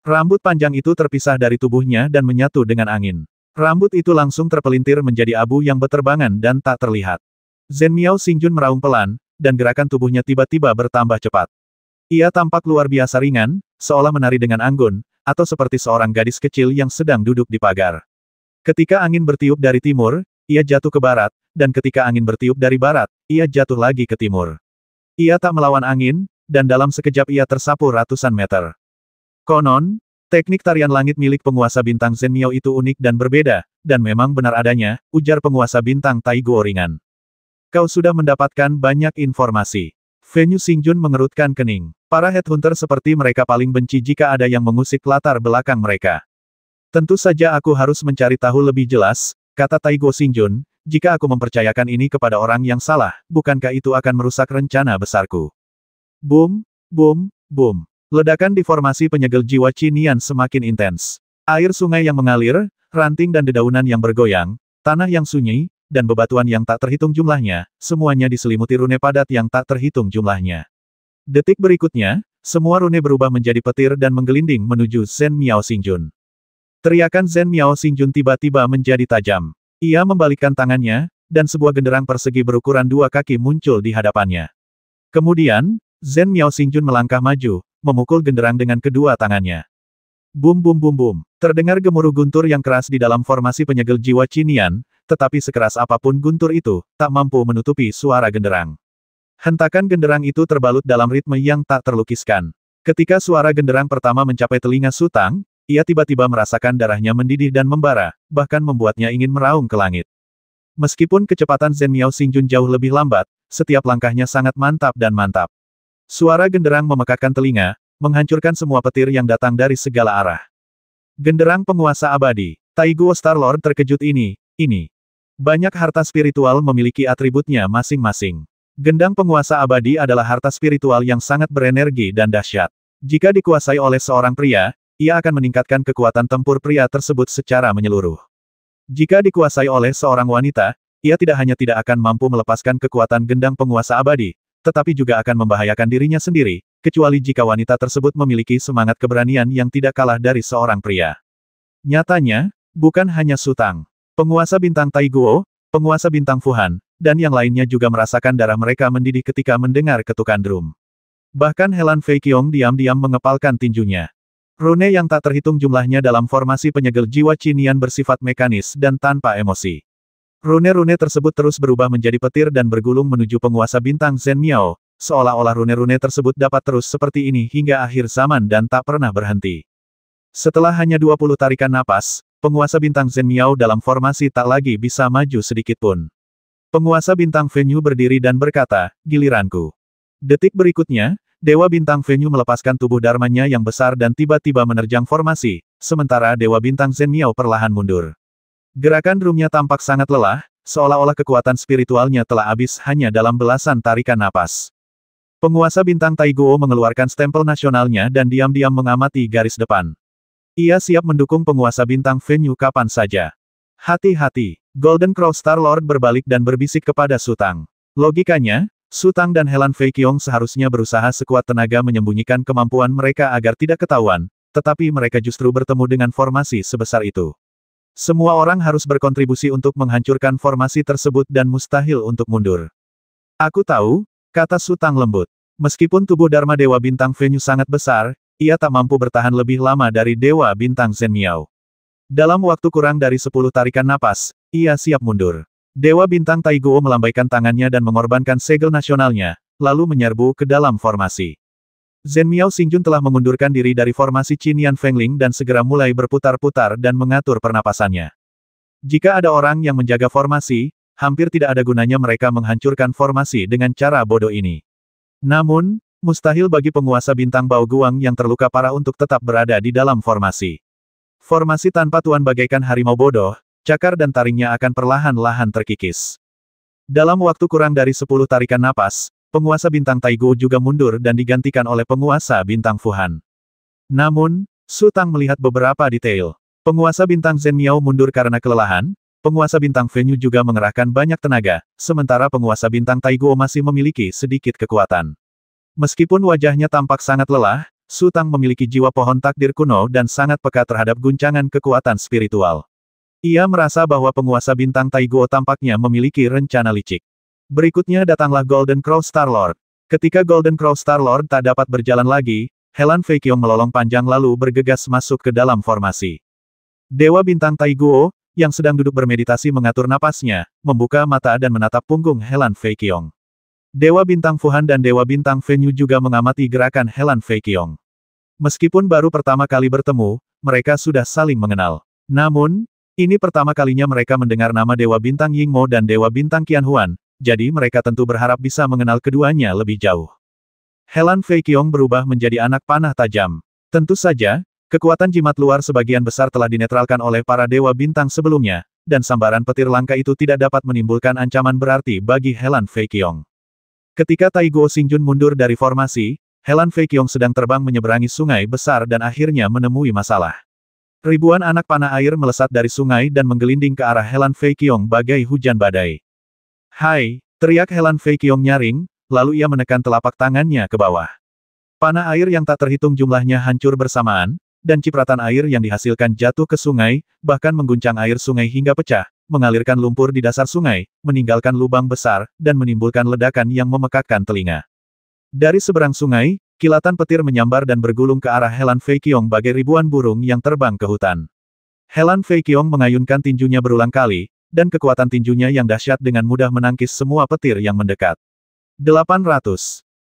Rambut panjang itu terpisah dari tubuhnya dan menyatu dengan angin. Rambut itu langsung terpelintir menjadi abu yang beterbangan dan tak terlihat. Zhen Miao Xingjun meraung pelan, dan gerakan tubuhnya tiba-tiba bertambah cepat. Ia tampak luar biasa ringan, seolah menari dengan anggun, atau seperti seorang gadis kecil yang sedang duduk di pagar. Ketika angin bertiup dari timur, ia jatuh ke barat, dan ketika angin bertiup dari barat, ia jatuh lagi ke timur. Ia tak melawan angin, dan dalam sekejap ia tersapu ratusan meter. Konon, teknik tarian langit milik penguasa bintang Zhen Miao itu unik dan berbeda, dan memang benar adanya, ujar penguasa bintang Taigo ringan. Kau sudah mendapatkan banyak informasi. Fenyu Xingjun mengerutkan kening. Para headhunter seperti mereka paling benci jika ada yang mengusik latar belakang mereka. Tentu saja aku harus mencari tahu lebih jelas, kata Taigo Xingjun, jika aku mempercayakan ini kepada orang yang salah, bukankah itu akan merusak rencana besarku? Boom, boom, boom. Ledakan di formasi penyegel jiwa Qinian semakin intens. Air sungai yang mengalir, ranting dan dedaunan yang bergoyang, tanah yang sunyi, dan bebatuan yang tak terhitung jumlahnya, semuanya diselimuti rune padat yang tak terhitung jumlahnya. Detik berikutnya, semua rune berubah menjadi petir dan menggelinding menuju Zhen Miao Xingjun. Teriakan Zhen Miao Xingjun tiba-tiba menjadi tajam. Ia membalikkan tangannya, dan sebuah genderang persegi berukuran 2 kaki muncul di hadapannya. Kemudian, Zhen Miao Xingjun melangkah maju, memukul genderang dengan kedua tangannya. Bum bum bum bum. Terdengar gemuruh guntur yang keras di dalam formasi penyegel jiwa Qinian, tetapi sekeras apapun guntur itu, tak mampu menutupi suara genderang. Hentakan genderang itu terbalut dalam ritme yang tak terlukiskan. Ketika suara genderang pertama mencapai telinga Su Tang, ia tiba-tiba merasakan darahnya mendidih dan membara, bahkan membuatnya ingin meraung ke langit. Meskipun kecepatan Zhen Miao Xingjun jauh lebih lambat, setiap langkahnya sangat mantap dan mantap. Suara genderang memekakkan telinga, menghancurkan semua petir yang datang dari segala arah. Genderang penguasa abadi. Taiguo Star-Lord terkejut ini. Banyak harta spiritual memiliki atributnya masing-masing. Gendang penguasa abadi adalah harta spiritual yang sangat berenergi dan dahsyat. Jika dikuasai oleh seorang pria, ia akan meningkatkan kekuatan tempur pria tersebut secara menyeluruh. Jika dikuasai oleh seorang wanita, ia tidak hanya tidak akan mampu melepaskan kekuatan gendang penguasa abadi, tetapi juga akan membahayakan dirinya sendiri, kecuali jika wanita tersebut memiliki semangat keberanian yang tidak kalah dari seorang pria. Nyatanya, bukan hanya Sutang. Penguasa bintang Taiguo, penguasa bintang Fuhan, dan yang lainnya juga merasakan darah mereka mendidih ketika mendengar ketukan drum. Bahkan Helan Feiqiong diam-diam mengepalkan tinjunya. Rune yang tak terhitung jumlahnya dalam formasi penyegel jiwa Qinian bersifat mekanis dan tanpa emosi. Rune-rune tersebut terus berubah menjadi petir dan bergulung menuju penguasa bintang Zhen Miao, seolah-olah rune-rune tersebut dapat terus seperti ini hingga akhir zaman dan tak pernah berhenti. Setelah hanya 20 tarikan napas, penguasa bintang Zhen Miao dalam formasi tak lagi bisa maju sedikit pun. Penguasa bintang Fenyu berdiri dan berkata, "Giliranku." Detik berikutnya, Dewa Bintang Fenyu melepaskan tubuh dharmanya yang besar dan tiba-tiba menerjang formasi, sementara Dewa Bintang Zhen Miao perlahan mundur. Gerakan drumnya tampak sangat lelah, seolah-olah kekuatan spiritualnya telah habis hanya dalam belasan tarikan napas. Penguasa bintang Taiguo mengeluarkan stempel nasionalnya dan diam-diam mengamati garis depan. Ia siap mendukung penguasa bintang Fenyu kapan saja. Hati-hati, Golden Crow Star-Lord berbalik dan berbisik kepada Sutang. Logikanya, Sutang dan Helan Feiqiong seharusnya berusaha sekuat tenaga menyembunyikan kemampuan mereka agar tidak ketahuan, tetapi mereka justru bertemu dengan formasi sebesar itu. Semua orang harus berkontribusi untuk menghancurkan formasi tersebut dan mustahil untuk mundur. Aku tahu, kata Sutang lembut. Meskipun tubuh Dharma Dewa Bintang Fenyu sangat besar, ia tak mampu bertahan lebih lama dari Dewa Bintang Zhen Miao. Dalam waktu kurang dari 10 tarikan napas, ia siap mundur. Dewa Bintang Taiguo melambaikan tangannya dan mengorbankan segel nasionalnya, lalu menyerbu ke dalam formasi. Zhen Miao Xingjun telah mengundurkan diri dari formasi Qinian Fengling dan segera mulai berputar-putar dan mengatur pernapasannya. Jika ada orang yang menjaga formasi, hampir tidak ada gunanya mereka menghancurkan formasi dengan cara bodoh ini. Namun, mustahil bagi penguasa bintang Bao Guang yang terluka parah untuk tetap berada di dalam formasi. Formasi tanpa tuan bagaikan harimau bodoh, cakar dan taringnya akan perlahan-lahan terkikis. Dalam waktu kurang dari 10 tarikan napas, penguasa bintang Taiguo juga mundur dan digantikan oleh penguasa bintang Fuhan. Namun, Sutang melihat beberapa detail. Penguasa bintang Zhen Miao mundur karena kelelahan, penguasa bintang Fenyu juga mengerahkan banyak tenaga, sementara penguasa bintang Taiguo masih memiliki sedikit kekuatan. Meskipun wajahnya tampak sangat lelah, Sutang memiliki jiwa pohon takdir kuno dan sangat peka terhadap guncangan kekuatan spiritual. Ia merasa bahwa penguasa bintang Taiguo tampaknya memiliki rencana licik. Berikutnya datanglah Golden Crow Star-Lord. Ketika Golden Crow Star-Lord tak dapat berjalan lagi, Helan Feiqiong melolong panjang lalu bergegas masuk ke dalam formasi. Dewa bintang Taiguo, yang sedang duduk bermeditasi mengatur napasnya, membuka mata dan menatap punggung Helan Feiqiong. Dewa bintang Fuhan dan Dewa bintang Fenyu juga mengamati gerakan Helan Feiqiong. Meskipun baru pertama kali bertemu, mereka sudah saling mengenal. Namun, ini pertama kalinya mereka mendengar nama Dewa bintang Yingmo dan Dewa bintang Qianhuan, jadi mereka tentu berharap bisa mengenal keduanya lebih jauh. Helan Feiqiong berubah menjadi anak panah tajam. Tentu saja, kekuatan jimat luar sebagian besar telah dinetralkan oleh para Dewa bintang sebelumnya, dan sambaran petir langka itu tidak dapat menimbulkan ancaman berarti bagi Helan Feiqiong. Ketika Taiguo Xingjun mundur dari formasi, Helan Feiqiong sedang terbang menyeberangi sungai besar dan akhirnya menemui masalah. Ribuan anak panah air melesat dari sungai dan menggelinding ke arah Helan Feiqiong bagai hujan badai. "Hai!" teriak Helan Feiqiong nyaring, lalu ia menekan telapak tangannya ke bawah. Panah air yang tak terhitung jumlahnya hancur bersamaan, dan cipratan air yang dihasilkan jatuh ke sungai, bahkan mengguncang air sungai hingga pecah, mengalirkan lumpur di dasar sungai, meninggalkan lubang besar, dan menimbulkan ledakan yang memekakkan telinga. Dari seberang sungai, kilatan petir menyambar dan bergulung ke arah Helan Feiqiong bagai ribuan burung yang terbang ke hutan. Helan Feiqiong mengayunkan tinjunya berulang kali, dan kekuatan tinjunya yang dahsyat dengan mudah menangkis semua petir yang mendekat. 800.